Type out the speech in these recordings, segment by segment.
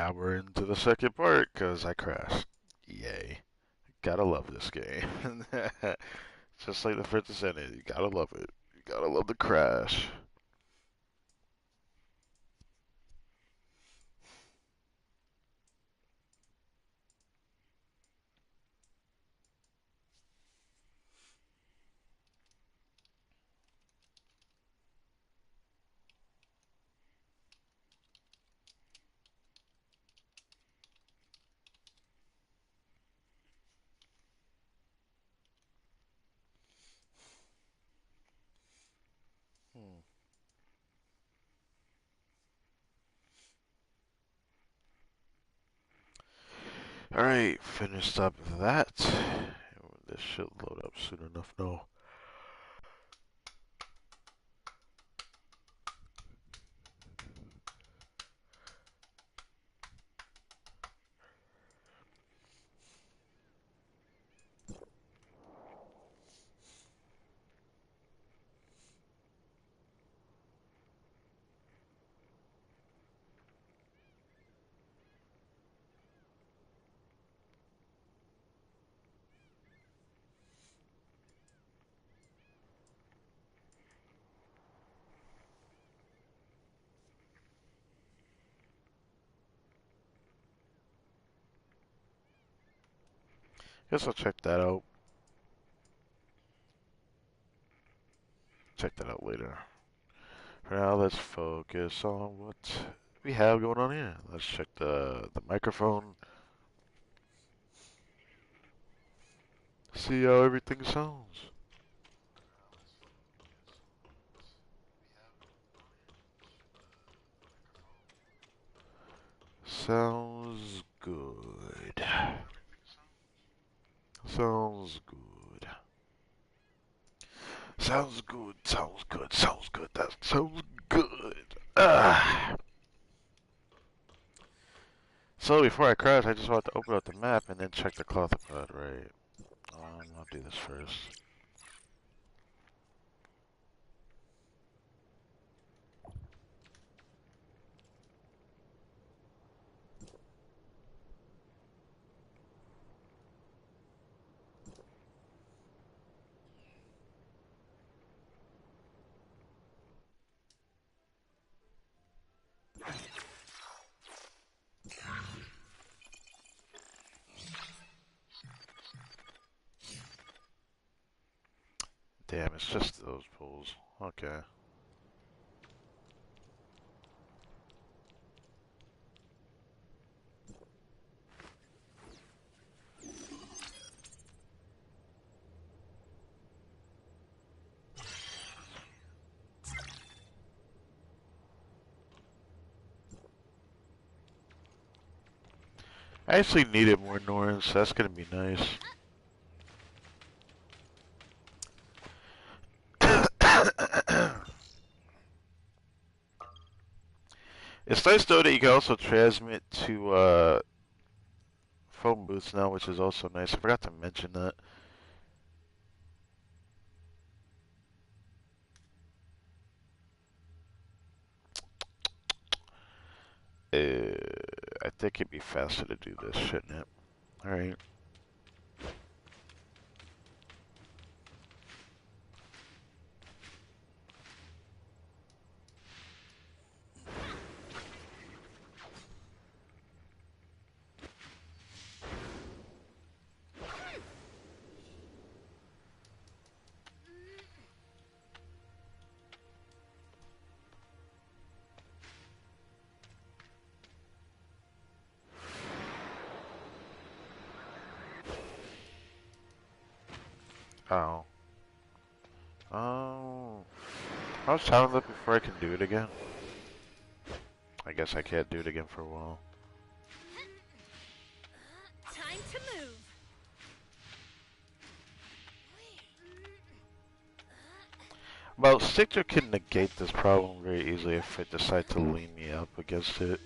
Now we're into the second part because I crashed. Yay. Gotta love this game. Just like the first ended, you gotta love it. You gotta love the crash. Hmm. Alright, finished up that. This should load up soon enough, no. Guess I'll check that out. Check that out later. For now, let's focus on what we have going on here. Let's check the microphone. See how everything sounds. Sounds good. Sounds good. Sounds good. Sounds good. Sounds good. That sounds good. Ah. So before I crash, I just want to open up the map and then check the cloth pod, right? I'll do this first. Damn, it's just those poles. Okay. I actually needed more Norns, so that's gonna be nice. It's nice though that you can also transmit to phone booths now, which is also nice. I forgot to mention that. I think it'd be faster to do this, shouldn't it? Alright. Oh. Oh. I was telling that before I can do it again. I guess I can't do it again for a while. Time to move. Well, Stictor can negate this problem very easily if it decides to lean me up against it.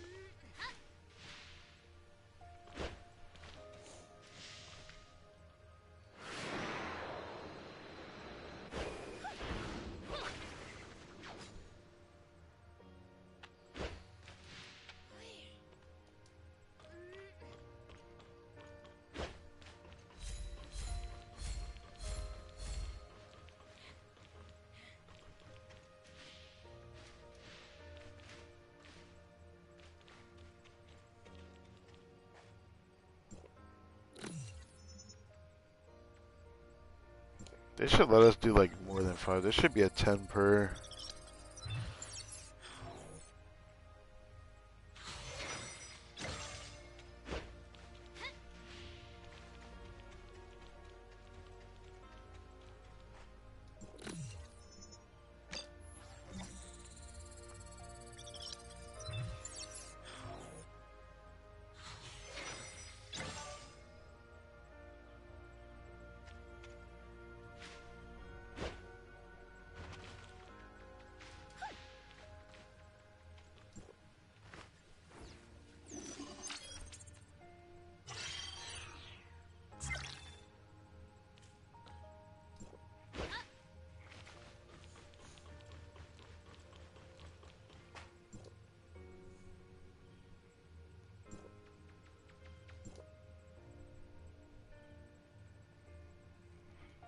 They should let us do like more than 5. There should be a 10 per.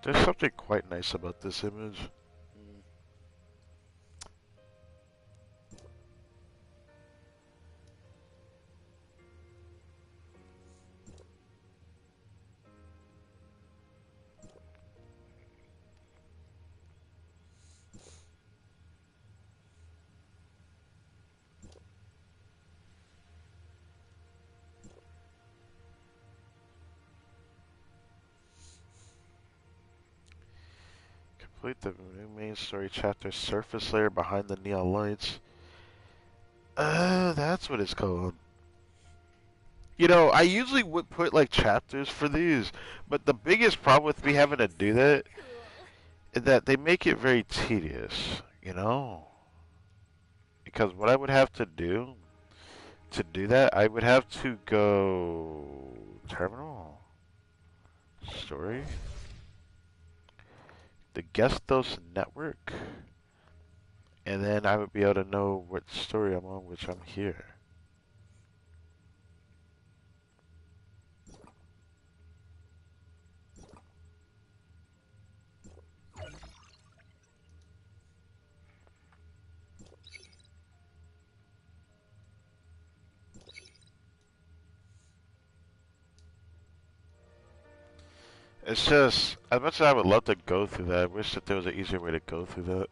There's something quite nice about this image. Complete the new main story chapter surface layer behind the neon lights. That's what it's called. You know, I usually would put like chapters for these, but the biggest problem with me having to do that Cool. is that they make it very tedious, you know? Because what I would have to do that, I would have to go terminal, story, the Gestos network, and then I would be able to know what story I'm on, which I'm here. It's just, as much as I would love to go through that, I wish that there was an easier way to go through that.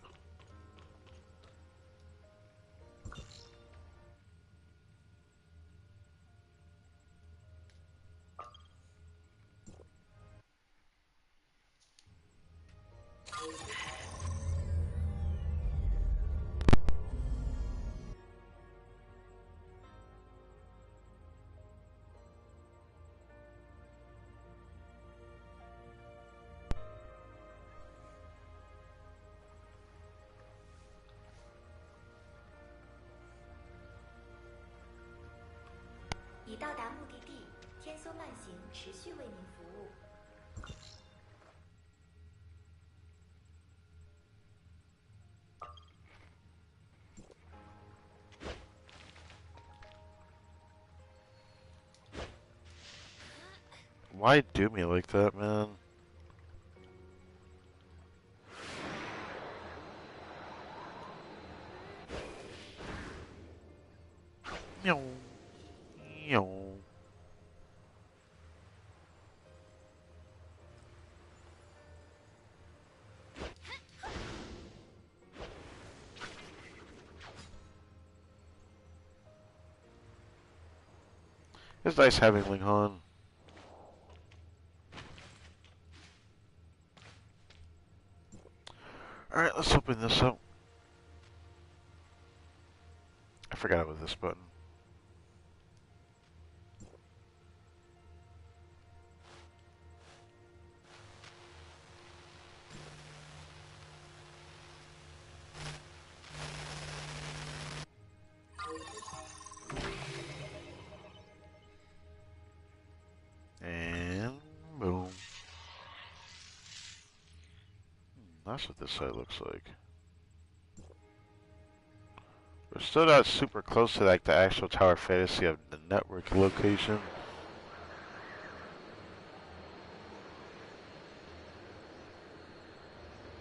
Why do me like that, man? Yo, yo. It's nice having Ling Han. Alright, let's open this up. I forgot about this button. And boom. That's what this side looks like. We're still not super close to like the actual Tower Fantasy of the network location.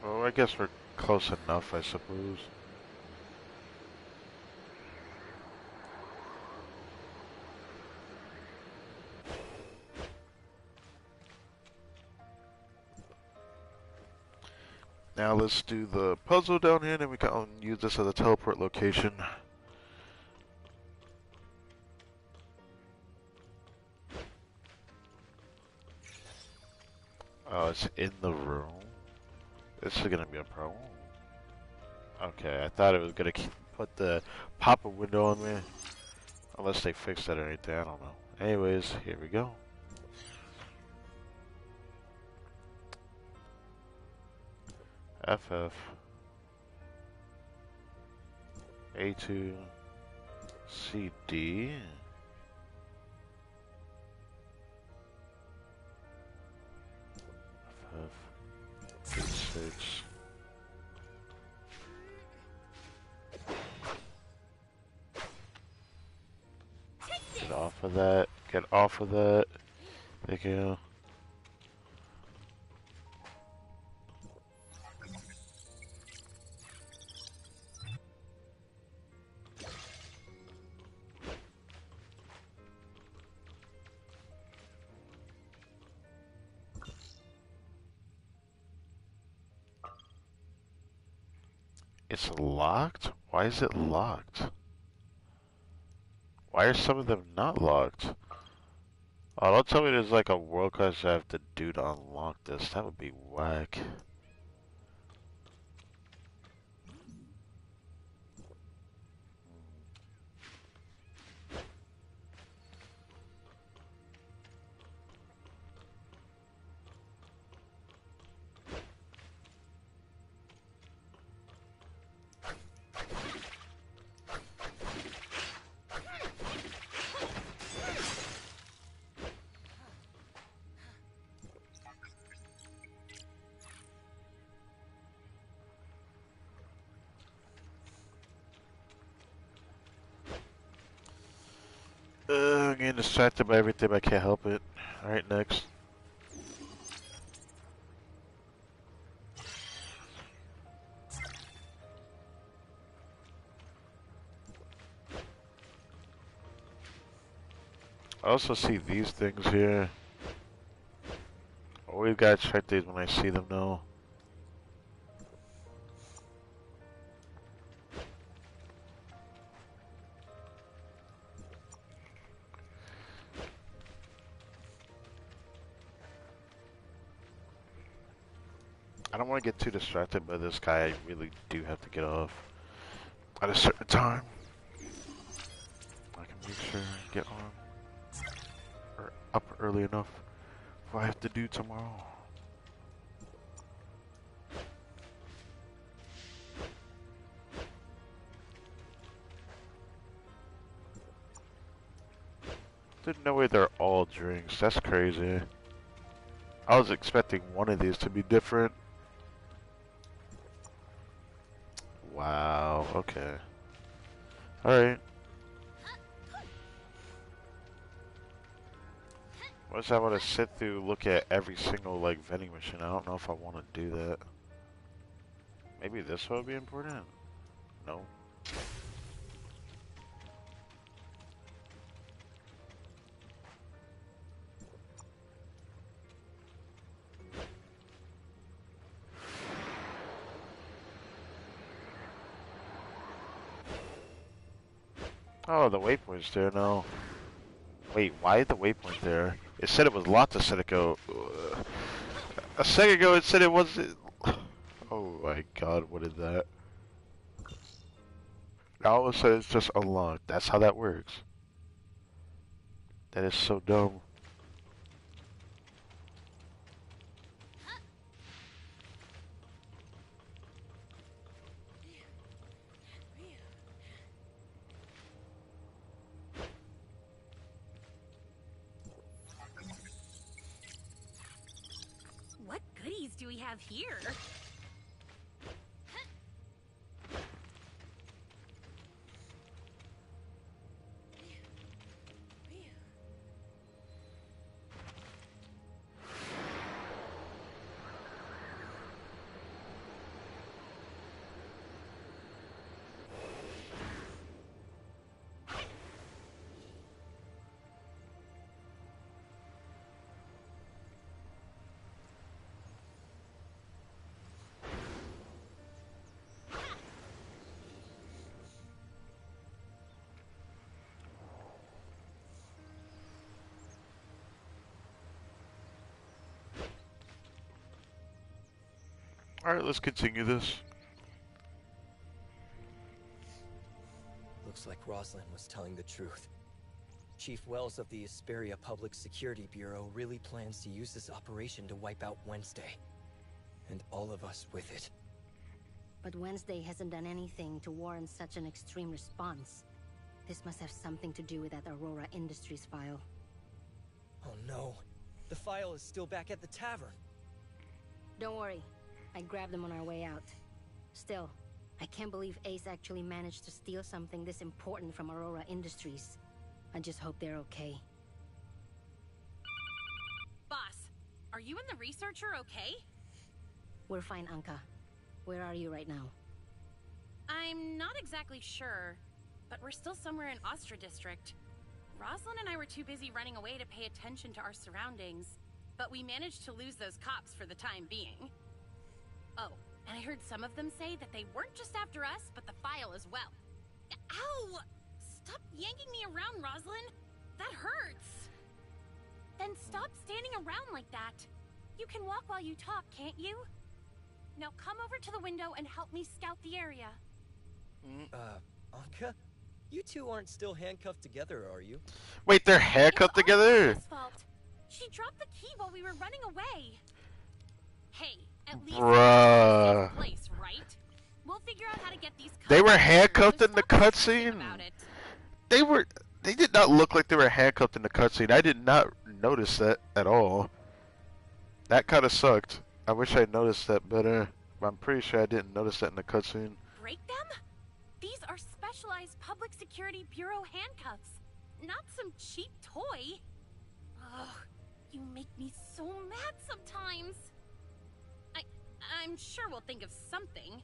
Well, I guess we're close enough, I suppose. Now let's do the puzzle down here, and we can use this as a teleport location. Oh, it's in the room. This is gonna be a problem. Okay, I thought it was gonna put the pop-up window on me. Unless they fix that or anything, I don't know. Anyways, here we go. FF A2 CD FF A6. Get off of that. Get off of that. Thank you. It's locked? Why is it locked? Why are some of them not locked? Oh, don't tell me there's like a world class I have to do to unlock this. That would be whack. I'm getting distracted by everything, I can't help it. Alright, next. I also see these things here. Always gotta check these when I see them now. I don't want to get too distracted by this guy. I really do have to get off at a certain time. I can make sure I get on or up early enough for what I have to do tomorrow. There's no way they're all drinks. That's crazy. I was expecting one of these to be different. Wow, okay. Alright. What if I want to sit through, look at every single, like, vending machine? I don't know if I want to do that. Maybe this would be important? No. Oh, the waypoint's there now. Wait, why is the waypoint there? It said it was locked a second ago. A second ago it said it wasn't. Oh my god, what is that? Now all of a sudden it's just unlocked. That's how that works. That is so dumb. What goodies do we have here? Alright, let's continue this. Looks like Rosalind was telling the truth. Chief Wells of the Asperia Public Security Bureau really plans to use this operation to wipe out Wednesday. And all of us with it. But Wednesday hasn't done anything to warrant such an extreme response. This must have something to do with that Aurora Industries file. Oh no. The file is still back at the tavern. Don't worry. I grabbed them on our way out. Still, I can't believe Ace actually managed to steal something this important from Aurora Industries. I just hope they're okay. Boss, are you and the researcher okay? We're fine, Anka. Where are you right now? I'm not exactly sure, but we're still somewhere in Astra District. Rosalind and I were too busy running away to pay attention to our surroundings, but we managed to lose those cops for the time being. Oh, and I heard some of them say that they weren't just after us, but the file as well. Ow! Stop yanking me around, Rosalind! That hurts! Then stop standing around like that. You can walk while you talk, can't you? Now come over to the window and help me scout the area. Anka? You two aren't still handcuffed together, are you? Wait, they're handcuffed It's all together? Anka's fault. She dropped the key while we were running away. Hey, at least Bruh. it's a safe place, right? We'll figure out how to get these cops They were out of here, handcuffed so in the stop cutscene? about it. They did not look like they were handcuffed in the cutscene. I did not notice that at all. That kind of sucked. I wish I noticed that better, but I'm pretty sure I didn't notice that in the cutscene. Break them? These are specialized Public Security Bureau handcuffs, not some cheap toy. Ugh, you make me so mad sometimes. I'm sure we'll think of something.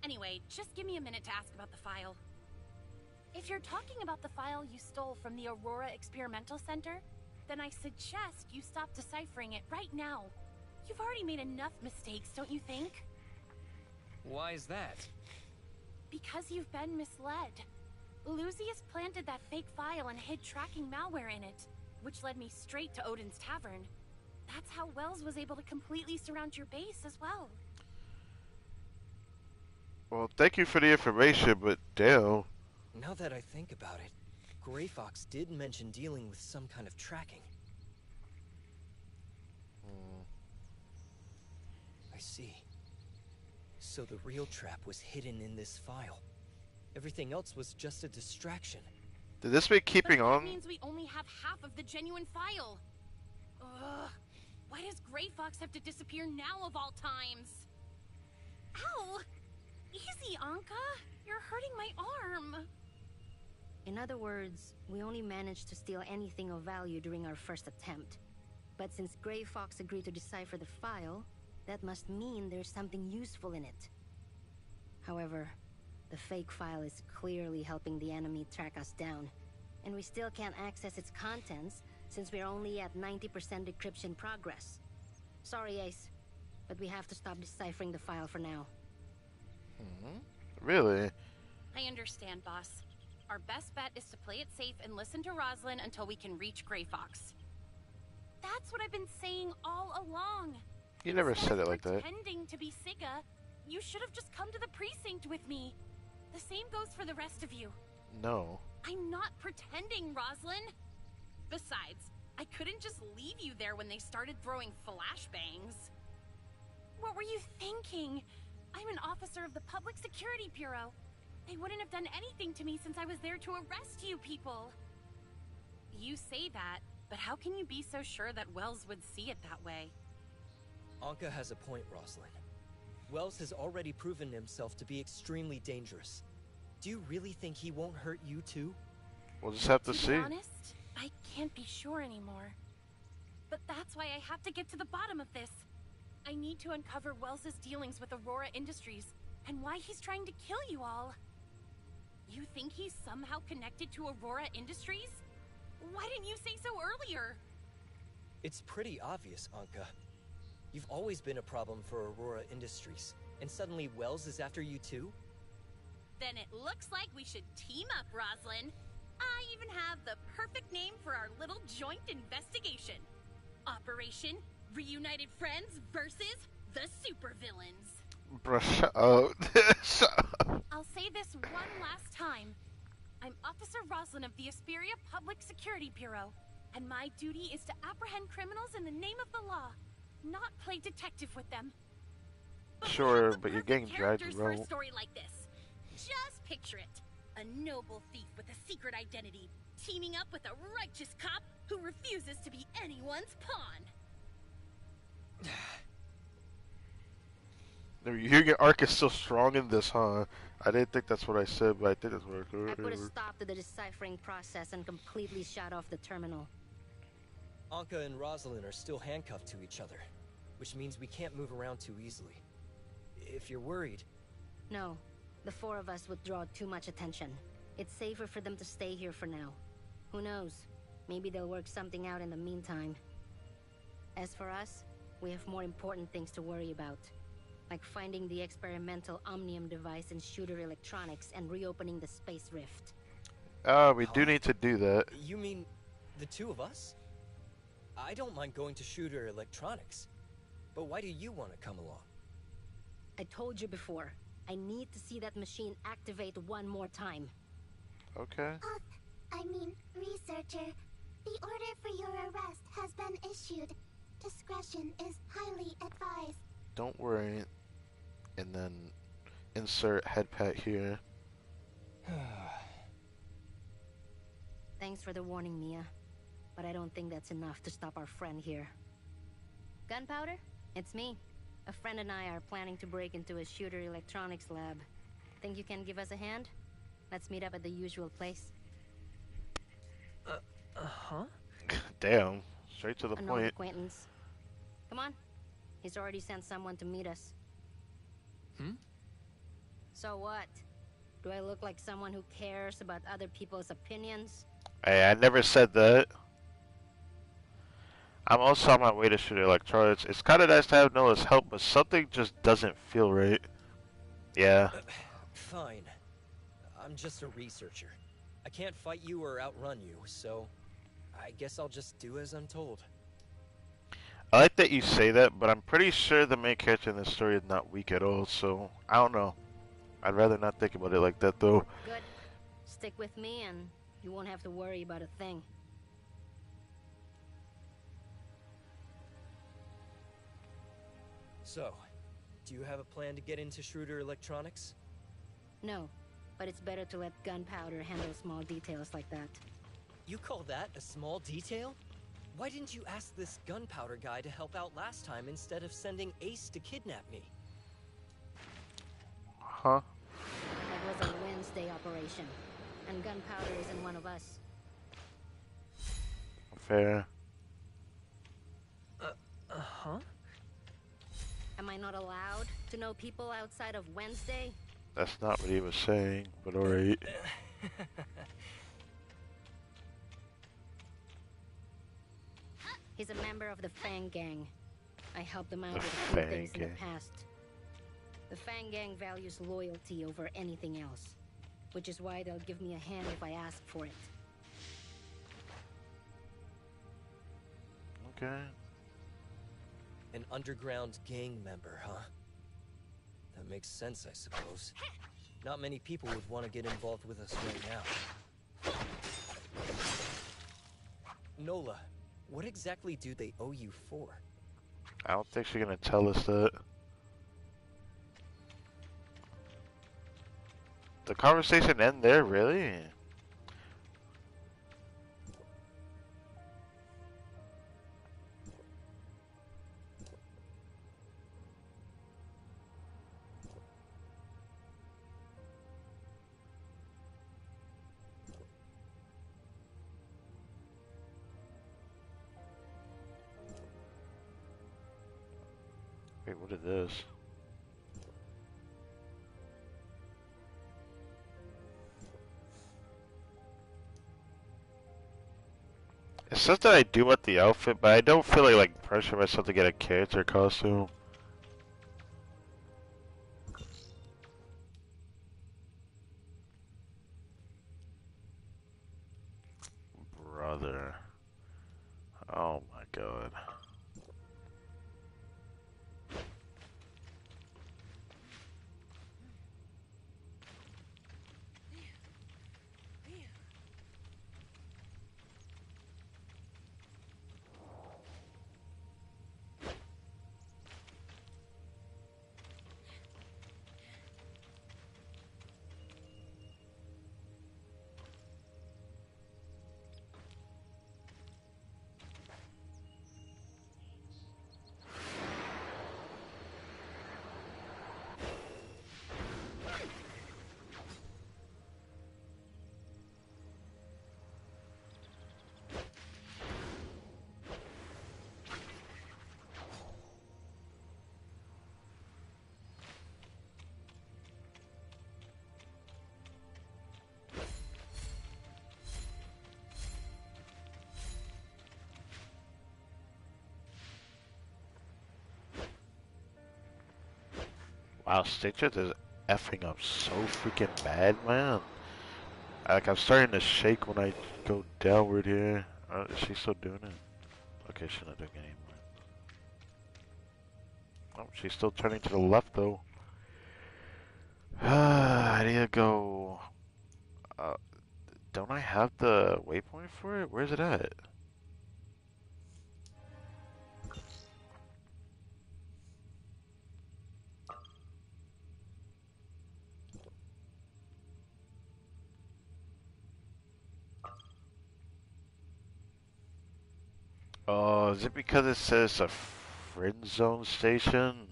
Anyway, just give me a minute to ask about the file. If you're talking about the file you stole from the Aurora Experimental Center, then I suggest you stop deciphering it right now. You've already made enough mistakes, don't you think? Why is that? Because you've been misled. Lucius planted that fake file and hid tracking malware in it, which led me straight to Odin's Tavern. That's how Wells was able to completely surround your base as well. Well, thank you for the information, but damn. Now that I think about it, Gray Fox did mention dealing with some kind of tracking. I see. So the real trap was hidden in this file. Everything else was just a distraction. Did this be keeping But that on? means we only have half of the genuine file. Ugh. Why does Gray Fox have to disappear now of all times? Ow! Easy, Anka. You're hurting my arm. In other words, we only managed to steal anything of value during our first attempt. But since Gray Fox agreed to decipher the file, that must mean there's something useful in it. However, the fake file is clearly helping the enemy track us down, and we still can't access its contents since we're only at 90% decryption progress. Sorry, Ace, but we have to stop deciphering the file for now. Really? I understand, boss. Our best bet is to play it safe and listen to Rosalind until we can reach Gray Fox. That's what I've been saying all along. You never Instead said of it like that. Pretending to be Sigga, you should have just come to the precinct with me. The same goes for the rest of you. No. I'm not pretending, Rosalind. Besides, I couldn't just leave you there when they started throwing flashbangs. What were you thinking? I'm an officer of the Public Security Bureau. They wouldn't have done anything to me since I was there to arrest you people. You say that, but how can you be so sure that Wells would see it that way? Anka has a point, Rosalind. Wells has already proven himself to be extremely dangerous. Do you really think he won't hurt you too? We'll just have to To see. be honest, I can't be sure anymore. But that's why I have to get to the bottom of this. I need to uncover Wells's dealings with Aurora Industries and why he's trying to kill you all. You think he's somehow connected to Aurora Industries? Why didn't you say so earlier? It's pretty obvious, Anka. You've always been a problem for Aurora Industries, and suddenly Wells is after you too? Then it looks like we should team up, Rosalind. I even have the perfect name for our little joint investigation. Operation Reunited Friends versus the Supervillains. Bro, shut up. Shut up. I'll say this one last time. I'm Officer Roslyn of the Asperia Public Security Bureau, and my duty is to apprehend criminals in the name of the law, not play detective with them. But we have Sure, the but you're perfect getting dragged characters for a rope. story like this. Just picture it. A noble thief with a secret identity, teaming up with a righteous cop who refuses to be anyone's pawn. Your arc is still strong in this, huh? I didn't think that's what I said, but I think that's what I put a I stop to the deciphering process and completely shut off the terminal. Anka and Rosalind are still handcuffed to each other, which means we can't move around too easily. If you're worried... No, the four of us would draw too much attention. It's safer for them to stay here for now. Who knows? Maybe they'll work something out in the meantime. As for us, we have more important things to worry about. Like finding the experimental Omnium device in Shooter Electronics and reopening the space rift. we do need to do that. You mean the two of us? I don't mind going to Shooter Electronics, but why do you want to come along? I told you before, I need to see that machine activate one more time. Okay. Researcher, the order for your arrest has been issued. Discretion is highly advised. Don't worry. And then insert head pat here. Thanks for the warning, Mia. But I don't think that's enough to stop our friend here. Gunpowder? It's me. A friend and I are planning to break into a Shooter Electronics lab. Think you can give us a hand? Let's meet up at the usual place. Huh? Damn. Straight to the An old point. acquaintance. Come on. He's already sent someone to meet us. So what? Do I look like someone who cares about other people's opinions? Hey, I never said that. I'm also on my way to Shooter Electronics. It's kind of nice to have Noah's help, but something just doesn't feel right. Yeah. Fine. I'm just a researcher. I can't fight you or outrun you, so I guess I'll just do as I'm told. I like that you say that, but I'm pretty sure the main character in this story is not weak at all, so I don't know. I'd rather not think about it like that, though. Good. Stick with me and you won't have to worry about a thing. So, do you have a plan to get into Schroeder Electronics? No, but it's better to let Gunpowder handle small details like that. You call that a small detail? Why didn't you ask this Gunpowder guy to help out last time instead of sending Ace to kidnap me? Huh? That was a Wednesday operation, and Gunpowder isn't one of us. Fair. Huh? Am I not allowed to know people outside of Wednesday? That's not what he was saying, but alright. He's a member of the Fang Gang. I helped them out The with a few Fang things in the Gang. past. The Fang Gang values loyalty over anything else, which is why they'll give me a hand if I ask for it. Okay. An underground gang member, huh? That makes sense, I suppose. Not many people would want to get involved with us right now. Nola, what exactly do they owe you for? I don't think she's gonna tell us that. The conversation end there, really? Wait, what is this? It says that I do want the outfit, but I don't feel like pressure myself to get a character costume. Brother. Oh my god. Wow, Stitches is effing up so freaking bad, man. Like, I'm starting to shake when I go downward here. Is she still doing it? Okay, she's not doing it anymore. Oh, she's still turning to the left, though. I need to go... Uh, don't I have the waypoint for it? Where's it at? Oh, is it because it says a friend zone station?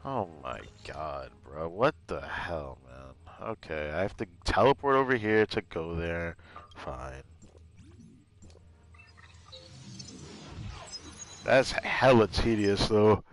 Oh my god, bro. What the hell, man? Okay, I have to teleport over here to go there. Fine. That's hella tedious, though.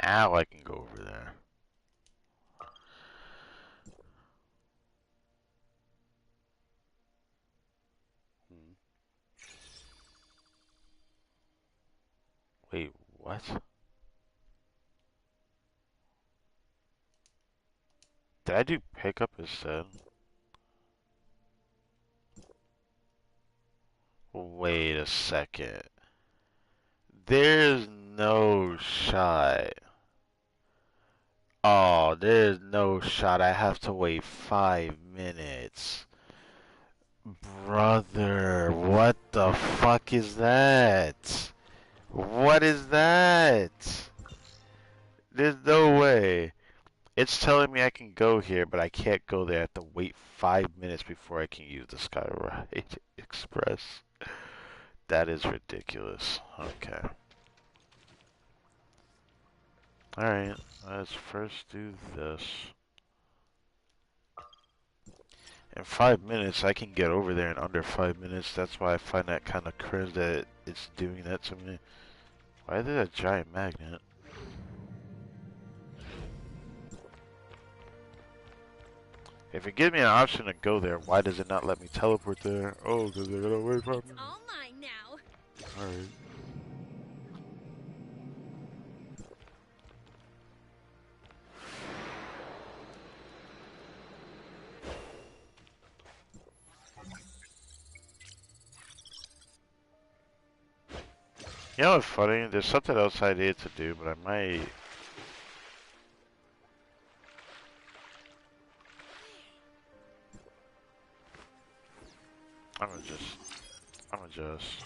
Now I can go over there. Hmm. Wait, what? Did I do pickup instead? Wait a second. There's no shot. Oh, there's no shot. I have to wait 5 minutes. Brother, what the fuck is that? What is that? There's no way. It's telling me I can go here, but I can't go there. I have to wait 5 minutes before I can use the Skyride Express. That is ridiculous. Okay. Alright, let's first do this. In 5 minutes, I can get over there in under 5 minutes. That's why I find that kind of cringe that it's doing that to me. Why is there a giant magnet? If it gives me an option to go there, why does it not let me teleport there? Oh, because I gotta wait 5 It's minutes. all mine now. Alright. You know what's funny? There's something else I need to do, but I might. I'm gonna just. I'm gonna just.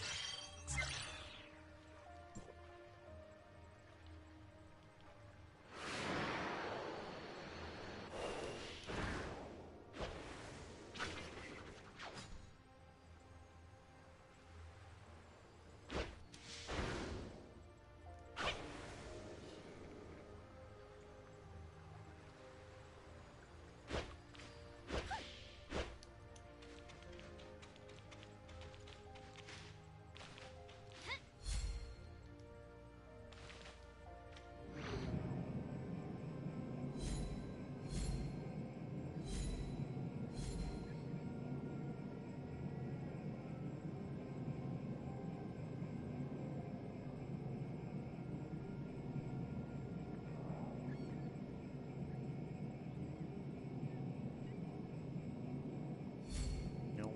Yo,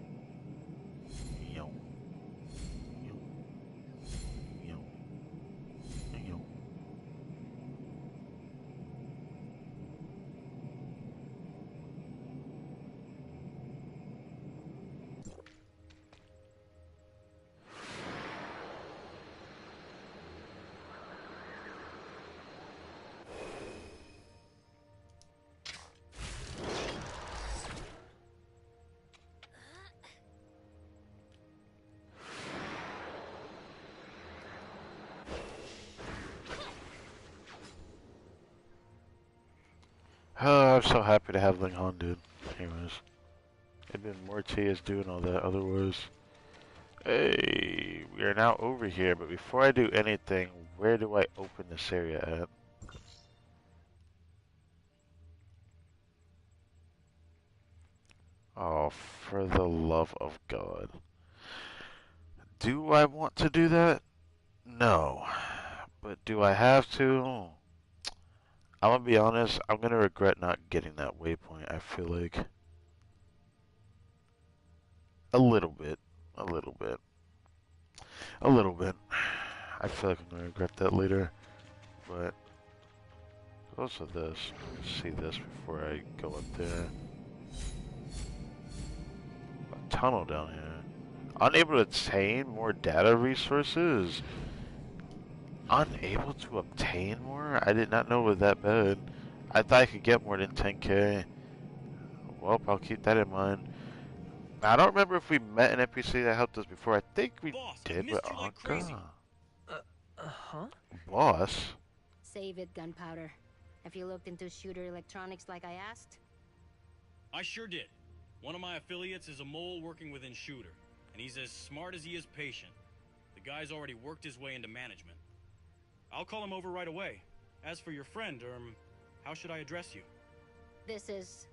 yo, yo, yo, yo. Oh, I'm so happy to have Ling Han, dude. Anyways, it'd been more tedious doing all that otherwise. Hey, we are now over here, but before I do anything, where do I open this area at? Oh, for the love of God. Do I want to do that? No. But do I have to? I'm gonna be honest, I'm gonna regret not getting that waypoint, I feel like. A little bit. A little bit. A little bit. I feel like I'm gonna regret that later. But also this. See this before I go up there. A tunnel down here. Unable to obtain more data resources. Unable to obtain more? I did not know it was that bad. I thought I could get more than 10k. Well, I'll keep that in mind. I don't remember if we met an NPC that helped us before. I think we Boss, I've did with missed you like crazy. Anka. Huh? Boss? Save it, Gunpowder. Have you looked into shooter electronics like I asked? I sure did. One of my affiliates is a mole working within Shooter, and he's as smart as he is patient. The guy's already worked his way into management. I'll call him over right away. As for your friend, how should I address you? This is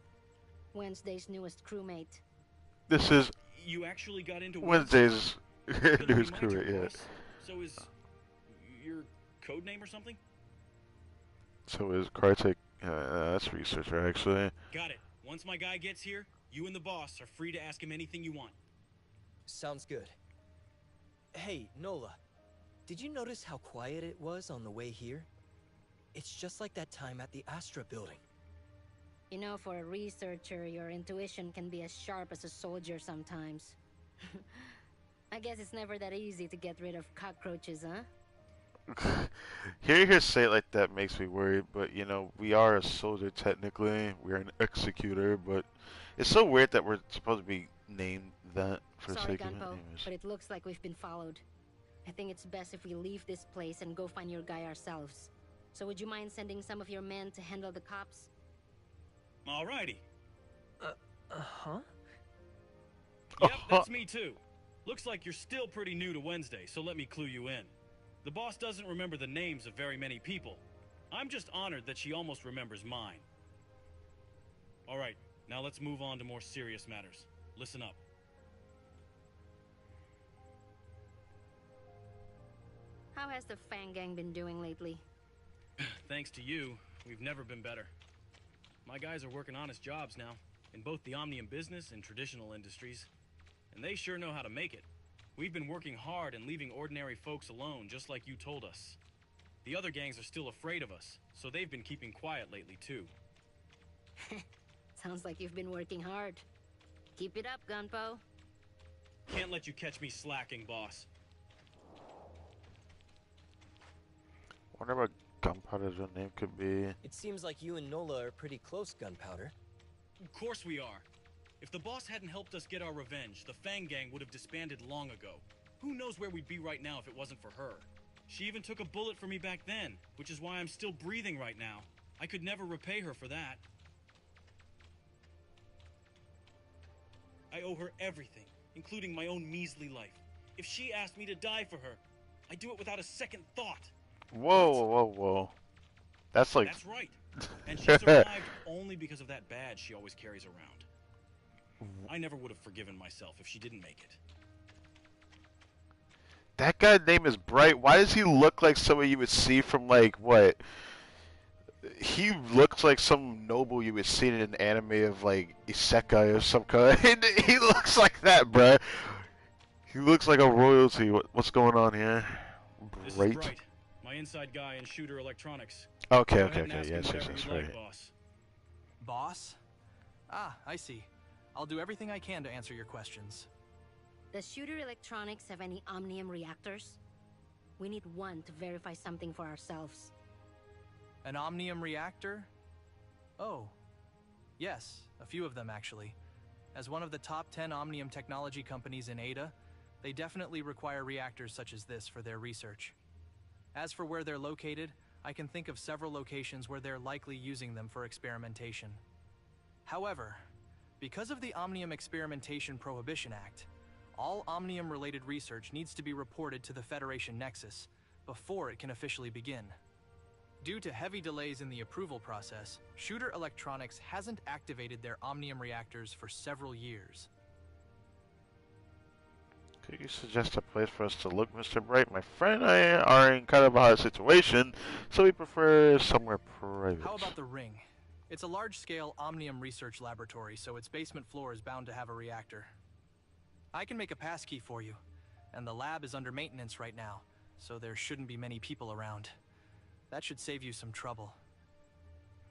Wednesday's newest crewmate. This is You actually got into Wednesday's It's gonna news be my crew, turn, yeah. boss. So is your code name or something? So is Kartik, that's researcher actually. Got it. Once my guy gets here, you and the boss are free to ask him anything you want. Sounds good. Hey, Nola. Did you notice how quiet it was on the way here? It's just like that time at the Astra building. You know, for a researcher, your intuition can be as sharp as a soldier sometimes. I guess it's never that easy to get rid of cockroaches, huh? Hearing her say it like that makes me worried, but you know, we are a soldier technically. We're an executor, but it's so weird that we're supposed to be named that for the Sorry, sake of it. Gunpo, Anyways. but it looks like we've been followed. I think it's best if we leave this place and go find your guy ourselves. So would you mind sending some of your men to handle the cops? Alrighty. Huh? Yep, that's me too. Looks like you're still pretty new to Wednesday, so let me clue you in. The boss doesn't remember the names of very many people. I'm just honored that she almost remembers mine. Alright, now let's move on to more serious matters. Listen up. How has the Fang Gang been doing lately? Thanks to you, we've never been better. My guys are working honest jobs now, in both the Omnium business and traditional industries. And they sure know how to make it. We've been working hard and leaving ordinary folks alone, just like you told us. The other gangs are still afraid of us, so they've been keeping quiet lately, too. Sounds like you've been working hard. Keep it up, Gunpo. Can't let you catch me slacking, boss. Wonder what Gunpowder's real name could be. It seems like you and Nola are pretty close, Gunpowder. Of course we are. If the boss hadn't helped us get our revenge, the Fang Gang would have disbanded long ago. Who knows where we'd be right now if it wasn't for her? She even took a bullet for me back then, which is why I'm still breathing right now. I could never repay her for that. I owe her everything, including my own measly life. If she asked me to die for her, I'd do it without a second thought. Whoa, whoa, whoa. That's like... That's right. And she survived only because of that badge she always carries around. I never would have forgiven myself if she didn't make it. That guy's name is Bright. Why does he look like somebody you would see from, like, what? He looks like some noble you would see in an anime of, like, Isekai or some kind. He looks like that, bruh. He looks like a royalty. What's going on here? This is Bright. Bright, my inside guy in Shooter Electronics. Okay, Go okay, ahead and okay. ask him Yes, whatever yes, you right. like, boss. Boss? Ah, I see. I'll do everything I can to answer your questions. Does Shooter Electronics have any omnium reactors? We need one to verify something for ourselves. An omnium reactor? Oh. Yes, a few of them actually. As one of the top 10 omnium technology companies in Ada, they definitely require reactors such as this for their research. As for where they're located, I can think of several locations where they're likely using them for experimentation. However, because of the Omnium Experimentation Prohibition Act, all Omnium-related research needs to be reported to the Federation Nexus before it can officially begin. Due to heavy delays in the approval process, Shooter Electronics hasn't activated their Omnium reactors for several years. Could you suggest a place for us to look, Mr. Bright? My friend and I are in kind of a hard situation, so we prefer somewhere private. How about the Ring? It's a large-scale Omnium research laboratory, so its basement floor is bound to have a reactor. I can make a passkey for you, and the lab is under maintenance right now, so there shouldn't be many people around. That should save you some trouble.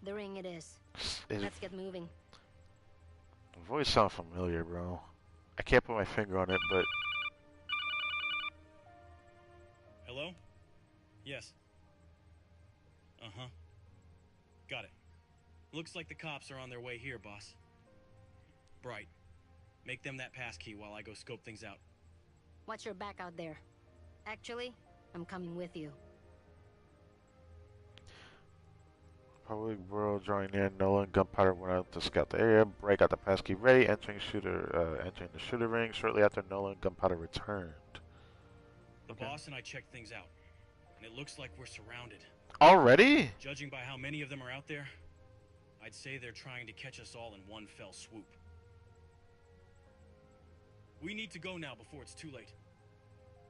The Ring it is. His Let's get moving. voice sounds familiar, bro. I can't put my finger on it, but... Hello? Yes. Uh-huh. Got it. Looks like the cops are on their way here, boss. Bright. Make them that passkey while I go scope things out. Watch your back out there. Actually, I'm coming with you. Public world drawing near. Nolan Gunpowder went out to scout the area. Bright got the passkey ready, entering the shooter ring. Shortly after, Nolan Gunpowder returned. The Okay. boss and I checked things out, and it looks like we're surrounded. Already? Judging by how many of them are out there, I'd say they're trying to catch us all in one fell swoop. We need to go now before it's too late.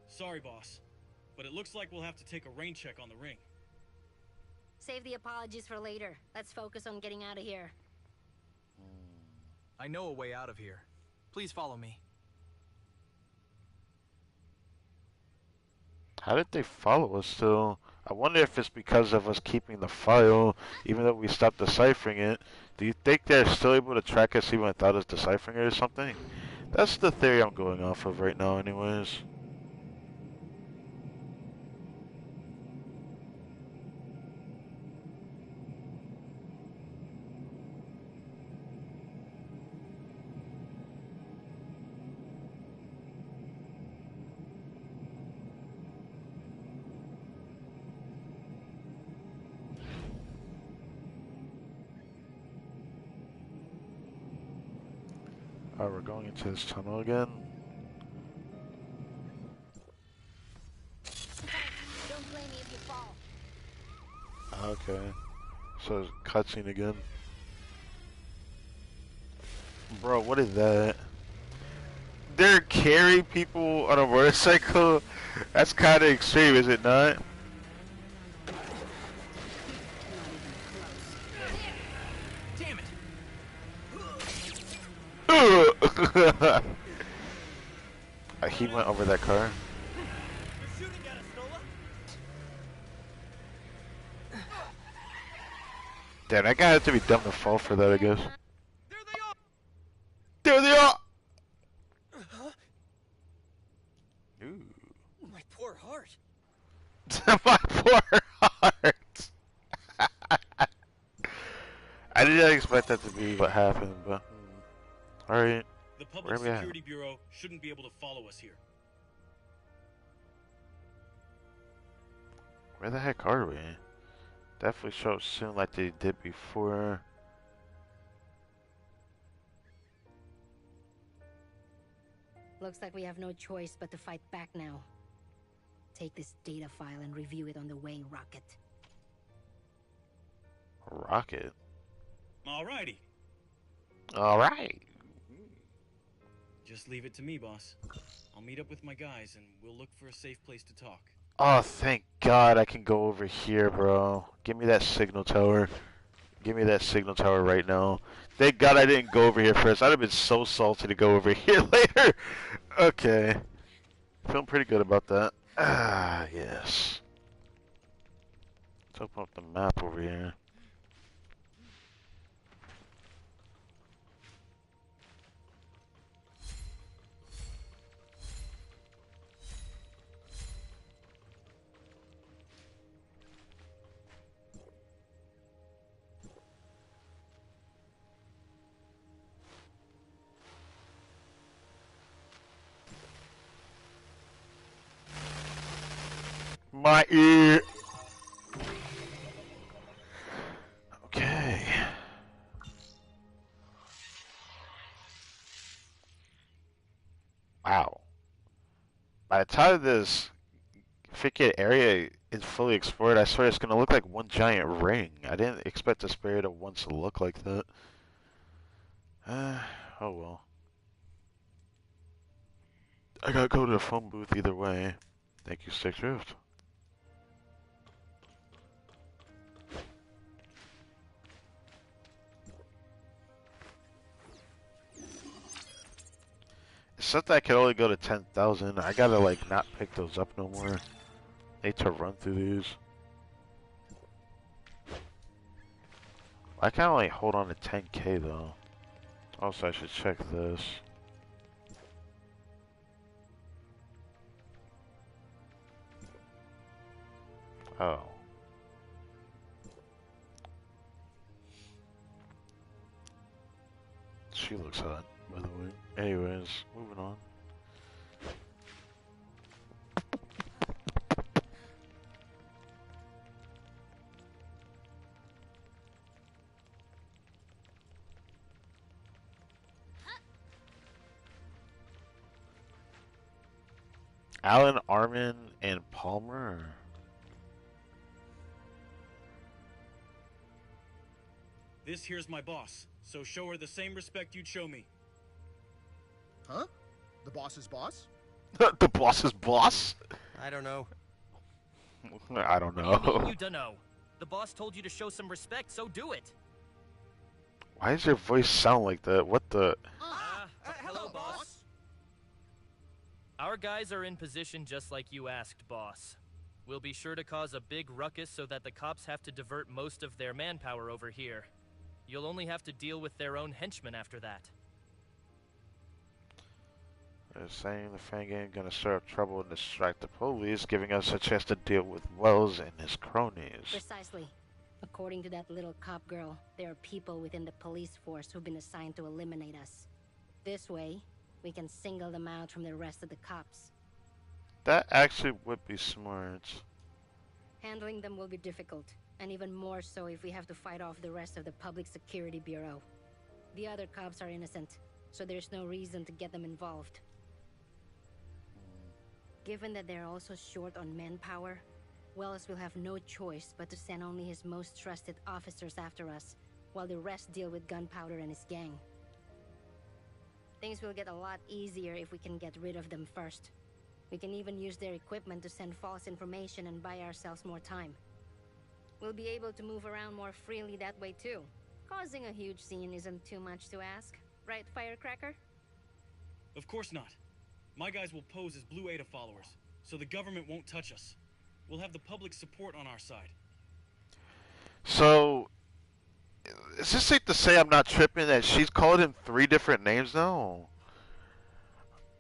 Sorry, boss, but it looks like we'll have to take a rain check on the ring. Save the apologies for later. Let's focus on getting out of here. I know a way out of here. Please follow me. How did they follow us still? I wonder if it's because of us keeping the file, even though we stopped deciphering it. Do you think they're still able to track us even without us deciphering it or something? That's the theory I'm going off of right now anyways. Oh, we're going into this tunnel again? Don't blame me if you fall. Okay. So it's cutscene again. Bro, what is that? They're carrying people on a motorcycle? That's kind of extreme, is it not? Damn it! He went over that car. You're shooting at us, Nola. Damn, that guy had to be dumb to fall for that, I guess. There they are. There they are! Huh? Ooh. My poor heart. My poor heart! I didn't expect that to be what happened, but... Alright. The Where Public are we at? Security Bureau shouldn't be able to follow us here. Where the heck are we? Definitely show up soon like they did before. Looks like we have no choice but to fight back now. Take this data file and review it on the Wayne rocket. Rocket? Alrighty. Alright. Just leave it to me, boss. I'll meet up with my guys and we'll look for a safe place to talk. Oh, thank God I can go over here, bro. Give me that signal tower. Give me that signal tower right now. Thank God I didn't go over here first. I'd have been so salty to go over here later. Okay. Feeling pretty good about that. Ah, yes. Let's open up the map over here. My ear. Okay. Wow. By the time this freaking area is fully explored, I swear it's gonna look like one giant ring. I didn't expect this area to once look like that. Oh well. I gotta go to the phone booth either way. Thank you, Stick Drift. It said that I could only go to 10,000. I gotta like not pick those up no more. Need to run through these. I can only hold on to 10K though. Also, I should check this. Oh. She looks hot, by the way. Anyways, moving on. Alan, Armin, and Palmer. This here's my boss, so show her the same respect you'd show me. Huh? The boss's boss? The boss's boss? I don't know. I don't What do you mean know. you dunno? The boss told you to show some respect, so do it. Why does your voice sound like that? What the? Hello, boss. Our guys are in position just like you asked, boss. We'll be sure to cause a big ruckus so that the cops have to divert most of their manpower over here. You'll only have to deal with their own henchmen after that. They're saying the Fang ain't gonna stir up trouble and distract the police, giving us a chance to deal with Wells and his cronies. Precisely. According to that little cop girl, there are people within the police force who've been assigned to eliminate us. This way, we can single them out from the rest of the cops. That actually would be smart. Handling them will be difficult, and even more so if we have to fight off the rest of the Public Security Bureau. The other cops are innocent, so there's no reason to get them involved. Given that they're also short on manpower, Wells will have no choice but to send only his most trusted officers after us, while the rest deal with Gunpowder and his gang. Things will get a lot easier if we can get rid of them first. We can even use their equipment to send false information and buy ourselves more time. We'll be able to move around more freely that way too. Causing a huge scene isn't too much to ask, right, Firecracker? Of course not. My guys will pose as Blue Ada followers, so the government won't touch us. We'll have the public support on our side. So, is this safe to say I'm not tripping that she's called him 3 different names now?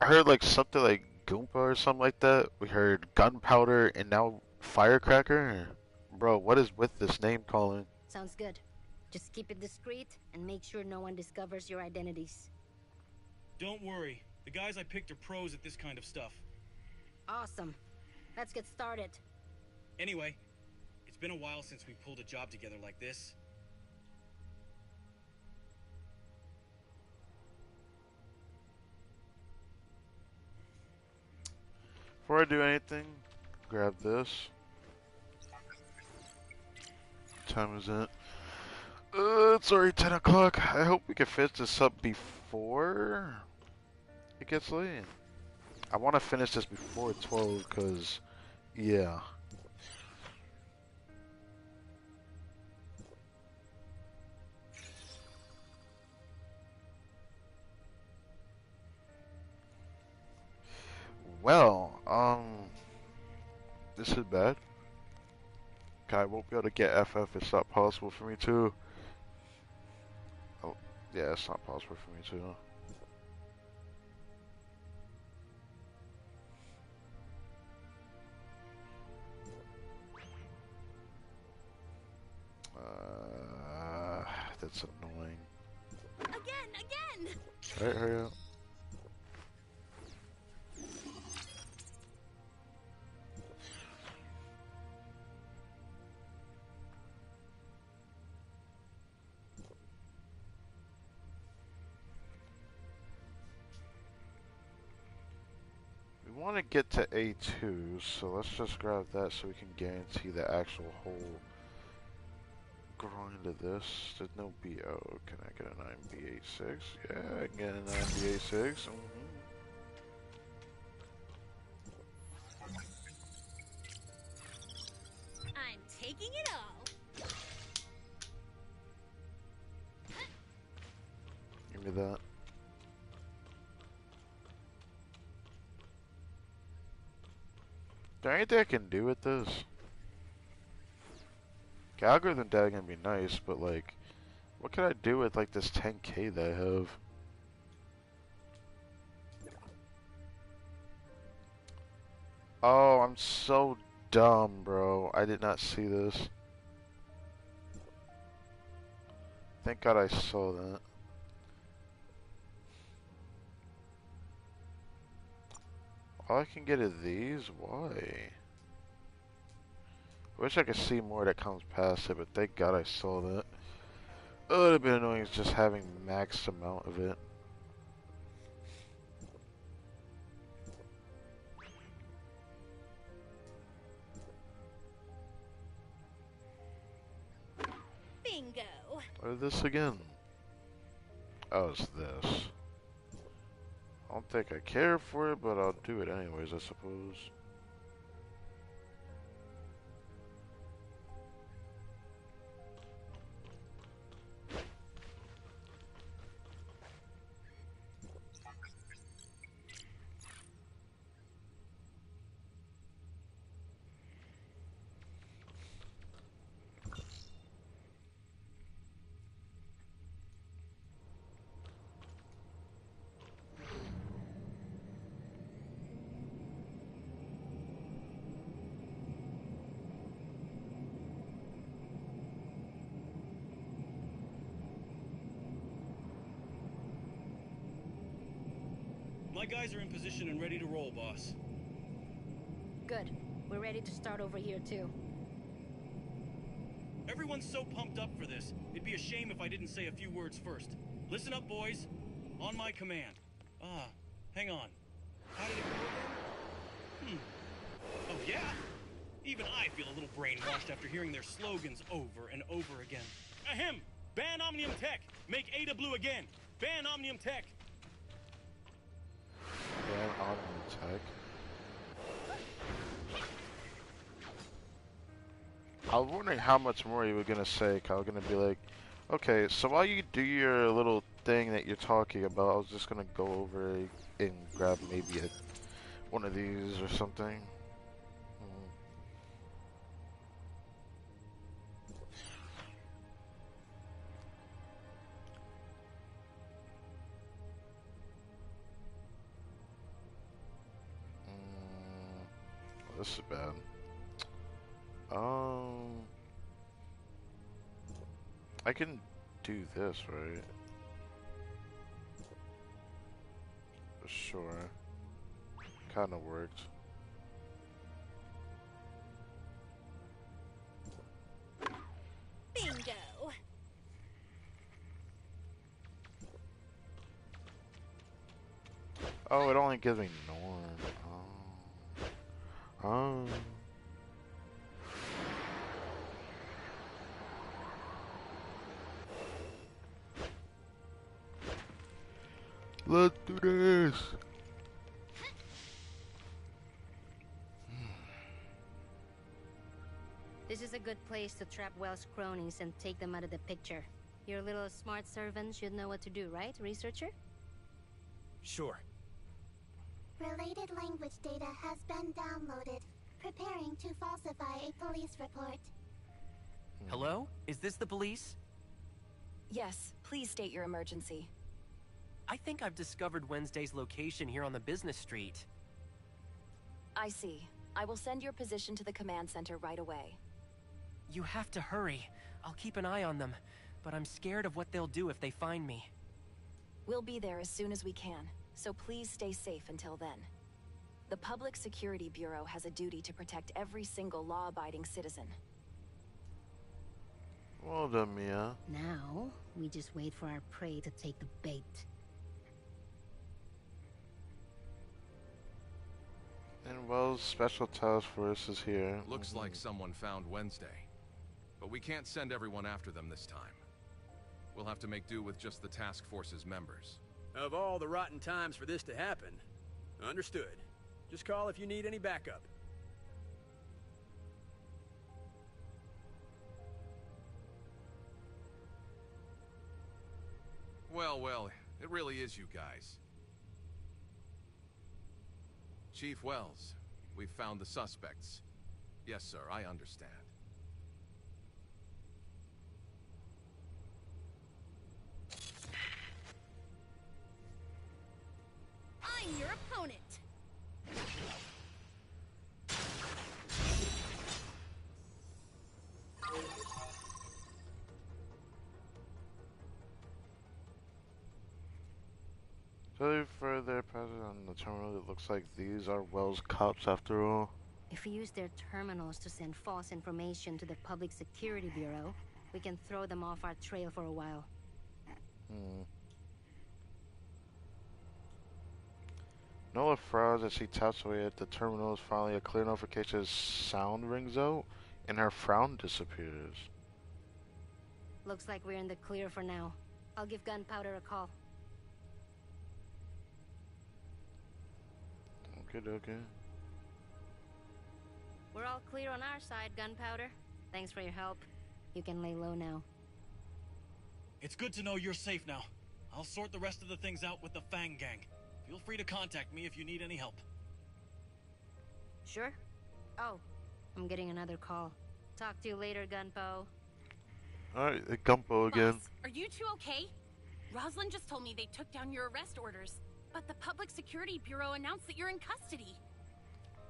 I heard like something like Goomba or something like that. We heard Gunpowder and now Firecracker. Bro, what is with this name calling? Sounds good. Just keep it discreet and make sure no one discovers your identities. Don't worry. The guys I picked are pros at this kind of stuff. Awesome. Let's get started. Anyway, it's been a while since we pulled a job together like this. Before I do anything, grab this. What time is it? It's already 10 o'clock. I hope we can finish this up before it gets late. I want to finish this before 12 because, yeah. Well, this is bad. I won't be able to get FF. It's not possible for me to. Oh, yeah, it's not possible for me to. That's annoying. Again! Alright, hurry up. We want to get to A2, so let's just grab that so we can guarantee the actual whole grind of this. There's no BO. Can I get a 9B86? Yeah, I can get a 9B86. I'm taking it all. Give me that. Is there anything I can do with this? Okay, algorithm data gonna be nice, but like, what can I do with like this 10K that I have? Oh, I'm so dumb, bro. I did not see this. Thank God I saw that. All I can get is these? Why? I wish I could see more that comes past it, but thank God I saw that. It would have been annoying just having max amount of it. Bingo. What is this again? Oh, it's this. I don't think I care for it, but I'll do it anyways, I suppose. My guys are in position and ready to roll, boss. Good. We're ready to start over here too. Everyone's so pumped up for this. It'd be a shame if I didn't say a few words first. Listen up, boys. On my command. Hang on. How did it go again? Oh, yeah? Even I feel a little brainwashed after hearing their slogans over and over again. Ahem! Ban Omnium Tech! Make Ada blue again! Ban Omnium Tech! Ban Omnium Tech. I was wondering how much more you were gonna say. I was gonna be like, okay, so while you do your little thing that you're talking about, I was just gonna go over and grab maybe a one of these or something. This is bad. I can do this, right? Sure. Kinda worked. Bingo. Oh, it only gives me Norm. Oh. Oh. Let's do this. This is a good place to trap Wells' cronies and take them out of the picture. Your little smart servant should know what to do, right, researcher? Sure. Related language data has been downloaded. Preparing to falsify a police report. Hello? Is this the police? Yes, please state your emergency. I think I've discovered Wednesday's location here on the business street. I see. I will send your position to the command center right away. You have to hurry. I'll keep an eye on them, but I'm scared of what they'll do if they find me. We'll be there as soon as we can, so please stay safe until then. The Public Security Bureau has a duty to protect every single law-abiding citizen. Well done, Mia. Now, we just wait for our prey to take the bait. And Wells' Special Task Force is here. Looks like someone found Wednesday. But we can't send everyone after them this time. We'll have to make do with just the task force's members. Of all the rotten times for this to happen, understood. Just call if you need any backup. Well, it really is you guys. Chief Wells, we've found the suspects. Yes, sir, I understand. I'm your opponent. So further present on the terminal, it looks like these are Wells' cops after all. If we use their terminals to send false information to the Public Security Bureau, we can throw them off our trail for a while. Nola frowns as she taps away at the terminals. Finally, a clear notification sound rings out, and her frown disappears. Looks like we're in the clear for now. I'll give Gunpowder a call. Okay. We're all clear on our side, Gunpowder. Thanks for your help. You can lay low now. It's good to know you're safe now. I'll sort the rest of the things out with the Fang Gang. Feel free to contact me if you need any help. Sure. Oh, I'm getting another call. Talk to you later, Gunpo. Alright, Gumpo again. Boss, are you two okay? Rosalind just told me they took down your arrest orders, but the Public Security Bureau announced that you're in custody.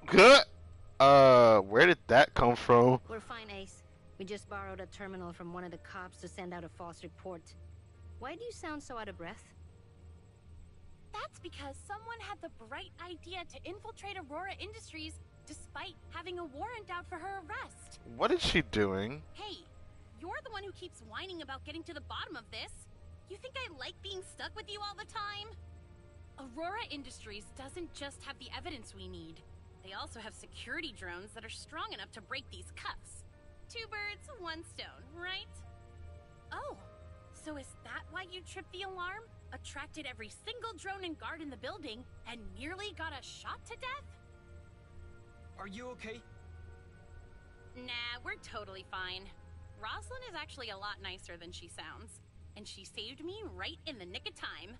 Good. Where did that come from? We're fine, Ace. We just borrowed a terminal from one of the cops to send out a false report. Why do you sound so out of breath? That's because someone had the bright idea to infiltrate Aurora Industries despite having a warrant out for her arrest. What is she doing? Hey, you're the one who keeps whining about getting to the bottom of this. You think I like being stuck with you all the time? Aurora Industries doesn't just have the evidence we need. They also have security drones that are strong enough to break these cuffs. 2 birds, 1 stone, right? Oh, so is that why you tripped the alarm? Attracted every single drone and guard in the building, and nearly got us shot to death? Are you okay? Nah, we're totally fine. Rosalind is actually a lot nicer than she sounds, and she saved me right in the nick of time.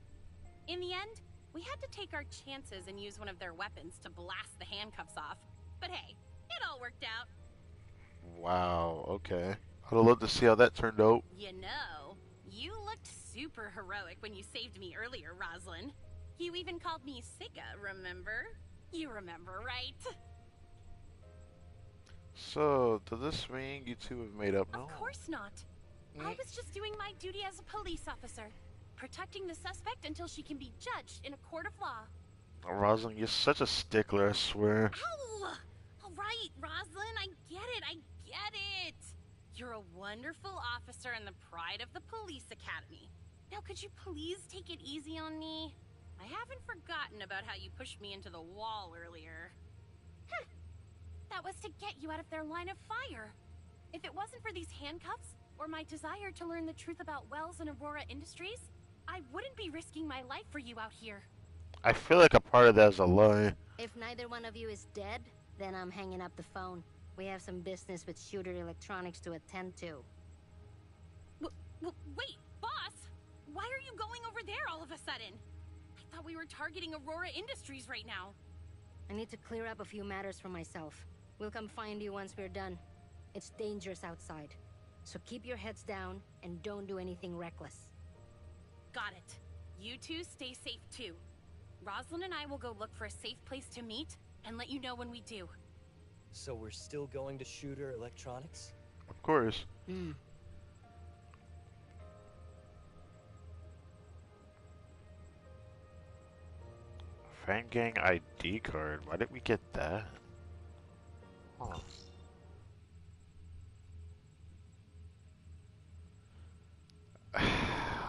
In the end, We had to take our chances and use one of their weapons to blast the handcuffs off. But hey, it all worked out. Wow, okay. I'd love to see how that turned out. You know, you looked super heroic when you saved me earlier, Rosalind. You even called me Sika, remember? You remember, right? So, does this mean you two have made up now? Of course not. I was just doing my duty as a police officer, protecting the suspect until she can be judged in a court of law. Oh, Rosalind, you're such a stickler, I swear. Ow! All right, Rosalind, I get it. You're a wonderful officer and the pride of the police academy. Now, could you please take it easy on me? I haven't forgotten about how you pushed me into the wall earlier. That was to get you out of their line of fire. If it wasn't for these handcuffs, or my desire to learn the truth about Wells and Aurora Industries, I wouldn't be risking my life for you out here. I feel like a part of that is a lie. If neither one of you is dead, then I'm hanging up the phone. We have some business with Shooter Electronics to attend to. Wait, boss! Why are you going over there all of a sudden? I thought we were targeting Aurora Industries right now. I need to clear up a few matters for myself. We'll come find you once we're done. It's dangerous outside. So keep your heads down and don't do anything reckless. Got it. You two stay safe too. Rosalind and I will go look for a safe place to meet and let you know when we do. So we're still going to Shooter Electronics? Of course. Fan Gang ID card. Why did we get that? Huh.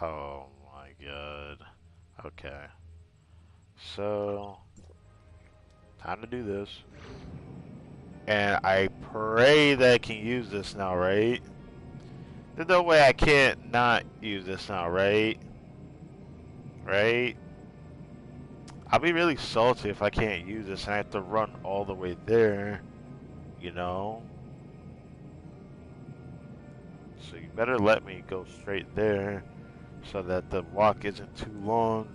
Oh my god. Okay. So, time to do this. And I pray that I can use this now, right? There's no way I can't not use this now, right? Right? I'll be really salty if I can't use this and I have to run all the way there, you know? So you better let me go straight there so that the walk isn't too long.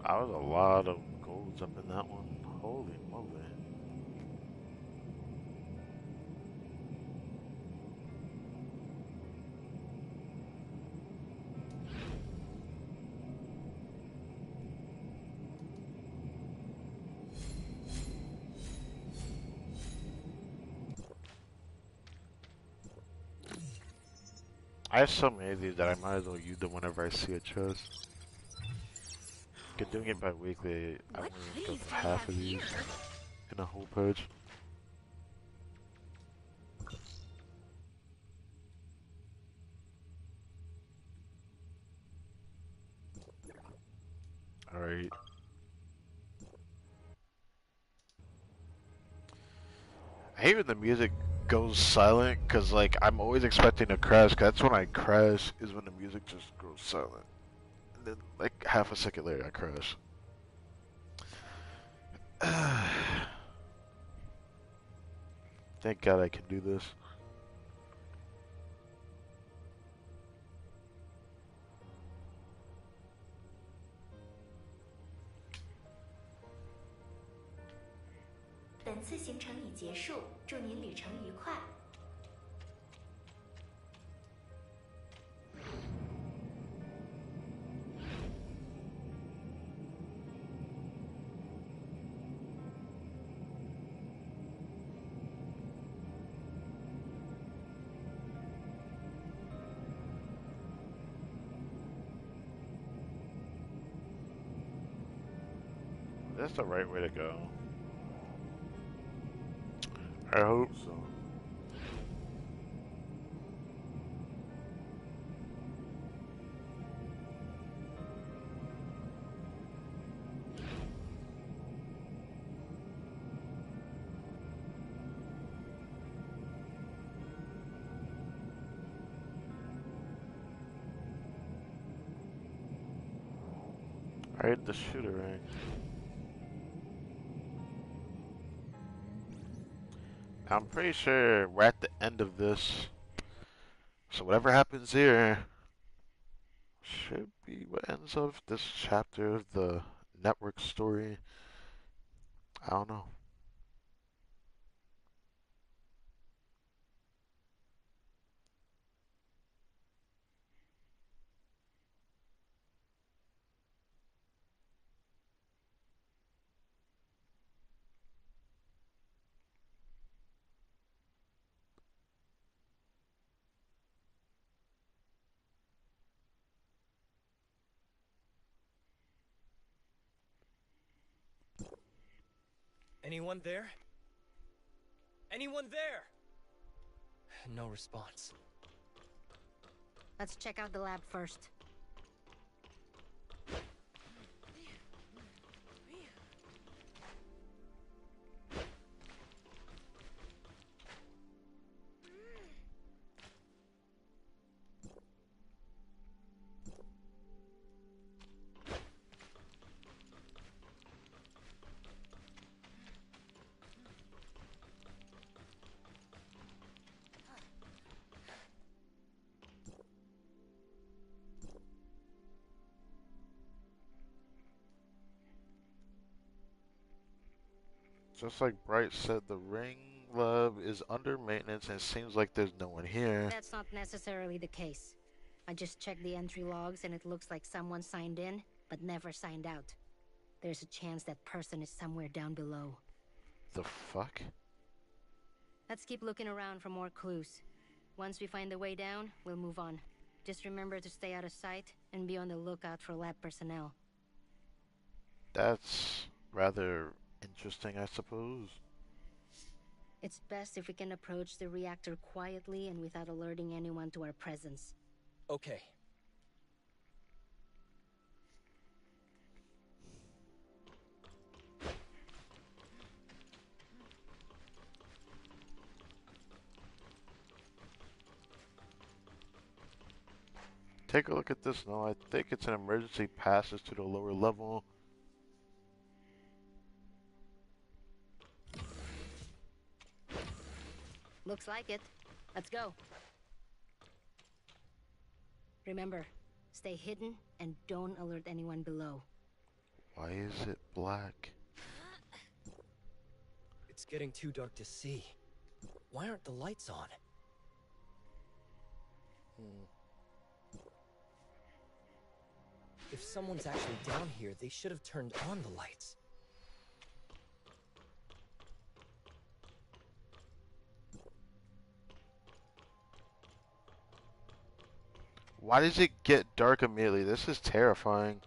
That was a lot of golds up in that one. Holy moly. I have so many of these that I might as well use them whenever I see a chest. Good, doing it bi-weekly, I won't even go for half of these in a whole purge. Alright. I hate when the music goes silent, cause like I'm always expecting to crash, 'cause that's when I crash, is when the music just goes silent. And then like half a second later I crash. Thank God I can do this.本次行程已结束，祝您旅程愉快。That's the right way to go. I hope so. Hide the shooter ring. I'm pretty sure we're at the end of this. So whatever happens here should be what ends up this chapter of the network story. I don't know. Anyone there? Anyone there? No response. Let's check out the lab first. Just like Bright said, the ring lab is under maintenance and it seems like there's no one here. That's not necessarily the case. I just checked the entry logs and it looks like someone signed in, but never signed out. There's a chance that person is somewhere down below. The fuck? Let's keep looking around for more clues. Once we find the way down, we'll move on. Just remember to stay out of sight and be on the lookout for lab personnel. That's rather interesting, I suppose. It's best if we can approach the reactor quietly and without alerting anyone to our presence. Okay. Take a look at this now. I think it's an emergency passage to the lower level. Looks like it. Let's go. Remember, stay hidden and don't alert anyone below. Why is it black? It's getting too dark to see. Why aren't the lights on? If someone's actually down here, they should have turned on the lights. Why does it get dark immediately? This is terrifying.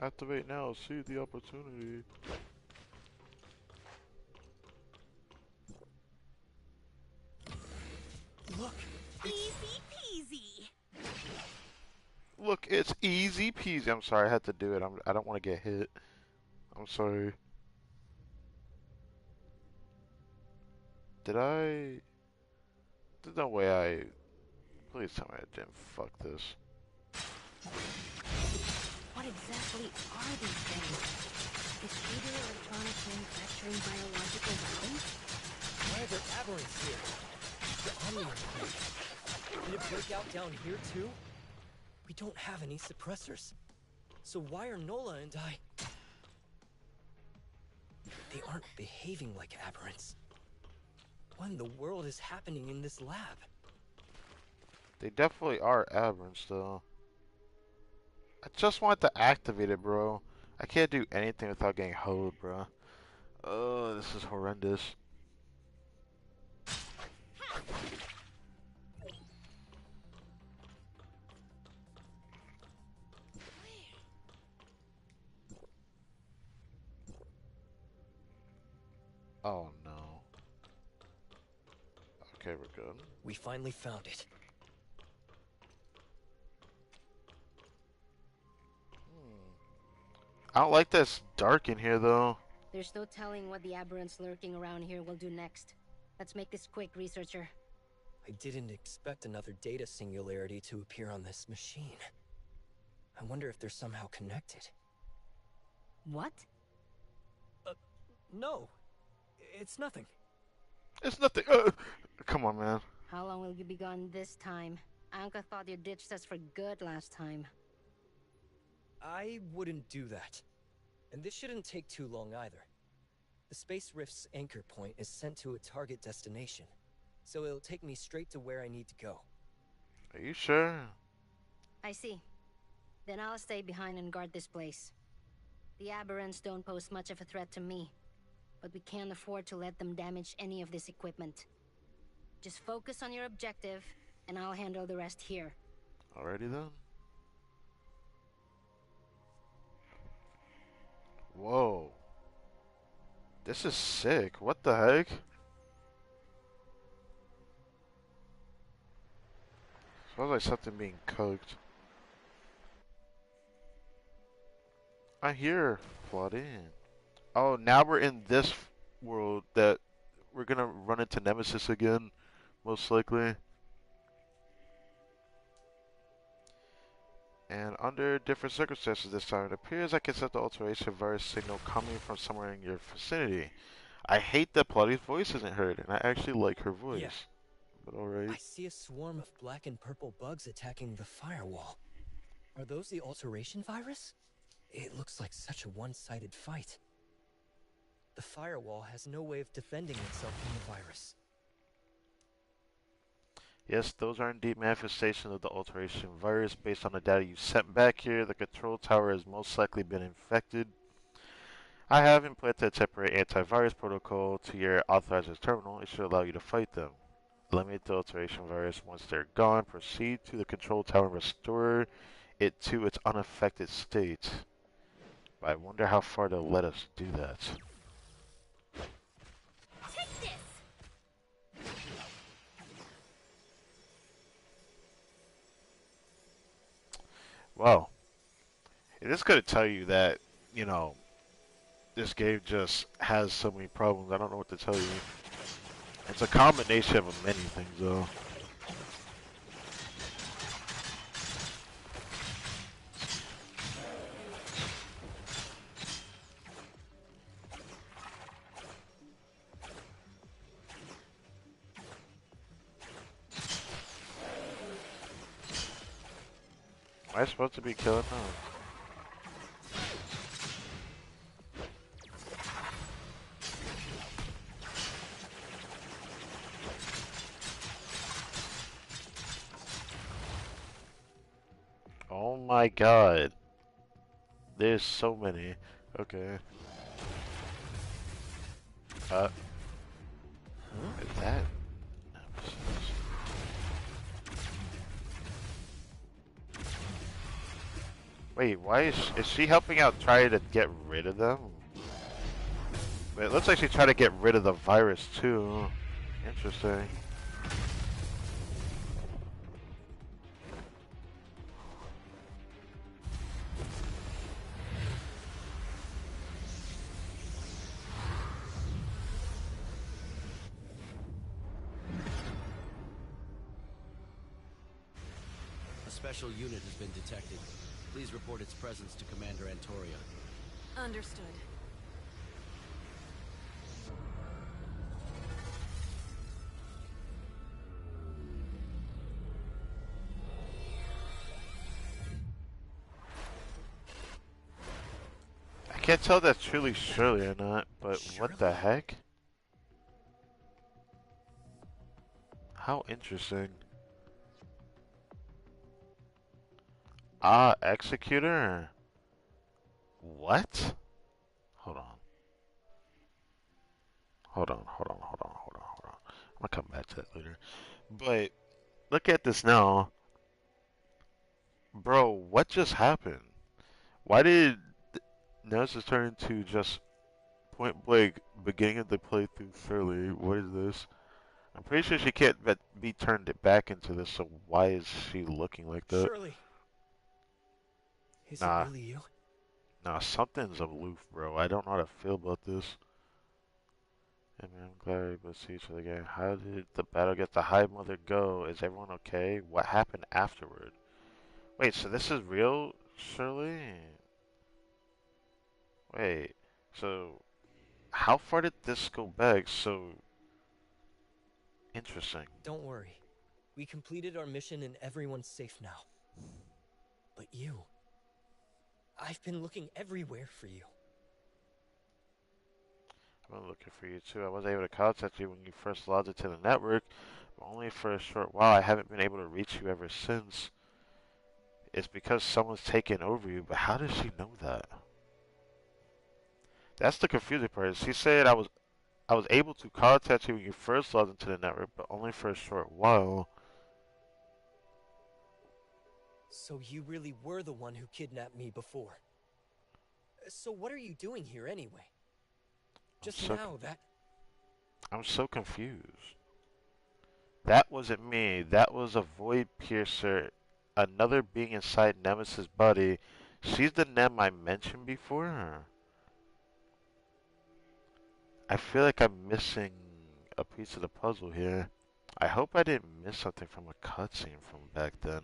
Activate now, see the opportunity. Look! Easy peasy! Look, it's easy peasy. I'm sorry, I had to do it. I don't want to get hit. I'm sorry. Did I... There's no way I... Please tell me I didn't fuck this. What exactly are these things? Is Ada Electronics manufacturing biological weapons? Why are there aberrants here? The Omnium thing. Did it break out down here too? We don't have any suppressors. So why are Nola and I... They aren't behaving like aberrants. What in the world is happening in this lab? They definitely are aberrants, though. I just want to activate it, bro. I can't do anything without getting hoed, bro. Oh, this is horrendous. Oh, no. Okay, we're good. We finally found it. I don't like that it's dark in here, though. There's no telling what the aberrants lurking around here will do next. Let's make this quick, researcher. I didn't expect another data singularity to appear on this machine. I wonder if they're somehow connected. What? No. It's nothing. It's nothing. Come on, man. How long will you be gone this time? Anka thought you ditched us for good last time. I wouldn't do that. And this shouldn't take too long either. The Space Rift's anchor point is sent to a target destination, so it'll take me straight to where I need to go. Are you sure? I see. Then I'll stay behind and guard this place. The Aberrants don't pose much of a threat to me, but we can't afford to let them damage any of this equipment. Just focus on your objective, and I'll handle the rest here. Alrighty then. Whoa. This is sick. What the heck? Smells like something being cooked. I hear flooding. Oh, now we're in this world that we're gonna run into Nemesis again, most likely. And under different circumstances this time, it appears I can set the alteration virus signal coming from somewhere in your vicinity. I hate that Plotty's voice isn't heard, and I actually like her voice. Yeah. But alright. I see a swarm of black and purple bugs attacking the firewall. Are those the alteration virus? It looks like such a one-sided fight. The firewall has no way of defending itself from the virus. Yes, those are indeed manifestations of the alteration virus. Based on the data you sent back here, the control tower has most likely been infected. I have implanted a temporary antivirus protocol to your authorizer's terminal. It should allow you to fight them. Eliminate the alteration virus. Once they're gone, proceed to the control tower and restore it to its unaffected state. But I wonder how far they'll let us do that. Take this! Well, it is going to tell you that, you know, this game just has so many problems. I don't know what to tell you. It's a combination of many things, though. Am I supposed to be killing them? Oh my god. There's so many. Okay. What is that? Wait, why is she helping out trying to get rid of them? Wait, it looks like she's trying to get rid of the virus too. Interesting. A special unit has been detected. Please report its presence to Commander Antoria. Understood. I can't tell if that's truly Shirley or not, but what the heck? How interesting. Ah, Executor? What? Hold on. Hold on. I'm gonna come back to that later. But, look at this now. Bro, what just happened? Why did Nemesis turn into just point blank beginning of the playthrough Shirley? What is this? I'm pretty sure she can't be turned back into this, so why is she looking like that? Shirley! Is Nah. it really you? Nah, something's aloof, bro. I don't know how to feel about this. And I'm glad we able to see each other again. How did the battle against the Hive Mother go? Is everyone okay? What happened afterward? Wait, so this is real, Shirley? Wait, so how far did this go back? So interesting. Don't worry. We completed our mission and everyone's safe now. But you... I've been looking everywhere for you. I've been looking for you too. I was able to contact you when you first logged into the network, but only for a short while. I haven't been able to reach you ever since. It's because someone's taken over you, but how does she know that? That's the confusing part. She said I was able to contact you when you first logged into the network, but only for a short while. So you really were the one who kidnapped me before. So what are you doing here anyway? Just now, that... I'm so confused. That wasn't me. That was a Void Piercer, another being inside Nemesis' body. She's the Nem I mentioned before. I feel like I'm missing a piece of the puzzle here. I hope I didn't miss something from a cutscene from back then.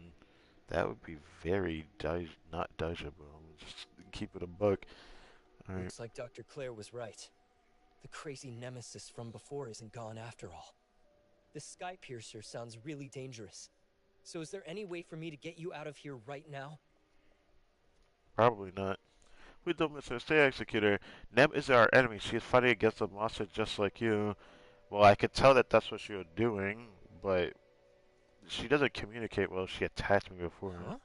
That would be very not dodgeable. Just keep it a buck. Right. Looks like Dr. Claire was right. The crazy nemesis from before isn't gone after all. This sky piercer sounds really dangerous. So is there any way for me to get you out of here right now? Probably not. We don't misunderstand, Executor. Nem is our enemy. She is fighting against a monster just like you. Well, I could tell that that's what you're doing, but she doesn't communicate well. She attacked me before. Huh?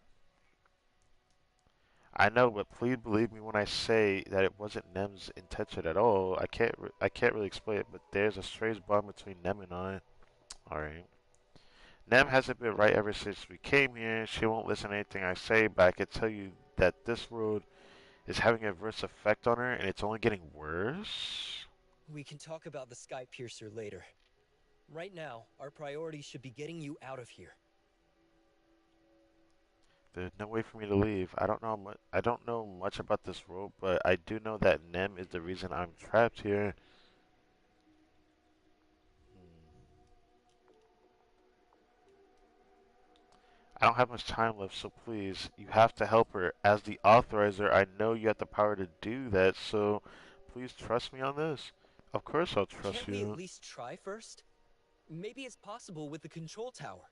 I know, but please believe me when I say that it wasn't Nem's intention at all. I can't really explain it, but there's a strange bond between Nem and I. All right. Nem hasn't been right ever since we came here. She won't listen to anything I say, but I can tell you that this world is having an adverse effect on her, and it's only getting worse. We can talk about the sky piercer later. Right now, our priority should be getting you out of here. There's no way for me to leave. I don't know much about this world, but I do know that Nem is the reason I'm trapped here. I don't have much time left, so please, you have to help her. As the authorizer, I know you have the power to do that, so please trust me on this. Of course I'll trust Can't we you. at least try first? Maybe it's possible with the control tower.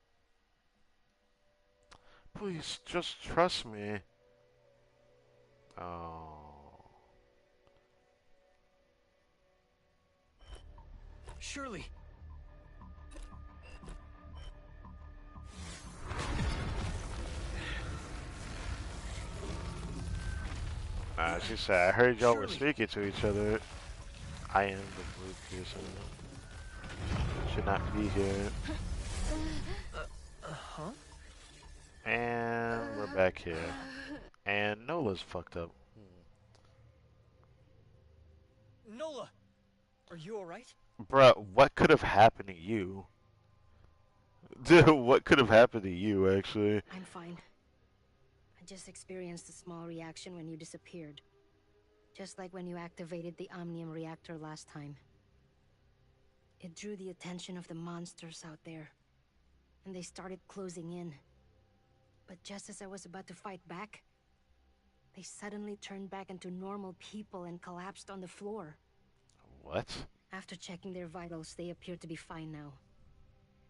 Please, just trust me. Oh. Surely. She said, I heard y'all were speaking to each other. I am the blue person. Should not be here. Huh? And we're back here. And Nola's fucked up. Nola! Are you alright? Bruh, what could have happened to you? Dude, what could have happened to you, actually? I'm fine. I just experienced a small reaction when you disappeared. Just like when you activated the Omnium reactor last time. It drew the attention of the monsters out there. And they started closing in. But just as I was about to fight back, they suddenly turned back into normal people and collapsed on the floor. What? After checking their vitals, they appear to be fine now.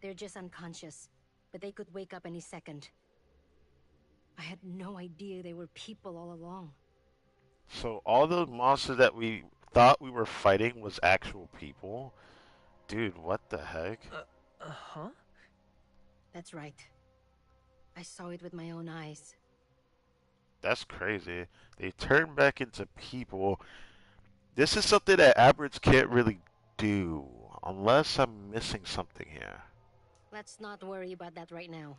They're just unconscious, but they could wake up any second. I had no idea they were people all along. So all the monsters that we thought we were fighting was actual people? Dude, what the heck? Huh? That's right. I saw it with my own eyes. That's crazy. They turn back into people. This is something that average can't really do, unless I'm missing something here. Let's not worry about that right now.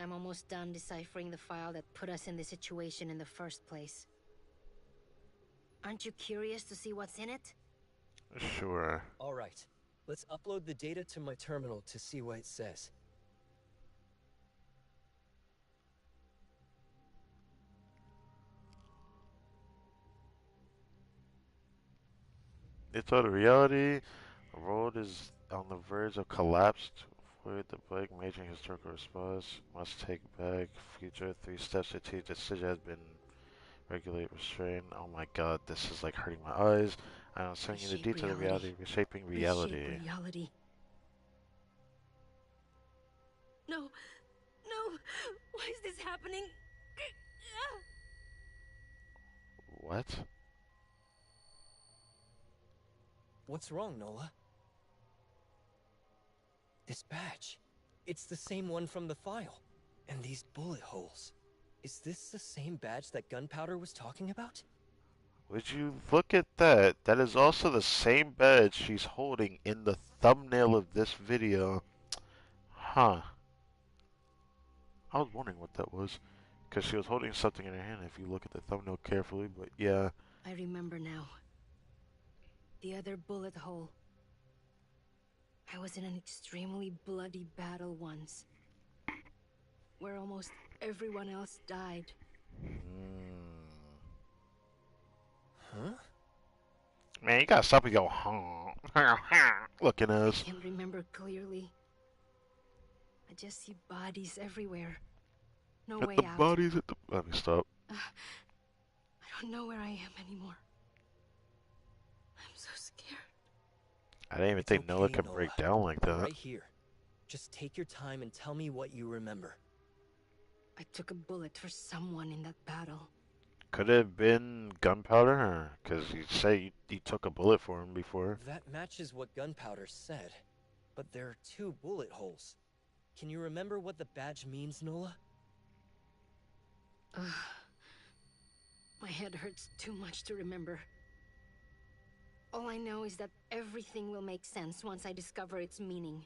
I'm almost done deciphering the file that put us in this situation in the first place. Aren't you curious to see what's in it? Sure. Alright. Let's upload the data to my terminal to see what it says. It's out of reality. The world is on the verge of collapse. To avoid the big major historical response, must take back future 3 steps to teach decision has been regulate, restrain. Oh my god, this is like hurting my eyes. I'm sending you the Reshape detail of reality, reshaping reality. Reshape reality. No, no, why is this happening? What? What's wrong, Nola? This badge. It's the same one from the file. And these bullet holes. Is this the same badge that Gunpowder was talking about? Would you look at that? That is also the same badge she's holding in the thumbnail of this video. Huh. I was wondering what that was. Because she was holding something in her hand if you look at the thumbnail carefully, but yeah. I remember now. The other bullet hole. I was in an extremely bloody battle once, where almost everyone else died. Huh? Man, you gotta stop and go, huh? Looking at us. I can't remember clearly. I just see bodies everywhere. No way out. Bodies at the. Let me stop. I don't know where I am anymore. I'm so scared. I didn't even think Nola could break down like that. Right here. Just take your time and tell me what you remember. I took a bullet for someone in that battle. Could it have been Gunpowder? Because you say you took a bullet for him before. That matches what Gunpowder said. But there are 2 bullet holes. Can you remember what the badge means, Nola? My head hurts too much to remember. All I know is that everything will make sense once I discover its meaning.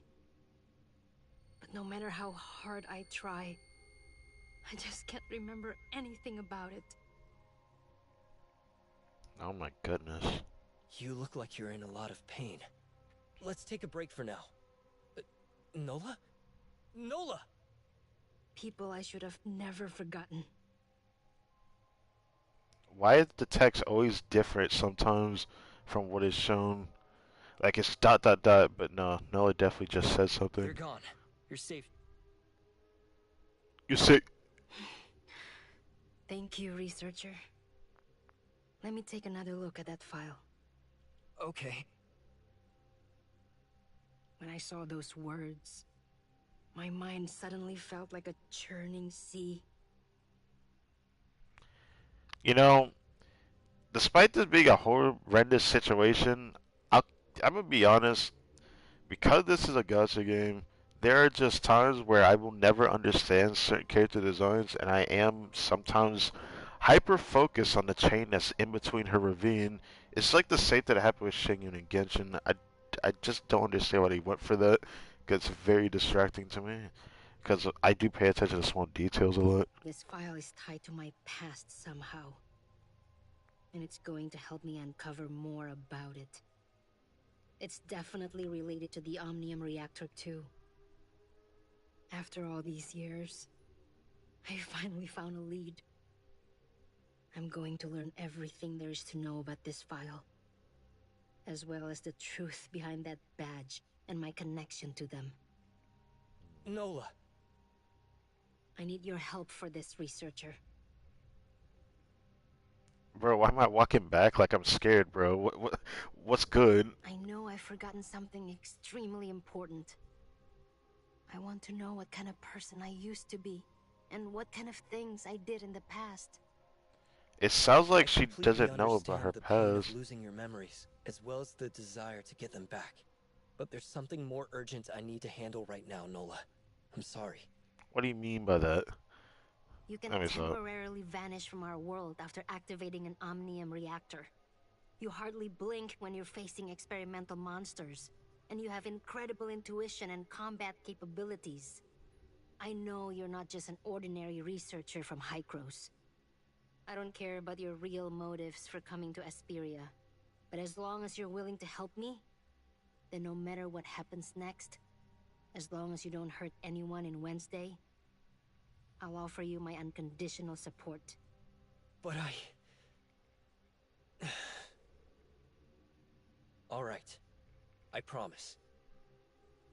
But no matter how hard I try, I just can't remember anything about it. Oh my goodness. You look like you're in a lot of pain. Let's take a break for now. Nola? Nola! People I should have never forgotten. Why is the text always different sometimes from what is shown? Like it's ... but no, Nola definitely just said something. You're gone. You're safe. You're sick. Thank you, researcher. Let me take another look at that file. Okay. When I saw those words, my mind suddenly felt like a churning sea. You know, despite this being a horrendous situation, I'm gonna be honest. Because this is a gacha game, there are just times where I will never understand certain character designs, and I am sometimes hyper focused on the chain that's in between her ravine. It's like the same thing that happened with Shingyun and Genshin. I just don't understand why they went for that, because it's very distracting to me. Because I do pay attention to small details a lot. This file is tied to my past somehow. And it's going to help me uncover more about it. It's definitely related to the Omnium Reactor too. After all these years, I finally found a lead. I'm going to learn everything there is to know about this file, as well as the truth behind that badge and my connection to them. Nola. I need your help for this, researcher. Bro, why am I walking back like I'm scared, bro? What's good? I know I've forgotten something extremely important. I want to know what kind of person I used to be, and what kind of things I did in the past. It sounds like she completely doesn't know about her understand the pain of past. losing your memories, as well as the desire to get them back. But there's something more urgent I need to handle right now, Nola. I'm sorry. What do you mean by that? You can Let me stop. temporarily vanish from our world after activating an Omnium reactor. You hardly blink when you're facing experimental monsters, and you have incredible intuition and combat capabilities. I know you're not just an ordinary researcher from Hykros. I don't care about your real motives for coming to Asperia, but as long as you're willing to help me, then no matter what happens next, as long as you don't hurt anyone in Wednesday, I'll offer you my unconditional support. But I promise.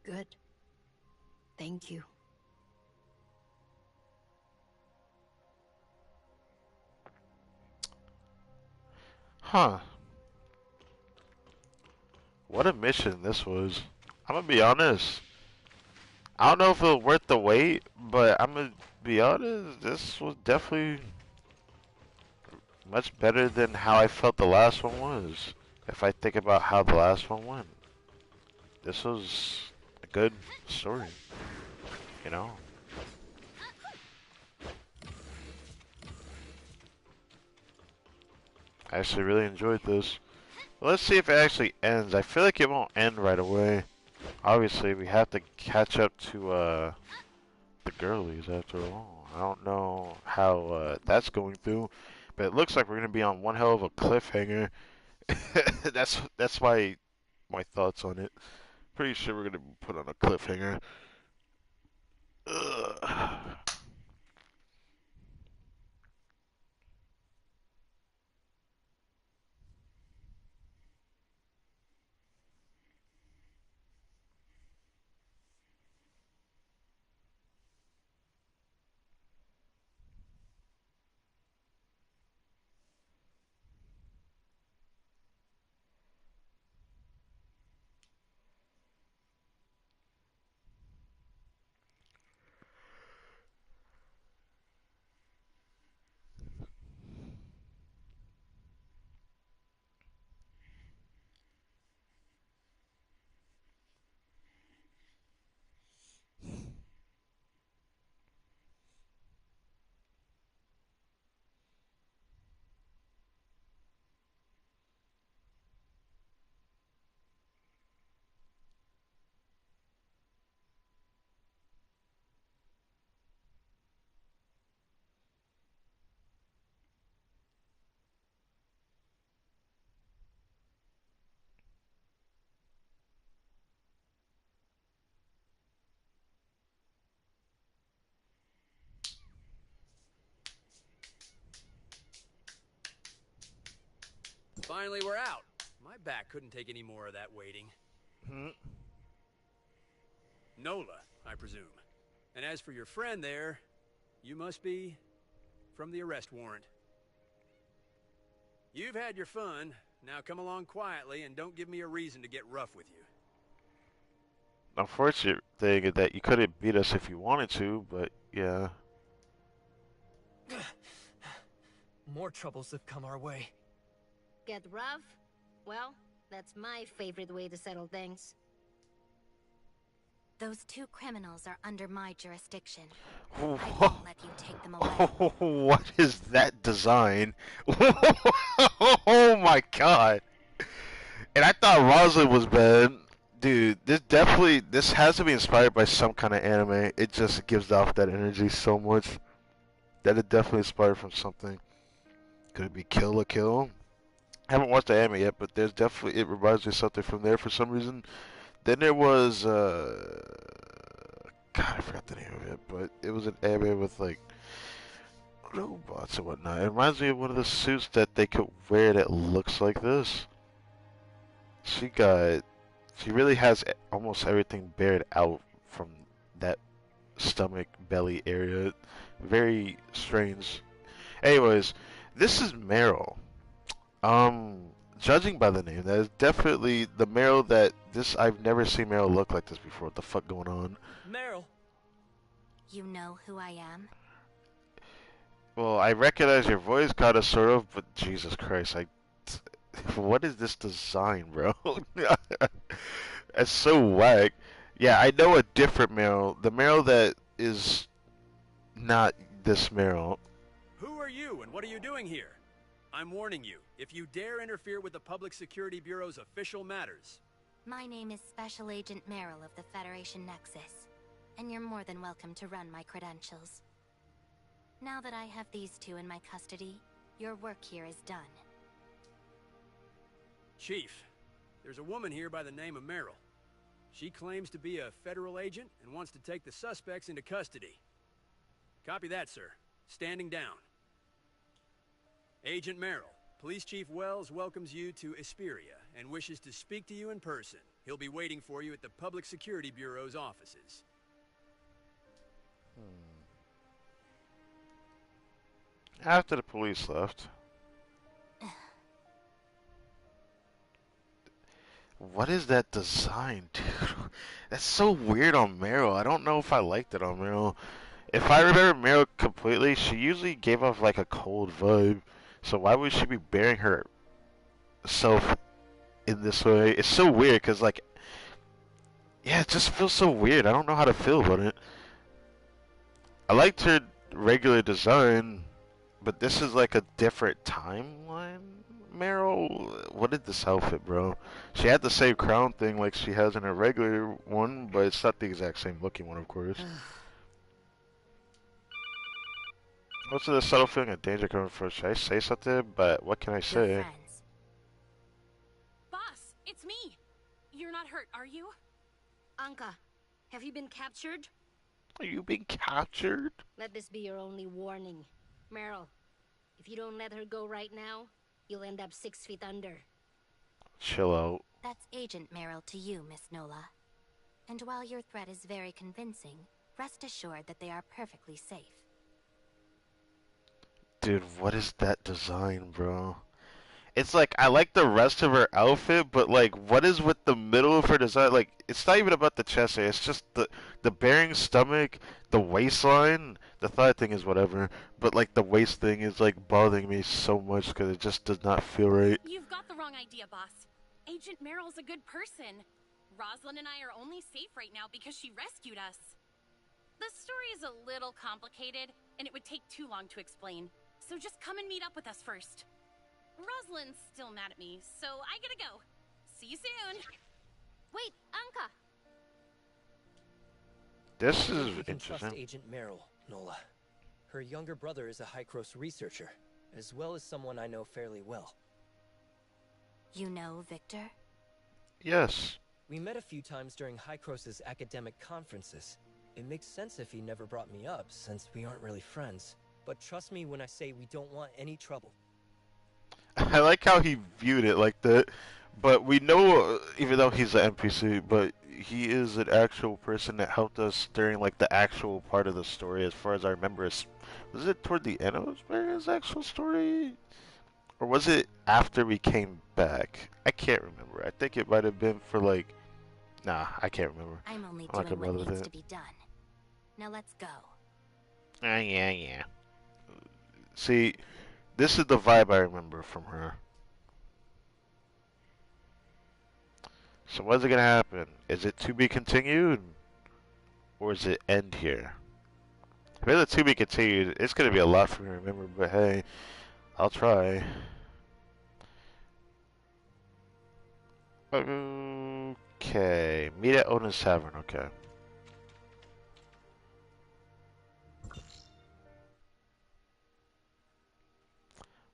Good. Thank you. Huh. What a mission this was. I'm gonna be honest. I don't know if it was worth the wait, but I'm gonna be honest. This was definitely much better than how I felt the last one was. If I think about how the last one went, this was a good story, you know? I actually really enjoyed this. Well, let's see if it actually ends. I feel like it won't end right away. Obviously, we have to catch up to the girlies after all. I don't know how that's going through, but it looks like we're gonna be on one hell of a cliffhanger. That's my thoughts on it. Pretty sure we're gonna be put on a cliffhanger. Ugh. Finally, we're out. My back couldn't take any more of that waiting. Nola, I presume. And as for your friend there, you must be from the arrest warrant. You've had your fun. Now come along quietly and don't give me a reason to get rough with you. Unfortunate thing is that you couldn't beat us if you wanted to, but yeah. More troubles have come our way. Get rough? Well, that's my favorite way to settle things. Those two criminals are under my jurisdiction. I Whoa. won't let you take them away. What is that design? Oh my god. And I thought Rosalind was bad. Dude, this has to be inspired by some kind of anime. It just gives off that energy so much. That it definitely inspired from something. Could it be Kill la Kill? I haven't watched the anime yet, but there's definitely, it reminds me of something from there for some reason. Then there was, God, I forgot the name of it, but it was an anime with like robots and whatnot. It reminds me of one of the suits that they could wear that looks like this. She really has almost everything bared out from that stomach, belly area. Very strange. Anyways, this is Meryl. Judging by the name, that is definitely the Meryl that I've never seen Meryl look like this before. What the fuck going on? Meryl! You know who I am? Well, I recognize your voice, kinda, sort of, but Jesus Christ, what is this design, bro? That's so whack. Yeah, I know a different Meryl. The Meryl that is not this Meryl. Who are you and what are you doing here? I'm warning you, if you dare interfere with the Public Security Bureau's official matters. My name is Special Agent Merrill of the Federation Nexus, and you're more than welcome to run my credentials. Now that I have these two in my custody, your work here is done. Chief, there's a woman here by the name of Merrill. She claims to be a federal agent and wants to take the suspects into custody. Copy that, sir. Standing down. Agent Merrill, Police Chief Wells welcomes you to Esperia and wishes to speak to you in person. He'll be waiting for you at the Public Security Bureau's offices. After the police left. What is that design, dude? That's so weird on Meryl. I don't know if I liked it on Meryl. If I remember Meryl completely, she usually gave off like a cold vibe. So why would she be bearing herself in this way? It's so weird because, like, yeah, it just feels so weird. I don't know how to feel about it. I liked her regular design, but this is like a different timeline. Meryl, what is this outfit, bro? She had the same crown thing like she has in her regular one, but it's not the exact same looking one, of course. What's the subtle feeling of danger coming from? Should I say something? But what can I say? Boss, it's me. You're not hurt, are you? Anka, have you been captured? Are you being captured? Let this be your only warning. Meryl, if you don't let her go right now, you'll end up 6 feet under. Chill out. That's Agent Meryl to you, Miss Nola. And while your threat is very convincing, rest assured that they are perfectly safe. Dude, what is that design, bro? It's like, I like the rest of her outfit, but like, what is with the middle of her design? Like, it's not even about the chest hair, it's just the bearing stomach, the waistline. The thigh thing is whatever, but like the waist thing is like bothering me so much because it just does not feel right. You've got the wrong idea, boss. Agent Meryl's a good person. Rosalind and I are only safe right now because she rescued us. The story is a little complicated, and it would take too long to explain. So just come and meet up with us first. Rosalind's still mad at me, so I gotta go. See you soon. Wait, Anka! This is You can trust interesting. Agent Meryl, Nola. Her younger brother is a Hykros researcher, as well as someone I know fairly well. You know Victor? Yes. We met a few times during Hykros's academic conferences. It makes sense if he never brought me up, since we aren't really friends. But trust me when I say we don't want any trouble. I like how he viewed it like that, but we know, even though he's an NPC, but he is an actual person that helped us during like the actual part of the story. As far as I remember, was it toward the end of his actual story, or was it after we came back? I can't remember. I think it might have been for like, nah, I can't remember. I'm only I'm not doing gonna what bother needs with to it. be done. Now let's go. Yeah. See, this is the vibe I remember from her. So what's it gonna happen? Is it to be continued? Or is it end here? If it's to be continued, it's gonna be a lot for me to remember, but hey, I'll try. Okay, meet at Odin's Tavern, okay.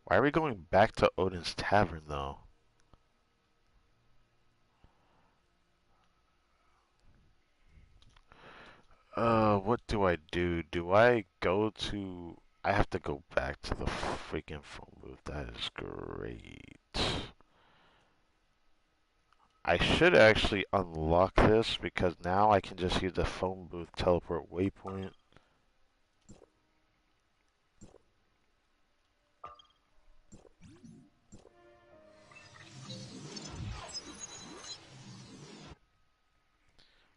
Why are we going back to Odin's Tavern, though? What do I do? Do I go to... I have to go back to the freaking phone booth. That is great. I should actually unlock this because now I can just use the phone booth teleport waypoint.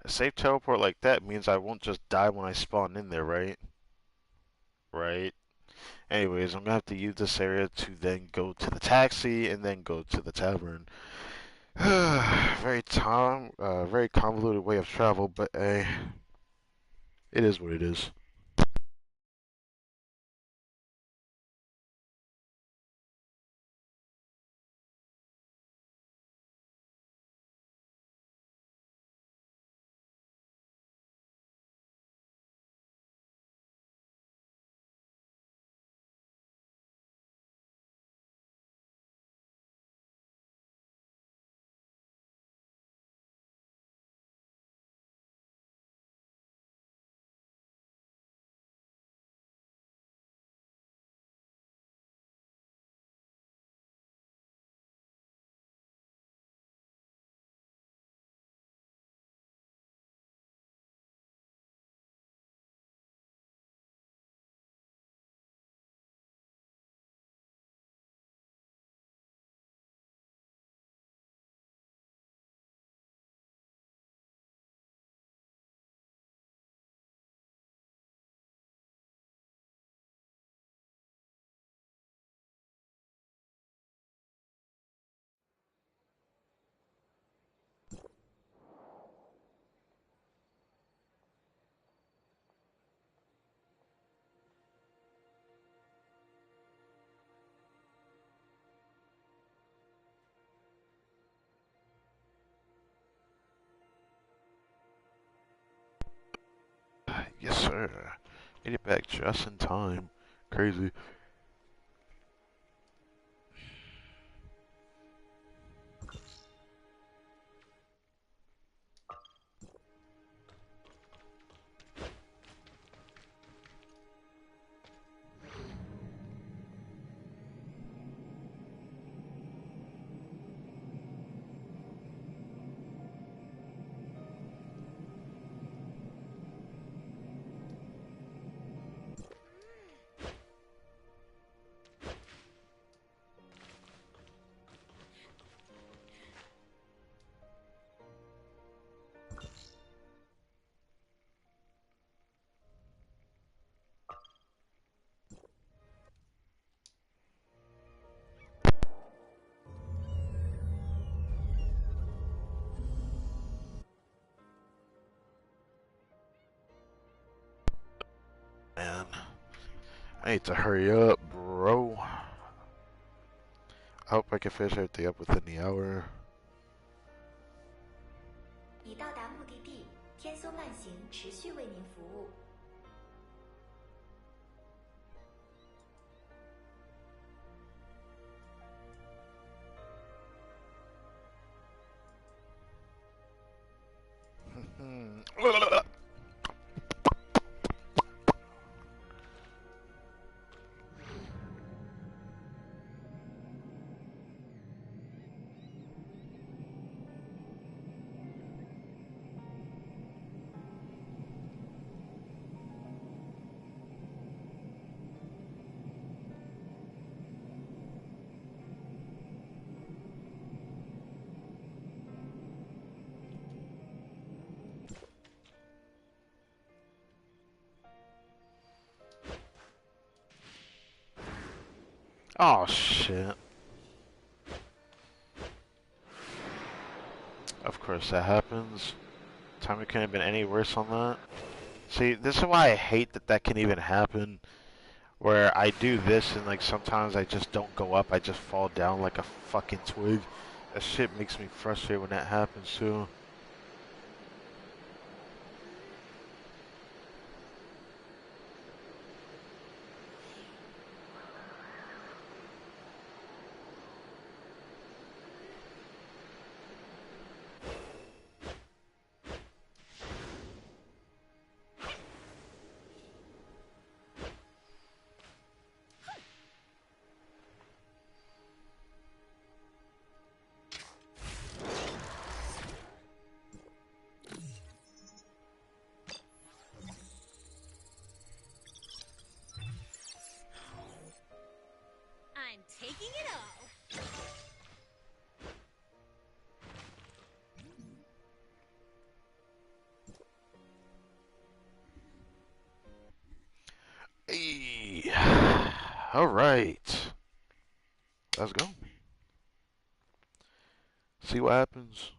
A safe teleport like that means I won't just die when I spawn in there, right? Right. Anyways, I'm gonna have to use this area to then go to the taxi and then go to the tavern. Very convoluted way of travel, but it is what it is. sir. Made it back just in time. Crazy. Man, I need to hurry up, bro. I hope I can finish everything up within the hour. 已到达目的地，天梭慢行持续为您服务。Oh shit. Of course that happens. Timing couldn't have been any worse on that. See, this is why I hate that that can even happen. Where I do this and like sometimes I just don't go up, I just fall down like a fucking twig. That shit makes me frustrated when that happens too. I'm taking it all. Hey. Alright. Let's go. See what happens.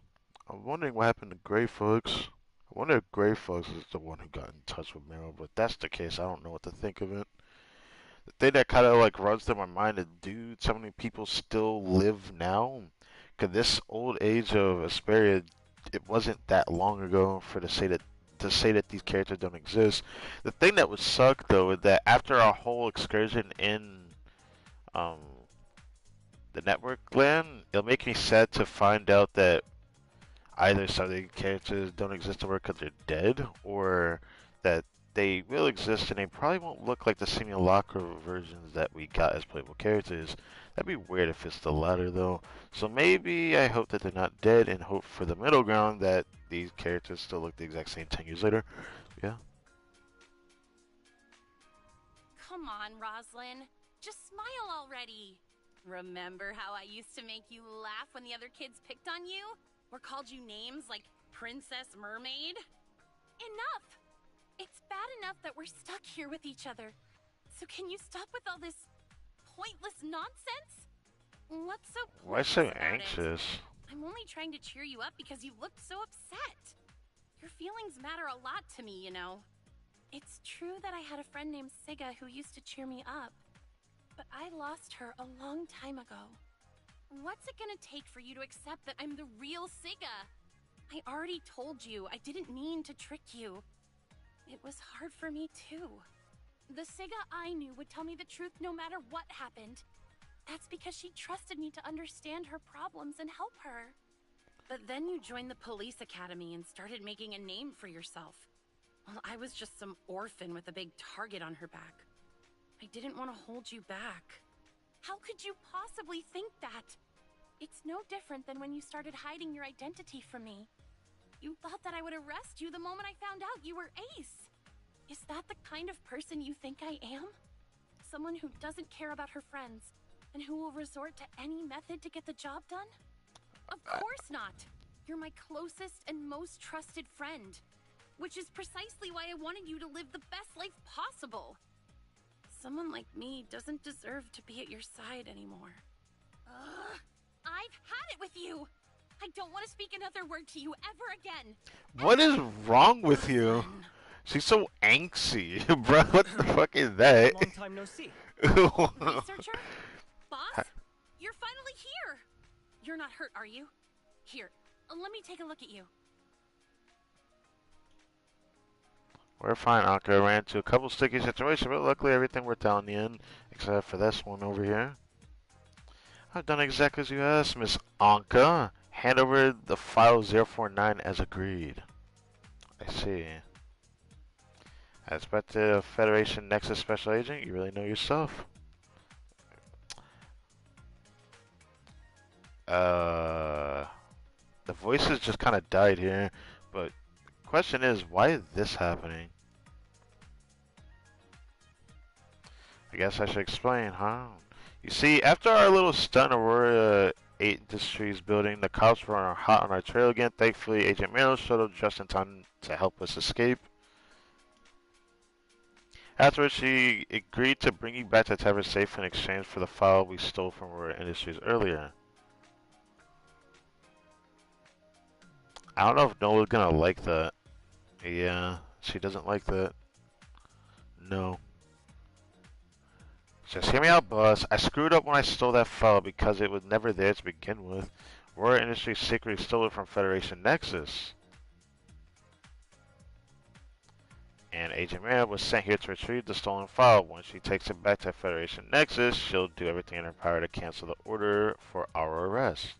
I'm wondering what happened to Gray Fox. I wonder if Gray Fox is the one who got in touch with Meryl, but if that's the case, I don't know what to think of it. The thing that kind of like runs through my mind is, do so many people still live now? Cause this old age of Asperia, it wasn't that long ago for to say that these characters don't exist. The thing that would suck though is that after our whole excursion in um the network land, it'll make me sad to find out that either some of the characters don't exist anymore because they're dead, or that they will exist and they probably won't look like the simulacra versions that we got as playable characters. That'd be weird if it's the latter though. So maybe I hope that they're not dead and hope for the middle ground that these characters still look the exact same 10 years later. Yeah. Come on, Roslyn. Just smile already. Remember how I used to make you laugh when the other kids picked on you? Or called you names like Princess Mermaid? Enough! It's bad enough that we're stuck here with each other. So can you stop with all this pointless nonsense? What's so Why pointless so about anxious? it? I'm only trying to cheer you up because you looked so upset. Your feelings matter a lot to me, you know. It's true that I had a friend named Siga who used to cheer me up, but I lost her a long time ago. What's it gonna take for you to accept that I'm the real Siga? I already told you I didn't mean to trick you. It was hard for me too. The Sega I knew would tell me the truth no matter what happened. That's because she trusted me to understand her problems and help her. But then you joined the police academy and started making a name for yourself. Well, I was just some orphan with a big target on her back. I didn't want to hold you back. How could you possibly think that? It's no different than when you started hiding your identity from me. You thought that I would arrest you the moment I found out you were Ace. Is that the kind of person you think I am? Someone who doesn't care about her friends, and who will resort to any method to get the job done? Of course not! You're my closest and most trusted friend. Which is precisely why I wanted you to live the best life possible. Someone like me doesn't deserve to be at your side anymore. Ugh! I've had it with you! I don't want to speak another word to you ever again! What is wrong with you? She's so angsty, bro. What the fuck is that? Long time no see. Researcher? Boss? You're finally here! You're not hurt, are you? Here, let me take a look at you. We're fine, Anka. Ran into a couple sticky situations, but luckily everything worked out in the end, except for this one over here. I've done exactly as you asked, Miss Anka. Hand over the file 049 as agreed. I see. I expected a Federation Nexus Special Agent. You really know yourself. The voices just kind of died here, but question is, why is this happening? I guess I should explain, huh? You see, after our little stunt Aurora 8 Industries building, the cops were hot on our trail again. Thankfully, Agent Merrill showed up just in time to help us escape. Afterwards, she agreed to bring you back to Tavern Safe in exchange for the file we stole from Aurora Industries earlier. I don't know if Nola's gonna like that. Yeah, she doesn't like that. No. Just hear me out, boss. I screwed up when I stole that file because it was never there to begin with. Aurora Industries secretly stole it from Federation Nexus. And Agent Mara was sent here to retrieve the stolen file. Once she takes it back to Federation Nexus, she'll do everything in her power to cancel the order for our arrest.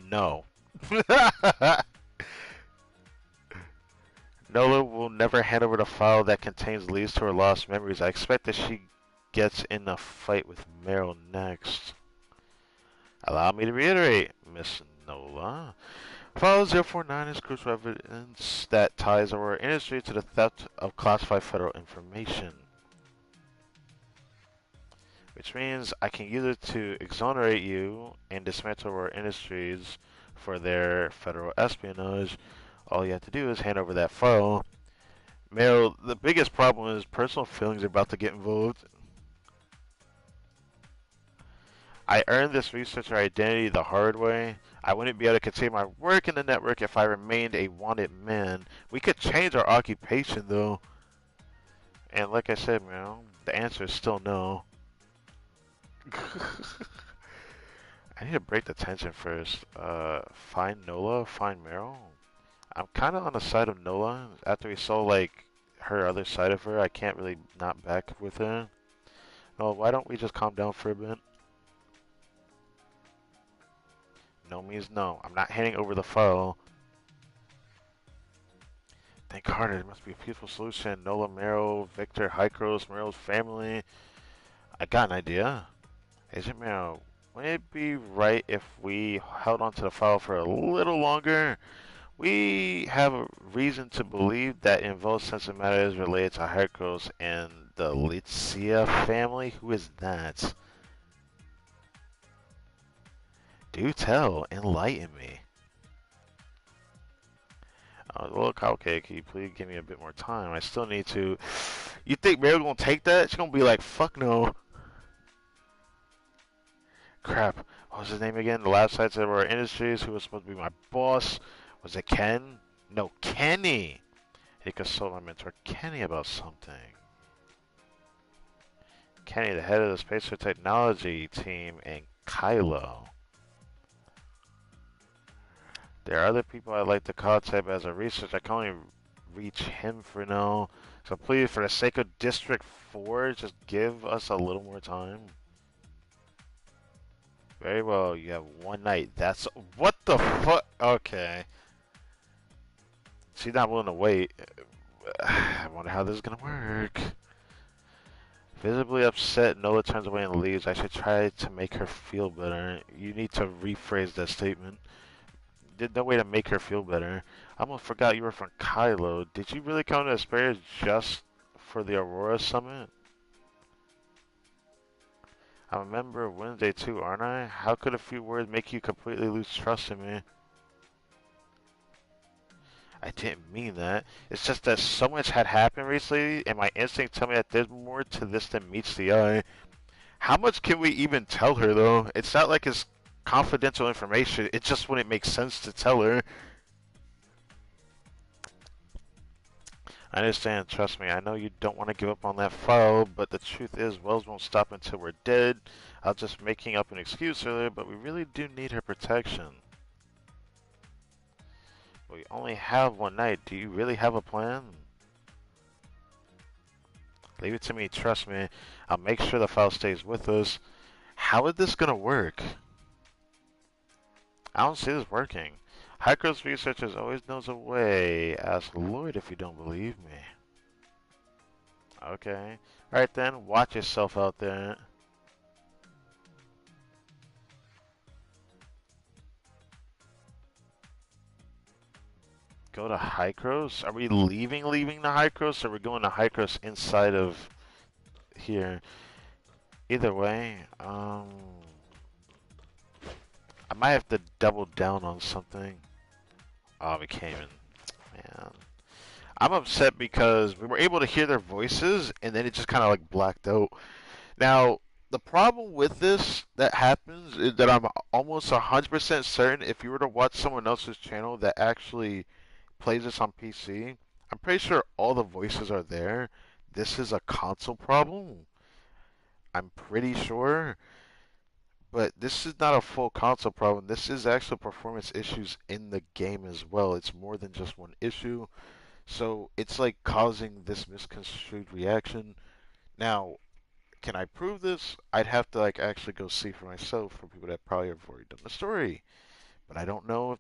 No. Nola will never hand over the file that contains leads to her lost memories. I expect that she gets in a fight with Meryl next. Allow me to reiterate, Miss Nola. File 049 is crucial evidence that ties our industry to the theft of classified federal information. Which means I can use it to exonerate you and dismantle our industries for their federal espionage. All you have to do is hand over that file. Meryl, the biggest problem is personal feelings are about to get involved. I earned this researcher identity the hard way. I wouldn't be able to continue my work in the network if I remained a wanted man. We could change our occupation though. And like I said, Meryl, the answer is still no. I need to break the tension first. Find Nola, find Meryl. I'm kind of on the side of Nola. After we saw, like, her other side of her, I can't really not back with her. No, why don't we just calm down for a bit? No means no. I'm not handing over the file. Think harder. There must be a peaceful solution. Nola, Meryl, Victor, Hykros, Meryl's family. I got an idea. Agent Meryl, wouldn't it be right if we held onto the file for a little longer? We have a reason to believe that it involves sensitive matters related to Hykros and the Litsia family. Who is that? Do tell. Enlighten me. Look, okay, can you please give me a bit more time? I still need to... You think Mary's gonna take that? She's gonna be like, fuck no. Crap. What was his name again? The last sites of our industries. Who was supposed to be my boss? Was it Ken? No, Kenny. He consulted my mentor Kenny about something. Kenny, the head of the Spacer Technology team, and Kylo. There are other people I'd like to contact as a research. I can only reach him for now. So please, for the sake of District 4, just give us a little more time. Very well, you have one night. That's... What the fuck? Okay. She's not willing to wait. I wonder how this is gonna work. Visibly upset, Nola turns away and leaves. I should try to make her feel better. You need to rephrase that statement. Did no way to make her feel better. I almost forgot you were from Kylo. Did you really come to Asperia just for the Aurora Summit? I'm a member of Wednesday too, aren't I? How could a few words make you completely lose trust in me? I didn't mean that. It's just that so much had happened recently, and my instincts tell me that there's more to this than meets the eye. How much can we even tell her, though? It's not like it's confidential information. It just wouldn't make sense to tell her. I understand, trust me. I know you don't want to give up on that file, but the truth is, Wells won't stop until we're dead. I was just making up an excuse earlier, but we really do need her protection. We only have one night. Do you really have a plan? Leave it to me, trust me. I'll make sure the file stays with us. How is this gonna work? I don't see this working. Hycro's researchers always knows a way. Ask Lloyd if you don't believe me. Okay. Alright then, watch yourself out there. Go to Hycros? Are we leaving the Hycros, or are we going to Hycros inside of here? Either way, I might have to double down on something. Oh, we came in. Man. I'm upset because we were able to hear their voices, and then it just kind of like blacked out. Now, the problem with this that happens is that I'm almost 100% certain if you were to watch someone else's channel that actually plays this on PC, I'm pretty sure all the voices are there. This is a console problem. I'm pretty sure. But this is not a full console problem. This is actually performance issues in the game as well. It's more than just one issue. So it's like causing this misconstrued reaction. Now, can I prove this? I'd have to like actually go see for myself for people that probably have already done the story. But I don't know.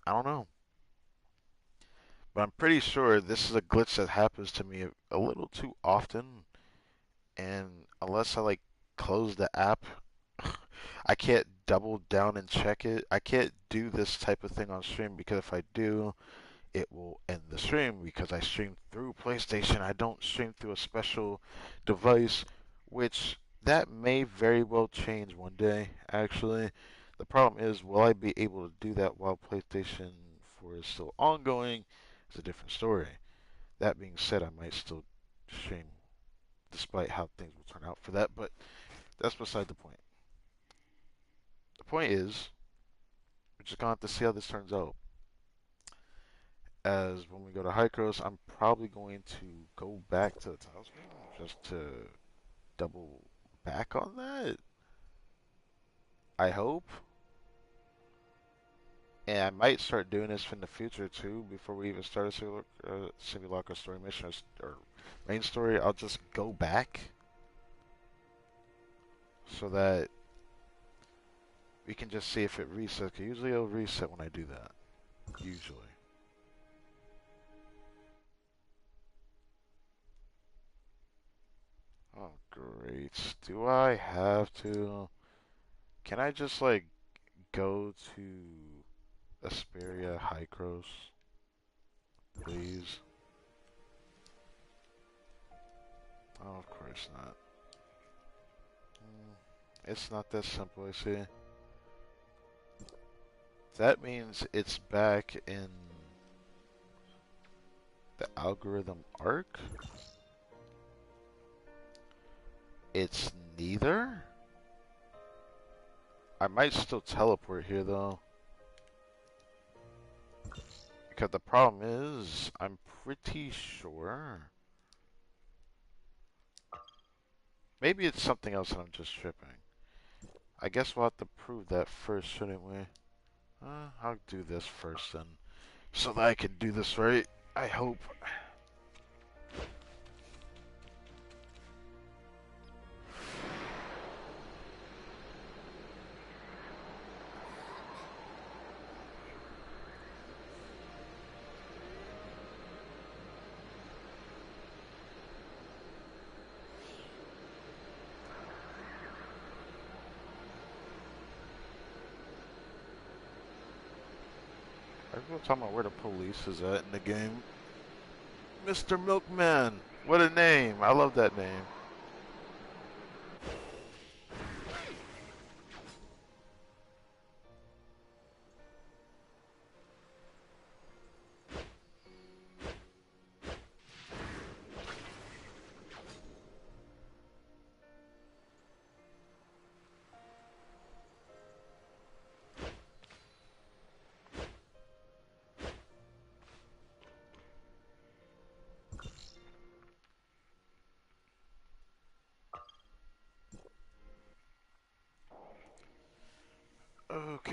I don't know. But I'm pretty sure this is a glitch that happens to me a little too often. And unless I like close the app, I can't double down and check it. I can't do this type of thing on stream because if I do, it will end the stream because I stream through PlayStation. I don't stream through a special device, which that may very well change one day, actually. The problem is, will I be able to do that while PlayStation 4 is still ongoing? Is a different story. That being said, I might still stream despite how things will turn out for that, but that's beside the point. The point is, we're just gonna have to see how this turns out. As when we go to Hycros, I'm probably going to go back to the tile screen just to double back on that. I hope. And I might start doing this in the future too, before we even start a Simulacra story mission or main story. I'll just go back so that we can just see if it resets. Usually it'll reset when I do that. Usually. Oh, great. Do I have to? Can I just, like, go to Asperia Hycros? Please? Oh, of course not. It's not that simple, I see. That means it's back in the algorithm arc? It's neither? I might still teleport here though. Because the problem is, I'm pretty sure. Maybe it's something else and I'm just tripping. I guess we'll have to prove that first, shouldn't we? I'll do this first then, so that I can do this right. I hope. Everyone's talking about where the police is at in the game. Mr. Milkman! What a name! I love that name. Okay.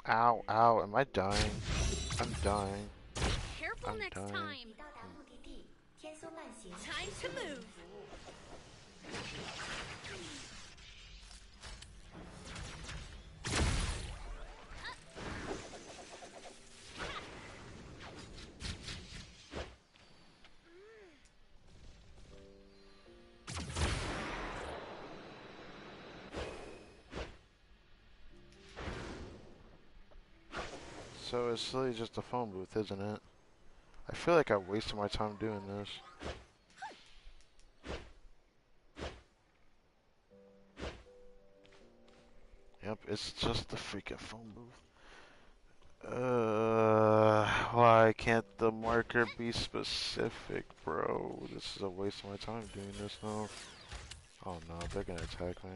Ow, ow, am I dying? I'm dying. Careful I'm next dying. time. 到达目的地，天梭慢行。 Time to move. So it's really just a phone booth, isn't it? I feel like I wasted my time doing this. Yep, it's just the freaking phone booth. Why can't the marker be specific, bro? This is a waste of my time doing this now. Oh no, they're gonna attack me.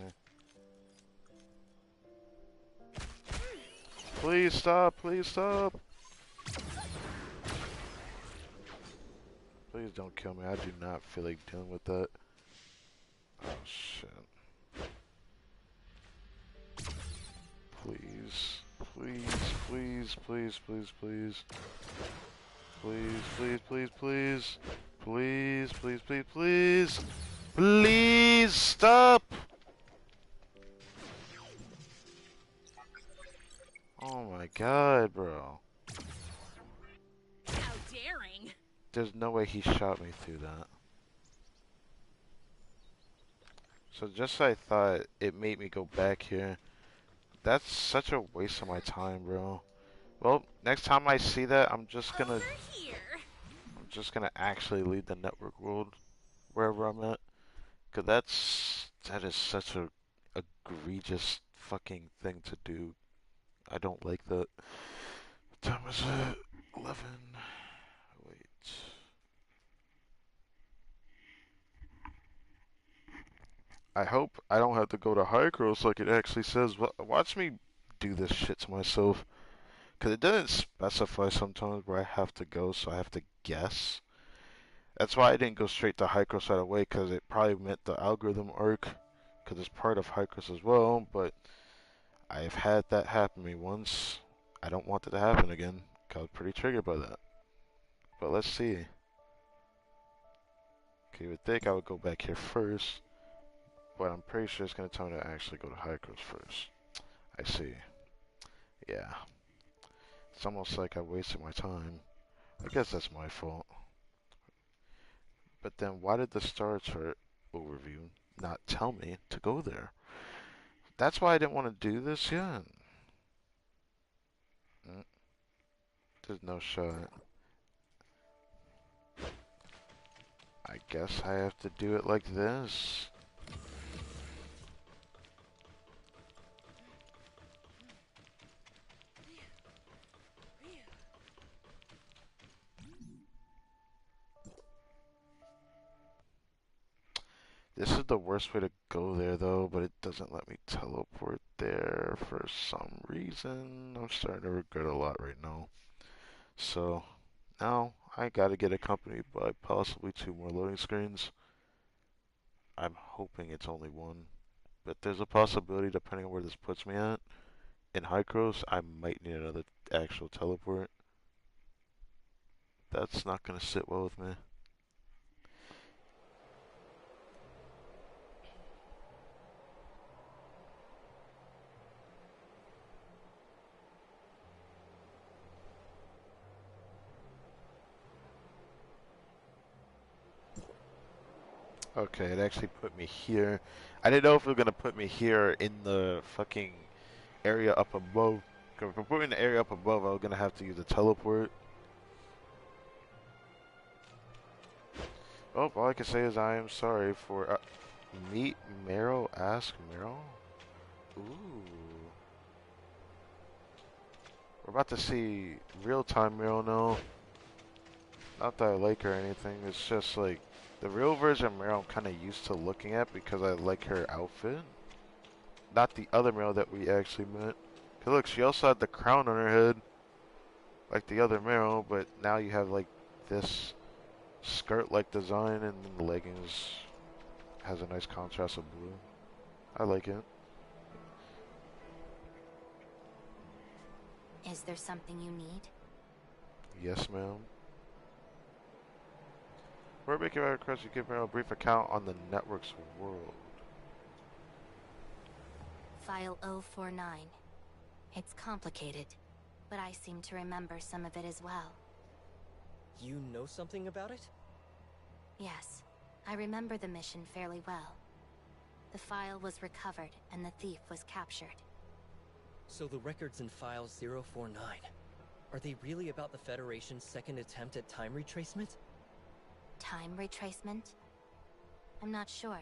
Please stop, please stop. Please don't kill me. I do not feel like dealing with that. Oh shit. Please. Please, please, please, please, please. Please, please, please, please. Please, please, please, please. Please stop! Oh my god, bro. How daring! There's no way he shot me through that. So just I thought it made me go back here. That's such a waste of my time, bro. Well, next time I see that, I'm just gonna actually leave the network world wherever I'm at. Cause that is such a egregious fucking thing to do. I don't like that. What time is it? 11. Wait. I hope I don't have to go to high cross like it actually says. Watch me do this shit to myself. Because it doesn't specify sometimes where I have to go, so I have to guess. That's why I didn't go straight to high cross right away, because it probably meant the algorithm arc. Because it's part of high cross as well, but I've had that happen to me once. I don't want it to happen again. 'Cause I was pretty triggered by that. But let's see. Okay, you would think I would go back here first. But I'm pretty sure it's going to tell me to actually go to high cross first. I see. Yeah. It's almost like I wasted my time. I guess that's my fault. But then why did the Star Chart overview not tell me to go there? That's why I didn't want to do this yet. There's no shot. I guess I have to do it like this. This is the worst way to go there though, but it doesn't let me teleport there for some reason. I'm starting to regret a lot right now. So now I gotta get accompanied by possibly 2 more loading screens. I'm hoping it's only one, but there's a possibility, depending on where this puts me at. In Hycros, I might need another actual teleport. That's not gonna sit well with me. Okay, it actually put me here. I didn't know if it was gonna put me here in the fucking area up above. 'Cause if I put me in the area up above, I was gonna have to use a teleport. Oh, all I can say is I am sorry for meet Meryl. Ask Meryl. Ooh, we're about to see real-time Meryl now. Not that I like her or anything. It's just like the real version of Meryl I'm kind of used to looking at because I like her outfit. Not the other Meryl that we actually met. Cause look, she also had the crown on her head, like the other Meryl, but now you have like this skirt-like design, and the leggings has a nice contrast of blue. I like it. Is there something you need? Yes, ma'am. We're making a request to give Meryl a brief account on the network's world. File 049. It's complicated, but I seem to remember some of it as well. You know something about it? Yes, I remember the mission fairly well. The file was recovered and the thief was captured. So the records in File 049, are they really about the Federation's second attempt at time retracement? Time retracement? I'm not sure,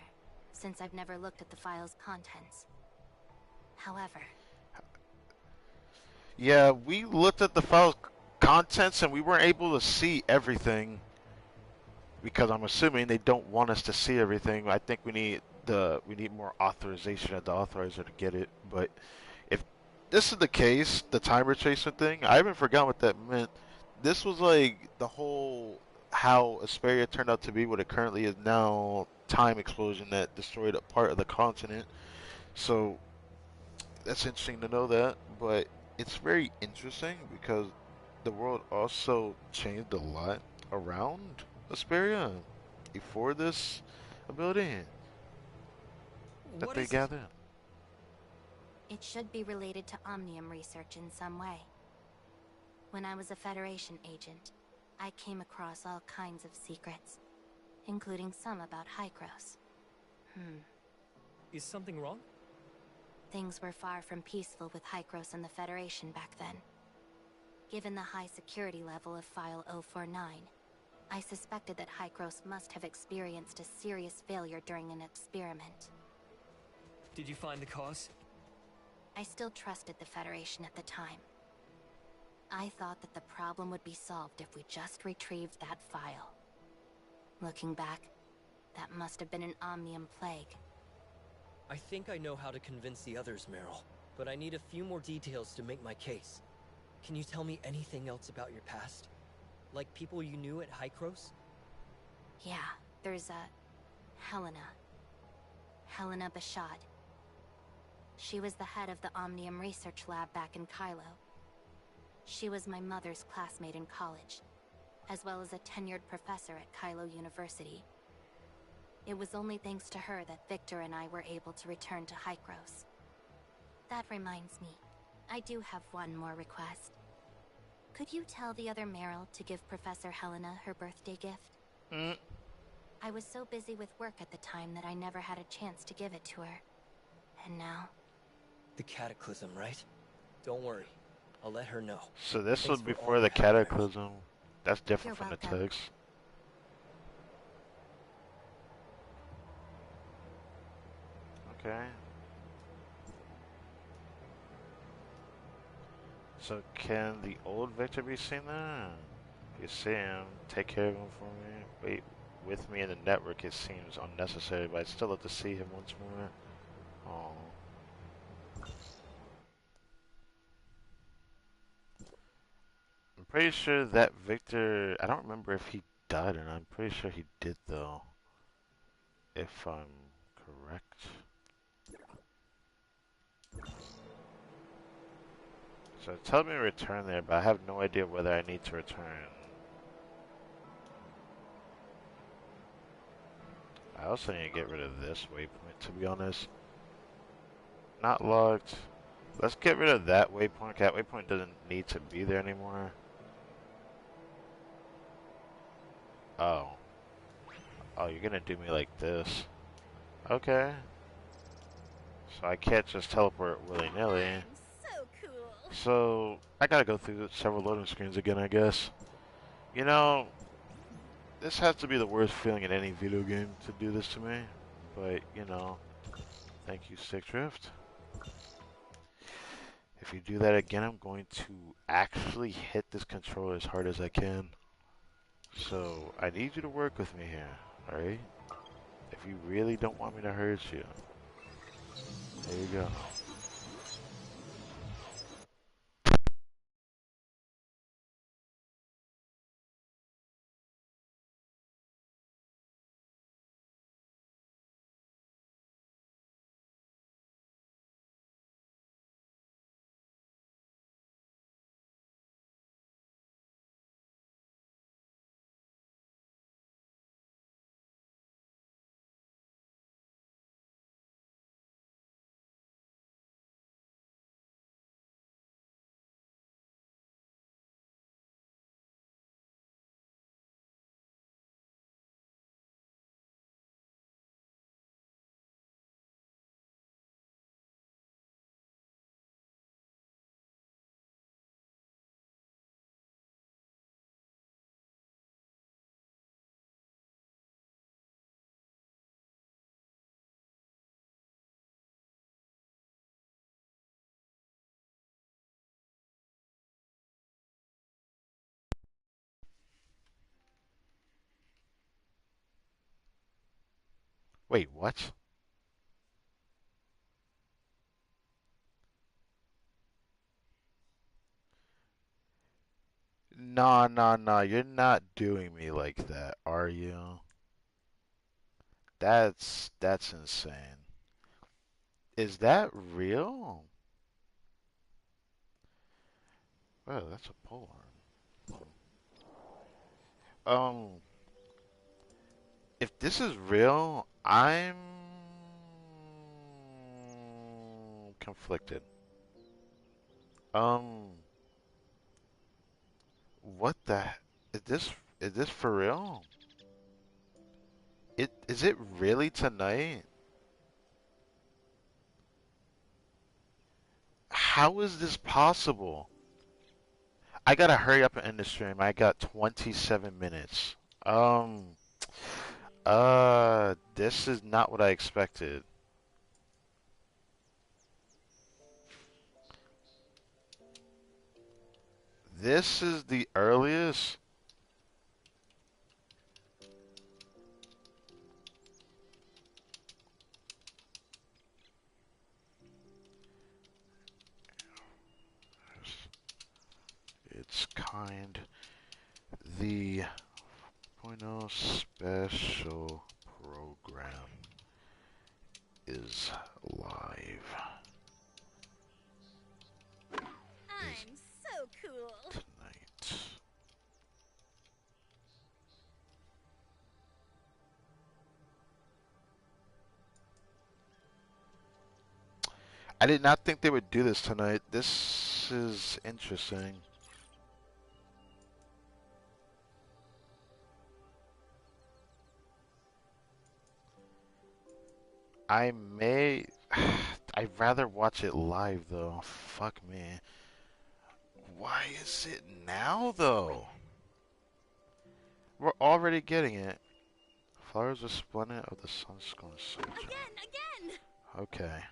since I've never looked at the file's contents. However... Yeah, we looked at the file's contents and we weren't able to see everything. Because I'm assuming they don't want us to see everything. I think we need more authorization at the authorizer to get it. But if this is the case, the time retracement thing, I haven't forgotten what that meant. This was like the whole how Asperia turned out to be what it currently is now, time explosion that destroyed a part of the continent. So that's interesting to know that, but it's very interesting because the world also changed a lot around Asperia before this ability that they gathered. It should be related to Omnium research in some way. When I was a Federation agent, I came across all kinds of secrets, including some about Hykros. Is something wrong? Things were far from peaceful with Hykros and the Federation back then. Given the high security level of File 049, I suspected that Hykros must have experienced a serious failure during an experiment. Did you find the cause? I still trusted the Federation at the time. I thought that the problem would be solved if we just retrieved that file. Looking back, that must have been an Omnium plague. I think I know how to convince the others, Meryl, but I need a few more details to make my case. Can you tell me anything else about your past? Like people you knew at Hykros? Yeah, there's Helena. Helena Bashad. She was the head of the Omnium Research Lab back in Kylo. She was my mother's classmate in college, as well as a tenured professor at Kylo University. It was only thanks to her that Victor and I were able to return to Hykros. That reminds me, I do have one more request. Could you tell the other Meryl to give Professor Helena her birthday gift? I was so busy with work at the time that I never had a chance to give it to her. And now... The Cataclysm, right? Don't worry. I'll let her know. So this Thanks was for before all the your help, Meryl. Cataclysm. That's different You're from the welcome. text. Okay. So can the old Victor be seen there? You see him, take care of him for me. Wait, with me in the network, it seems unnecessary, but I'd still love to see him once more. Oh. I'm pretty sure that Victor, I don't remember if he died or not. I'm pretty sure he did though, if I'm correct. So tell me to return there, but I have no idea whether I need to return. I also need to get rid of this waypoint, to be honest. Not logged. Let's get rid of that waypoint. That waypoint doesn't need to be there anymore. Oh. Oh, you're gonna do me like this. Okay. So I can't just teleport willy-nilly. So cool. So, I gotta go through several loading screens again, I guess. You know, this has to be the worst feeling in any video game to do this to me. But, you know, thank you, Stick Drift. If you do that again, I'm going to actually hit this controller as hard as I can. So, I need you to work with me here, alright? If you really don't want me to hurt you. There you go. Wait, what? Nah, nah, nah, you're not doing me like that, are you? That's insane. Is that real? Oh, that's a pole arm. If this is real, I'm conflicted. Um, what the? Is this for real? Is it really tonight? How is this possible? I gotta hurry up and end the stream. I got 27 minutes. Um, this is not what I expected. This is the earliest. It's kind. The 4.0 special program is live I'm so cool. tonight. I did not think they would do this tonight. This is interesting. I may... I'd rather watch it live, though. Fuck me. Why is it now, though? We're already getting it. Flowers resplendent of the sun's going to Again! Okay.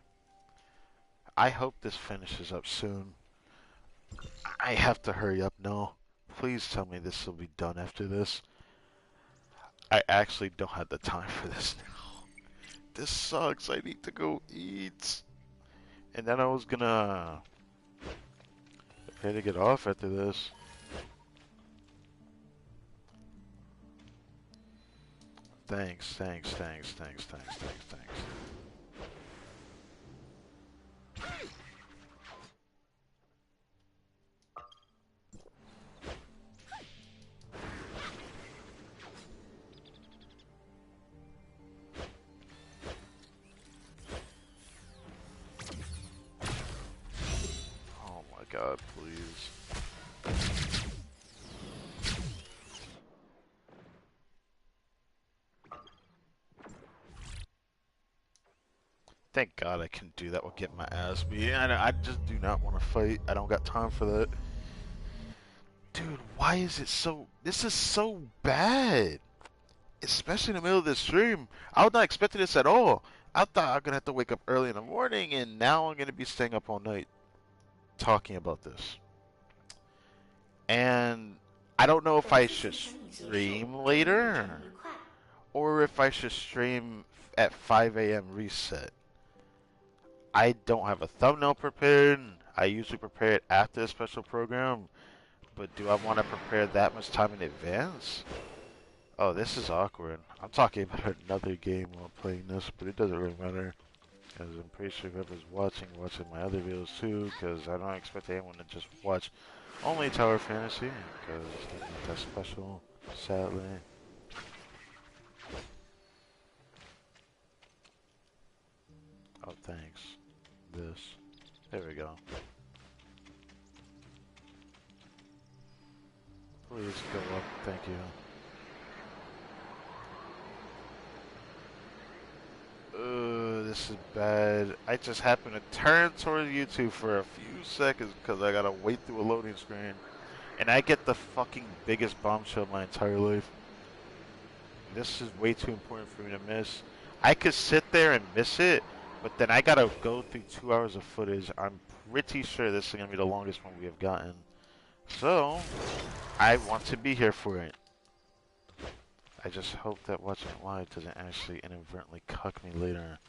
I hope this finishes up soon. I have to hurry up now. Please tell me this will be done after this. I actually don't have the time for this now. This sucks. I need to go eat. And then I was gonna prepare to get off after this. Thanks. Oh my god, please. Thank God I can do that with getting my ass beat. I just do not want to fight. I don't got time for that. Dude, why is it so... This is so bad. Especially in the middle of this stream. I was not expecting this at all. I thought I was going to have to wake up early in the morning, and now I'm going to be staying up all night talking about this. And I don't know if I should stream later or if I should stream at 5 a.m. reset. I don't have a thumbnail prepared. I usually prepare it after a special program, but do I want to prepare that much time in advance? Oh, this is awkward. I'm talking about another game while playing this, but it doesn't really matter, because I'm pretty sure whoever's watching my other videos too, because I don't expect anyone to just watch only Tower Fantasy, because it's not that special, sadly. Oh, thanks. This. There we go. Please go up, thank you. This is bad. I just happened to turn towards YouTube for a few seconds because I gotta wait through a loading screen. And I get the fucking biggest bombshell of my entire life. This is way too important for me to miss. I could sit there and miss it, but then I gotta go through 2 hours of footage. I'm pretty sure this is gonna be the longest one we have gotten. So, I want to be here for it. I just hope that watching it live doesn't actually inadvertently cuck me later.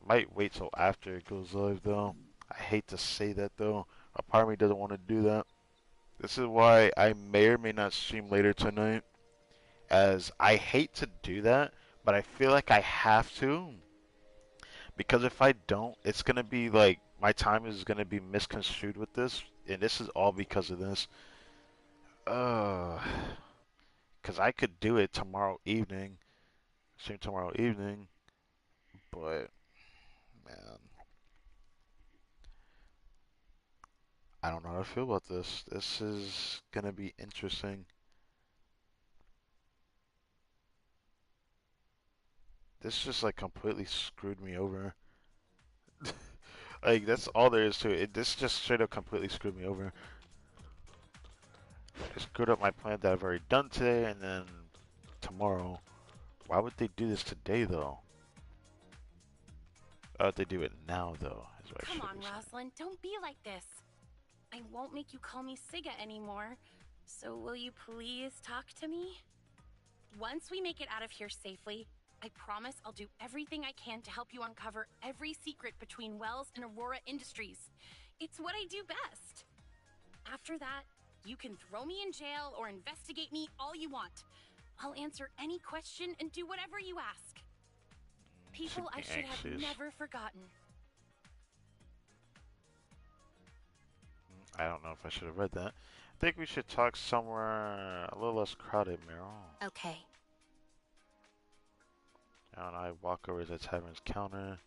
Might wait till after it goes live though. I hate to say that though. A part of me doesn't want to do that. This is why I may or may not stream later tonight. As I hate to do that, but I feel like I have to. Because if I don't, it's going to be like, my time is going to be misconstrued with this. And this is all because of this. Because I could do it tomorrow evening. Stream tomorrow evening. But, man. I don't know how I feel about this. This is going to be interesting. This just like completely screwed me over. Like, that's all there is to it. This just straight up completely screwed me over. It screwed up my plan that I've already done today, and then tomorrow. Why would they do this today, though? Why would they do it now, though? Come on, Rosalind, don't be like this. I won't make you call me Siga anymore. So will you please talk to me? Once we make it out of here safely, I promise I'll do everything I can to help you uncover every secret between Wells and Aurora Industries. It's what I do best. After that, you can throw me in jail or investigate me all you want. I'll answer any question and do whatever you ask. People I should have never forgotten. I don't know if I should have read that. I think we should talk somewhere a little less crowded, Meryl. Okay. And I walk over to the tavern's counter.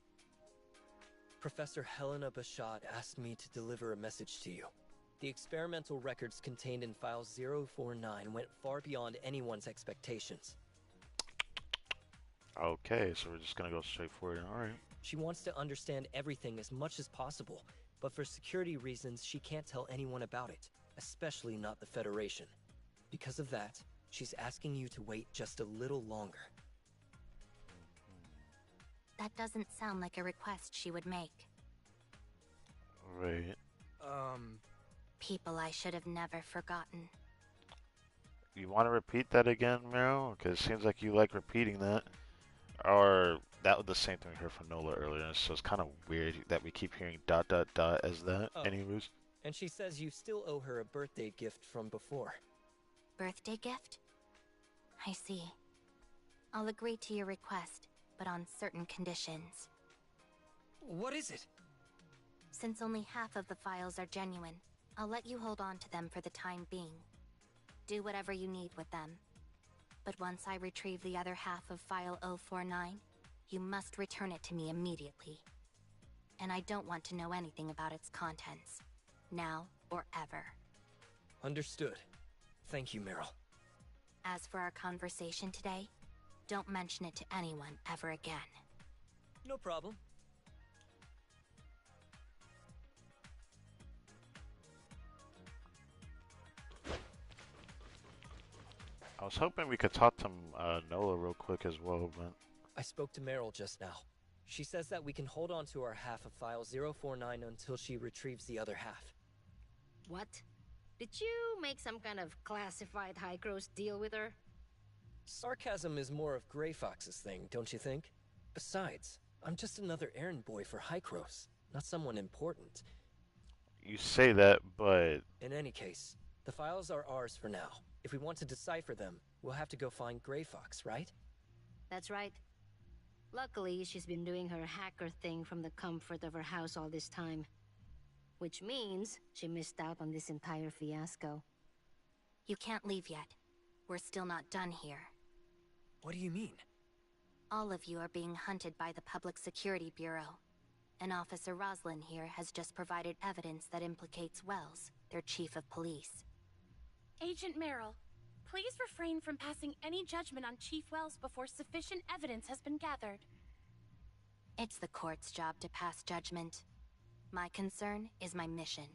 Professor Helena Bashat asked me to deliver a message to you. The experimental records contained in file 049 went far beyond anyone's expectations. Okay, so we're just gonna go straight for it. Alright. She wants to understand everything as much as possible, but for security reasons, she can't tell anyone about it, especially not the Federation. Because of that, she's asking you to wait just a little longer. That doesn't sound like a request she would make. Right. People I should have never forgotten. You want to repeat that again, Meryl? Because it seems like you like repeating that. Or that was the same thing we heard from Nola earlier, so it's kind of weird that we keep hearing dot dot dot as that. Oh. Anyways. And she says you still owe her a birthday gift from before. Birthday gift? I see. I'll agree to your request, but on certain conditions. What is it? Since only half of the files are genuine, I'll let you hold on to them for the time being. Do whatever you need with them. But once I retrieve the other half of File 049, you must return it to me immediately. And I don't want to know anything about its contents, now or ever. Understood. Thank you, Meryl. As for our conversation today, don't mention it to anyone ever again. No problem. I was hoping we could talk to Nola real quick as well, but... I spoke to Meryl just now. She says that we can hold on to our half of File 049 until she retrieves the other half. What? Did you make some kind of classified High Cross deal with her? Sarcasm is more of Grey Fox's thing, don't you think? Besides, I'm just another errand boy for High Cross, not someone important. You say that, but... In any case, the files are ours for now. If we want to decipher them, we'll have to go find Grey Fox, right? That's right. Luckily, she's been doing her hacker thing from the comfort of her house all this time. Which means she missed out on this entire fiasco. You can't leave yet. We're still not done here. What do you mean? All of you are being hunted by the Public Security Bureau. And Officer Roslyn here has just provided evidence that implicates Wells, their chief of police. Agent Merrill, please refrain from passing any judgment on Chief Wells before sufficient evidence has been gathered. It's the court's job to pass judgment. My concern is my mission.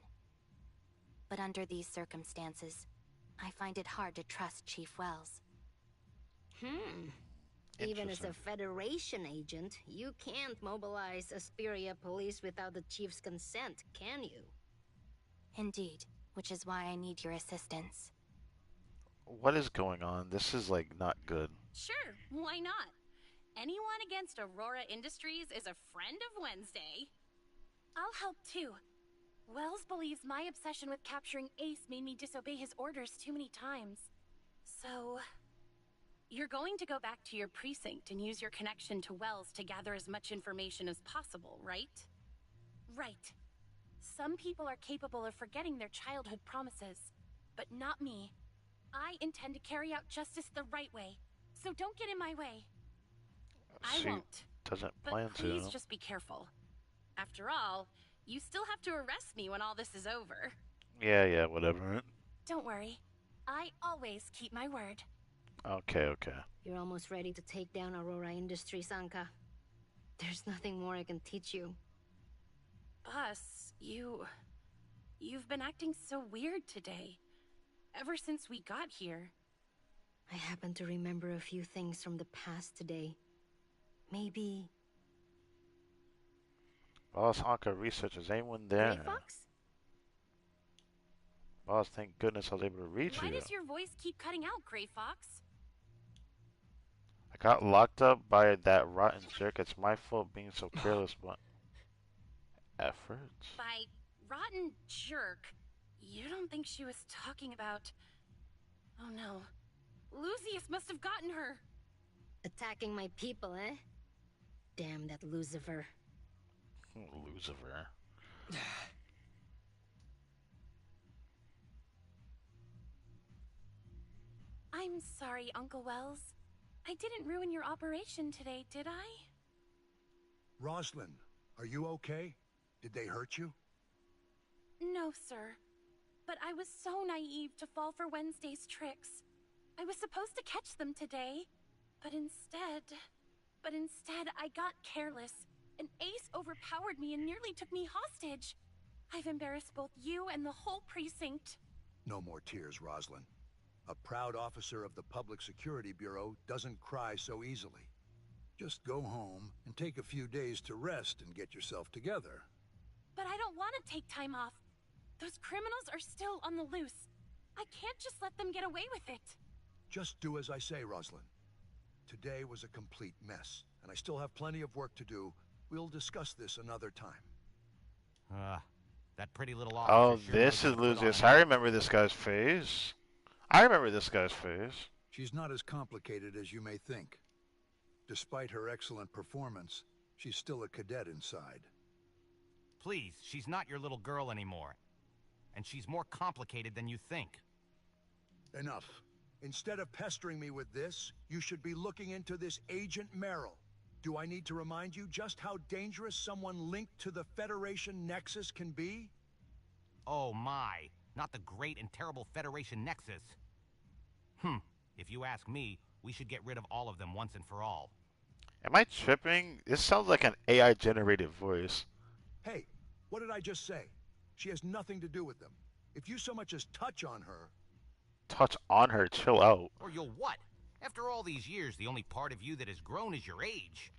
But under these circumstances, I find it hard to trust Chief Wells. Even as a Federation agent, you can't mobilize Asperia police without the Chief's consent, can you? Indeed, which is why I need your assistance. What is going on? This is, like, not good. Sure, why not? Anyone against Aurora Industries is a friend of Wednesday. I'll help too. Wells believes my obsession with capturing Ace made me disobey his orders too many times. So... you're going to go back to your precinct and use your connection to Wells to gather as much information as possible, right? Right. Some people are capable of forgetting their childhood promises, but not me. I intend to carry out justice the right way, so don't get in my way. I won't. Doesn't plan but please just be careful. After all, you still have to arrest me when all this is over. Yeah, whatever. Don't worry. I always keep my word. Okay. You're almost ready to take down Aurora Industries, Anka. There's nothing more I can teach you. Boss, you've been acting so weird today. Ever since we got here. I happen to remember a few things from the past today. Maybe... Boss, Anka researchers, anyone there? Grey Fox? Boss, thank goodness I was able to reach you. Why does your voice keep cutting out, Grey Fox? I got locked up by that rotten jerk. It's my fault being so careless, but... efforts? By rotten jerk, you don't think she was talking about... oh no. Lucius must have gotten her. Attacking my people, eh? Damn that Lucifer. Lucifer. I'm sorry, Uncle Wells. I didn't ruin your operation today, did I? Roslyn, are you okay? Did they hurt you? No, sir. But I was so naive to fall for Wednesday's tricks. I was supposed to catch them today, but instead I got careless, and Ace overpowered me and nearly took me hostage. I've embarrassed both you and the whole precinct. No more tears, Roslyn. A proud officer of the Public Security Bureau doesn't cry so easily. Just go home and take a few days to rest and get yourself together. But I don't want to take time off. Those criminals are still on the loose. I can't just let them get away with it. Just do as I say, Rosalind. Today was a complete mess, and I still have plenty of work to do. We'll discuss this another time. That pretty little Oh, officer sure this knows how is to put on Lucius. an I act. remember this guy's face. I remember this guy's face. She's not as complicated as you may think. Despite her excellent performance, she's still a cadet inside. Please, she's not your little girl anymore. And she's more complicated than you think. Enough. Instead of pestering me with this, you should be looking into this Agent Merrill. Do I need to remind you just how dangerous someone linked to the Federation Nexus can be? Oh my, not the great and terrible Federation Nexus. If you ask me, we should get rid of all of them once and for all. Am I tripping? This sounds like an AI-generated voice. Hey, what did I just say? She has nothing to do with them. If you so much as touch on her... Touch on her, chill out. Or you'll what? After all these years, the only part of you that has grown is your age.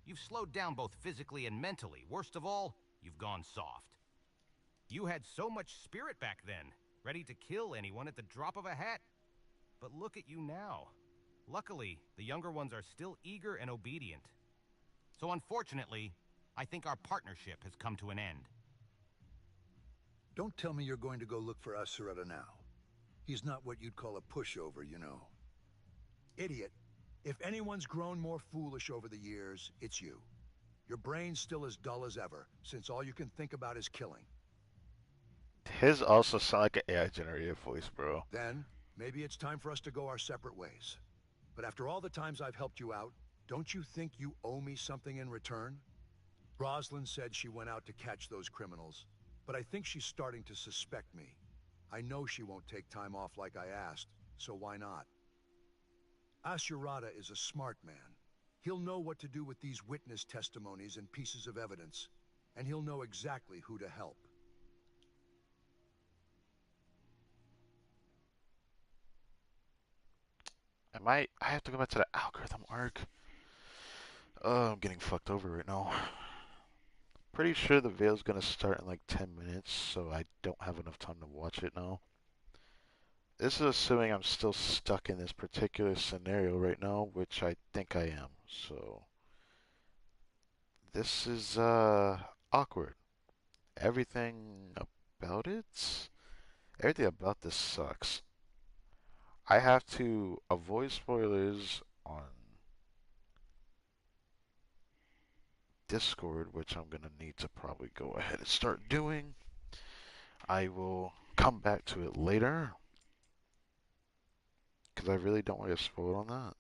You've slowed down both physically and mentally. Worst of all, you've gone soft. You had so much spirit back then, ready to kill anyone at the drop of a hat. But look at you now. Luckily, the younger ones are still eager and obedient. So unfortunately, I think our partnership has come to an end. Don't tell me you're going to go look for Asureta now. He's not what you'd call a pushover, you know. Idiot. If anyone's grown more foolish over the years, it's you. Your brain's still as dull as ever, since all you can think about is killing. His also sound like an AI-generated voice, bro. Then, maybe it's time for us to go our separate ways. But after all the times I've helped you out, don't you think you owe me something in return? Rosalind said she went out to catch those criminals, but I think she's starting to suspect me. I know she won't take time off like I asked, so why not? Asurata is a smart man. He'll know what to do with these witness testimonies and pieces of evidence, and he'll know exactly who to help. I have to go back to the algorithm arc. Oh, I'm getting fucked over right now. Pretty sure the video's gonna start in like 10 minutes, so I don't have enough time to watch it now. This is assuming I'm still stuck in this particular scenario right now, which I think I am. So this is awkward. Everything about it, everything about this sucks. I have to avoid spoilers on Discord, which I'm gonna need to probably go ahead and start doing. I will come back to it later, because I really don't want to get spoiled on that.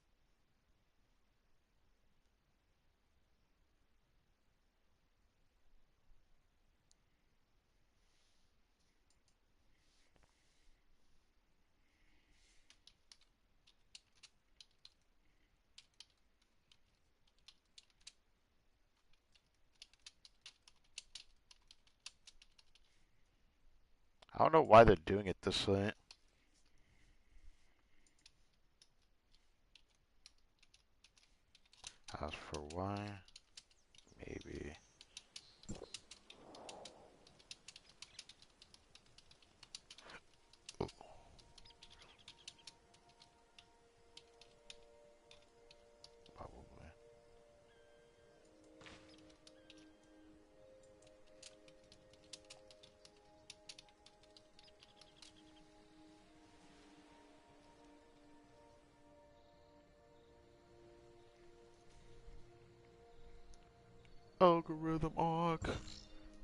I don't know why they're doing it this way. As for why, maybe. Oh. Probably. Algorithm arc.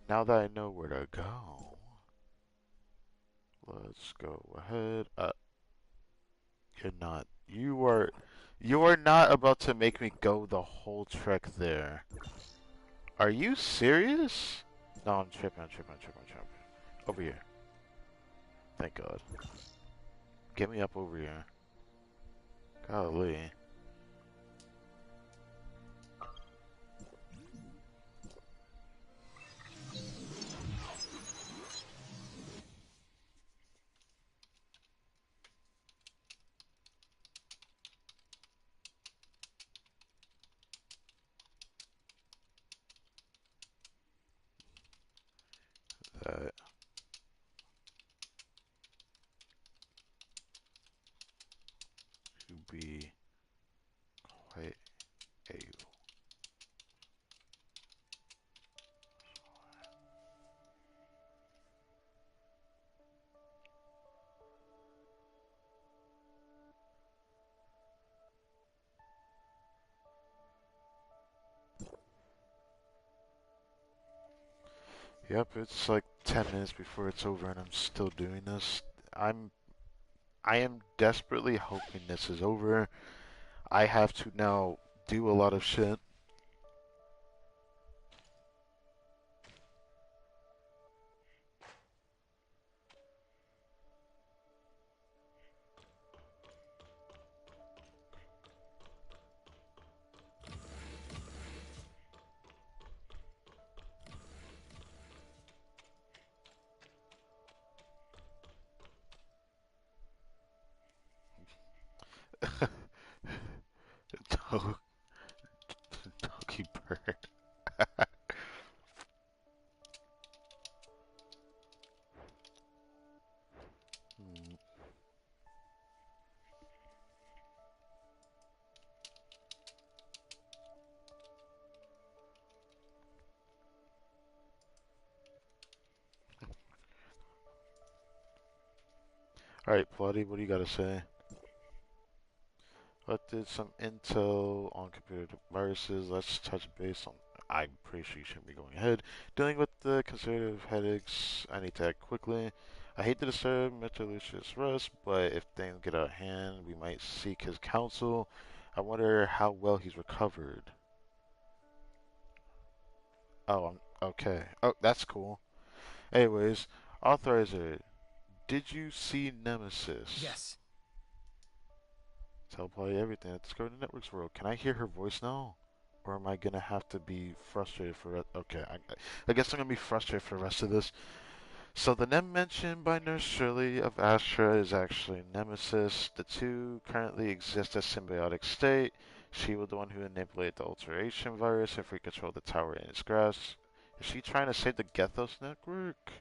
Now that I know where to go, let's go ahead. You're not. You are not about to make me go the whole trek there. Are you serious? No, I'm tripping. I'm tripping. I'm tripping. I'm tripping. Over here. Thank God. Get me up over here. Golly. That. Yep, it's like 10 minutes before it's over and I'm still doing this. I am desperately hoping this is over. I have to now do a lot of shit. Dog, doggy bird. Hmm. Alright, Plotty, what do you gotta say? What did some intel on computer viruses? Let's touch base on. I'm pretty sure you shouldn't be going ahead. Dealing with the conservative headaches, I need to act quickly. I hate to disturb Mr. Lucius Russ, but if things get out of hand, we might seek his counsel. I wonder how well he's recovered. Oh, okay. Oh, that's cool. Anyways, Authorizer, did you see Nemesis? Yes. Tell Polly everything. Let's go to the networks world. Can I hear her voice now? Or am I gonna have to be frustrated for it? Okay, I guess I'm gonna be frustrated for the rest of this. So the Nem mentioned by Nurse Shirley of Astra is actually Nemesis. The two currently exist as symbiotic state. She was the one who manipulated the alteration virus if we control the tower in its grasp. Is she trying to save the Gethos network?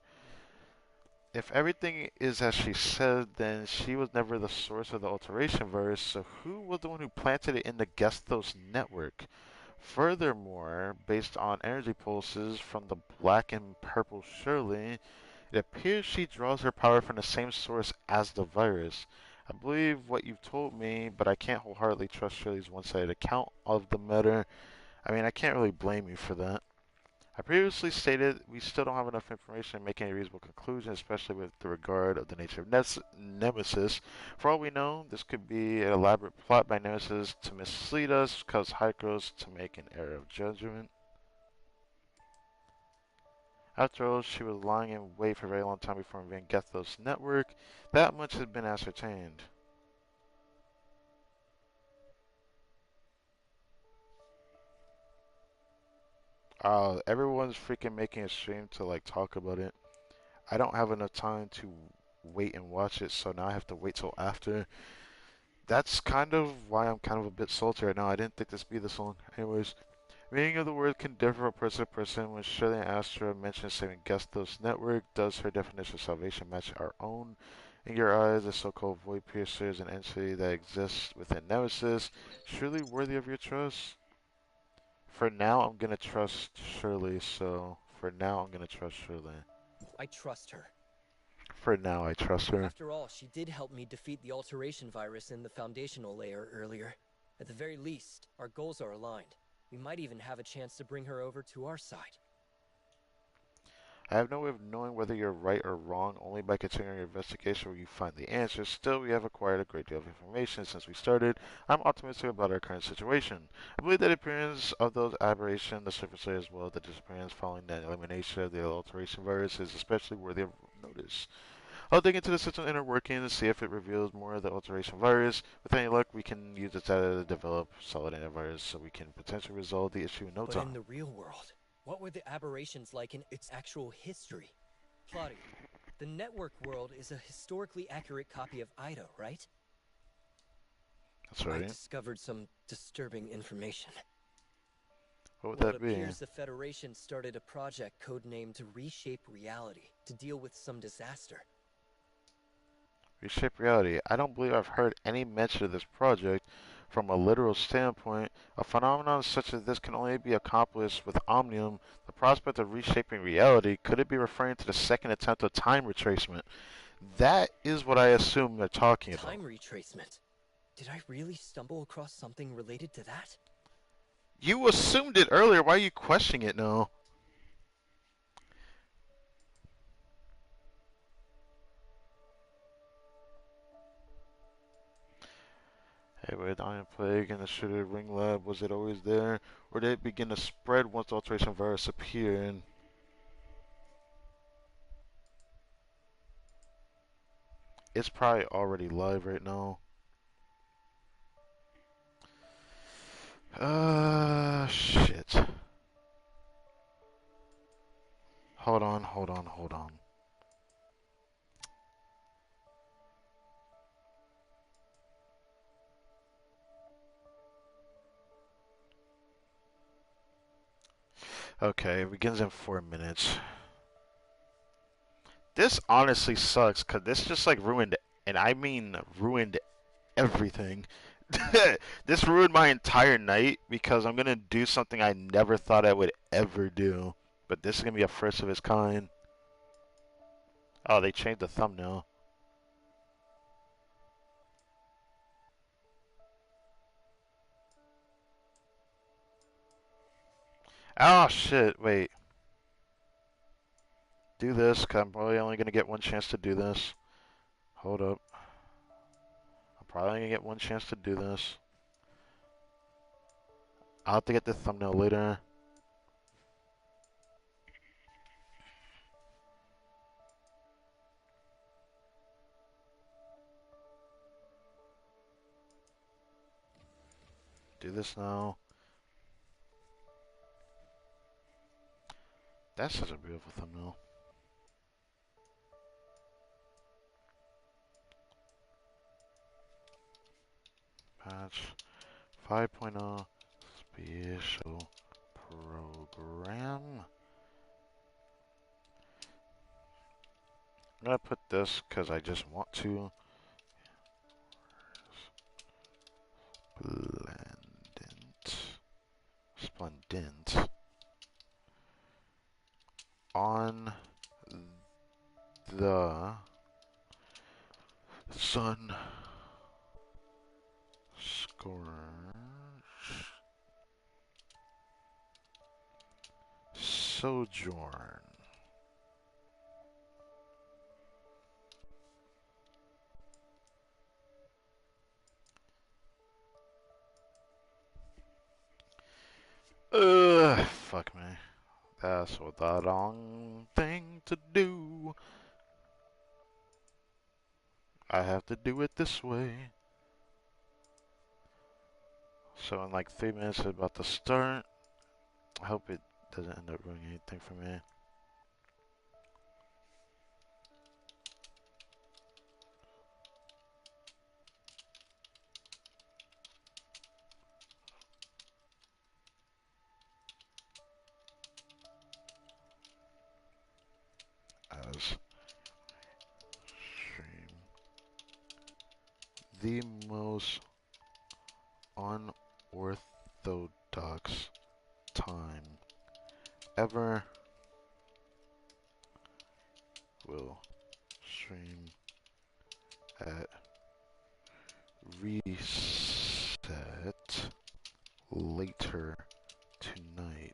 If everything is as she said, then she was never the source of the alteration virus, so who was the one who planted it in the Gestos network? Furthermore, based on energy pulses from the black and purple Shirley, it appears she draws her power from the same source as the virus. I believe what you've told me, but I can't wholeheartedly trust Shirley's one-sided account of the matter. I mean, I can't really blame you for that. I previously stated we still don't have enough information to make any reasonable conclusion, especially with the regard of the nature of Nemesis. For all we know, this could be an elaborate plot by Nemesis to mislead us, cause Hykros to make an error of judgment. After all, she was lying in wait for a very long time before invading Gethos' network. That much has been ascertained. Everyone's freaking making a stream to like talk about it. I don't have enough time to wait and watch it, so now I have to wait till after. That's kind of why I'm kind of a bit salty right now. I didn't think this would be this long. Anyways, meaning of the word can differ from person to person. When Shirley and Astra mention saving Gestos network, does her definition of salvation match our own? In your eyes, the so-called void piercer is an entity that exists within Nemesis, surely worthy of your trust? For now, I'm gonna trust Shirley, so for now, I'm gonna trust Shirley. I trust her. For now, I trust her. After all, she did help me defeat the alteration virus in the foundational layer earlier. At the very least, our goals are aligned. We might even have a chance to bring her over to our side. I have no way of knowing whether you're right or wrong, only by continuing your investigation where you find the answers. Still, we have acquired a great deal of information since we started. I'm optimistic about our current situation. I believe that the appearance of those aberrations, the surface layer as well, the disappearance following the elimination of the alteration virus is especially worthy of notice. I'll dig into the system's inner workings and see if it reveals more of the alteration virus. With any luck, we can use this data to develop solid antivirus so we can potentially resolve the issue in no time. But in the real world, what were the aberrations like in its actual history? Plotty, the network world is a historically accurate copy of Ido, right? That's right. I discovered some disturbing information. What would Well, that it be? appears the Federation started a project codenamed Reshape Reality to deal with some disaster. Reshape reality. I don't believe I've heard any mention of this project. From a literal standpoint, a phenomenon such as this can only be accomplished with Omnium. The prospect of reshaping reality, could it be referring to the second attempt of time retracement? That is what I assume they're talking about. Time retracement? Did I really stumble across something related to that? You assumed it earlier. Why are you questioning it now? Hey, with Iron Plague and the Shooter Ring Lab, was it always there? Or did it begin to spread once the alteration virus appeared? It's probably already live right now. Shit. Hold on, hold on, hold on. Okay, it begins in 4 minutes. This honestly sucks, because this just like ruined, and I mean ruined everything. This ruined my entire night because I'm gonna do something I never thought I would ever do. But this is gonna be a first of its kind. Oh, they changed the thumbnail. Oh shit, wait. Do this, because I'm probably only gonna get one chance to do this. Hold up. I'm probably gonna get one chance to do this. I'll have to get the thumbnail later. Do this now. That's such a beautiful thumbnail. Patch 5.0 special program. I'm gonna put this because I just want to. Splendent. On the sun scorch sojourn. Fuck me. That's what the wrong thing to do. I have to do it this way. So in like 3 minutes it's about to start. I hope it doesn't end up ruining anything for me. As stream the most unorthodox time ever will stream at reset later tonight.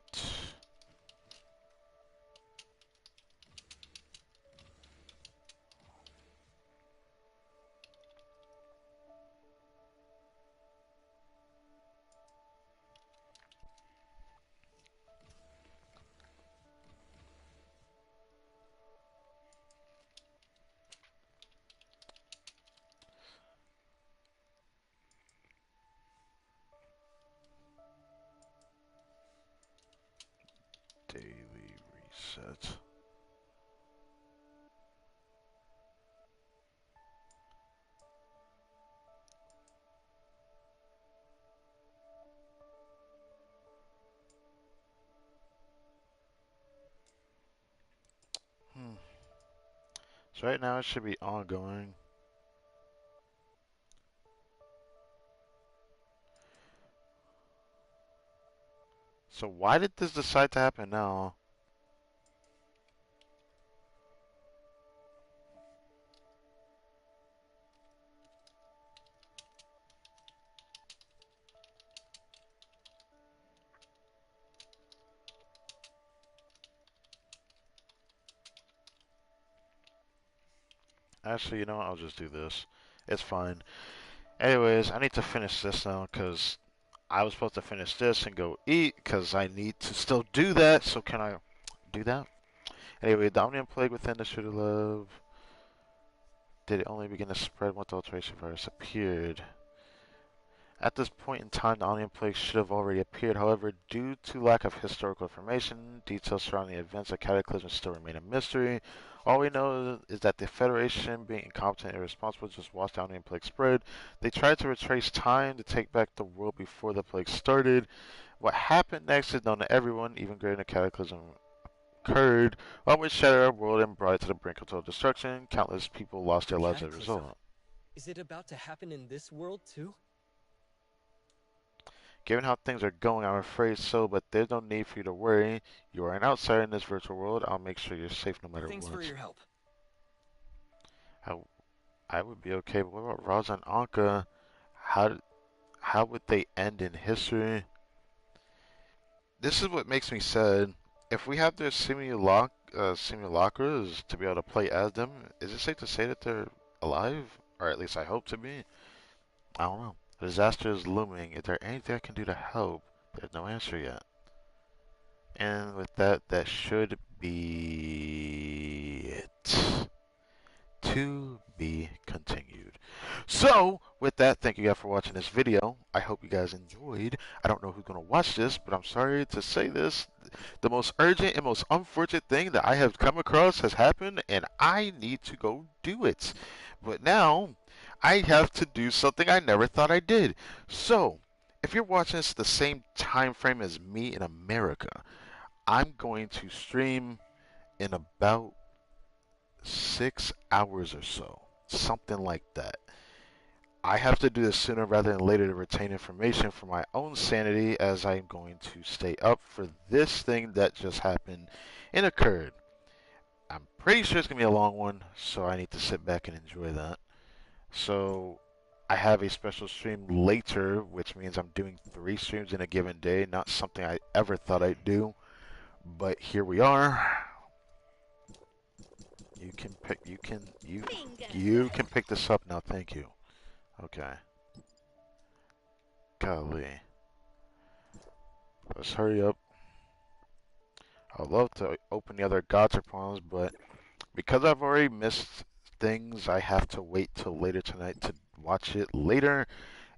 Daily reset. So right now it should be ongoing. So why did this decide to happen now? Actually, you know what? I'll just do this. It's fine. Anyways, I need to finish this now because I was supposed to finish this and go eat because I need to still do that. So can I do that? Anyway, the Omnium Plague within the Shooter Love. Did it only begin to spread once the alteration virus appeared? At this point in time, the Omnium Plague should have already appeared. However, due to lack of historical information, details surrounding the events of Cataclysm still remain a mystery. All we know is that the Federation, being incompetent and irresponsible, just watched the Omnium Plague spread. They tried to retrace time to take back the world before the plague started. What happened next is known to everyone, even greater than Cataclysm occurred, one which shattered our world and brought it to the brink of total destruction. Countless people lost their lives as a result. Is it about to happen in this world too? Given how things are going, I'm afraid so, but there's no need for you to worry. You are an outsider in this virtual world. I'll make sure you're safe no matter Thanks what. for your help. I would be okay, but what about Raza and Anka? How would they end in history? This is what makes me sad. If we have their simulacras to be able to play as them, is it safe to say that they're alive? Or at least I hope to be. I don't know. A disaster is looming. Is there anything I can do to help? There's no answer yet. And with that, that should be it. To be continued. So, with that, thank you guys for watching this video. I hope you guys enjoyed. I don't know who's going to watch this, but I'm sorry to say this. The most urgent and most unfortunate thing that I have come across has happened, and I need to go do it. But now, I have to do something I never thought I did. So, if you're watching this the same time frame as me in America, I'm going to stream in about 6 hours or so. Something like that. I have to do this sooner rather than later to retain information for my own sanity, as I'm going to stay up for this thing that just happened and occurred. I'm pretty sure it's going to be a long one, so I need to sit back and enjoy that. So I have a special stream later, which means I'm doing 3 streams in a given day. Not something I ever thought I'd do, but here we are. You can pick this up now. Thank you. Okay. Golly. Let's hurry up. I'd love to open the other gacha problems, but because I've already missed things, I have to wait till later tonight to watch it later,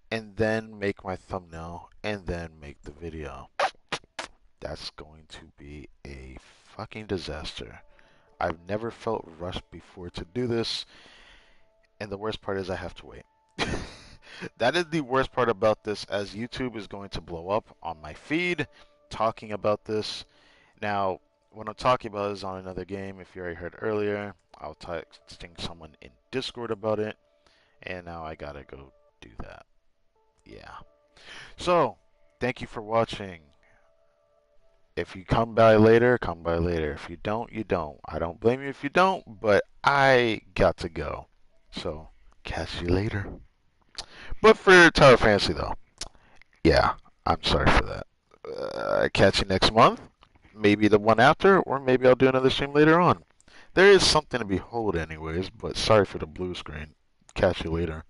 and then make my thumbnail, and then make the video. That's going to be a fucking disaster. I've never felt rushed before to do this, and the worst part is I have to wait. That is the worst part about this, as YouTube is going to blow up on my feed talking about this. Now, what I'm talking about is on another game. If you already heard earlier, I was texting someone in Discord about it, and now I gotta go do that. Yeah. So, thank you for watching. If you come by later, come by later. If you don't, you don't. I don't blame you if you don't, but I got to go. So, catch you later. But for Tower Fantasy, though, yeah, I'm sorry for that. Catch you next month. Maybe the one after, or maybe I'll do another stream later on. There is something to behold anyways, but sorry for the blue screen. Catch you later.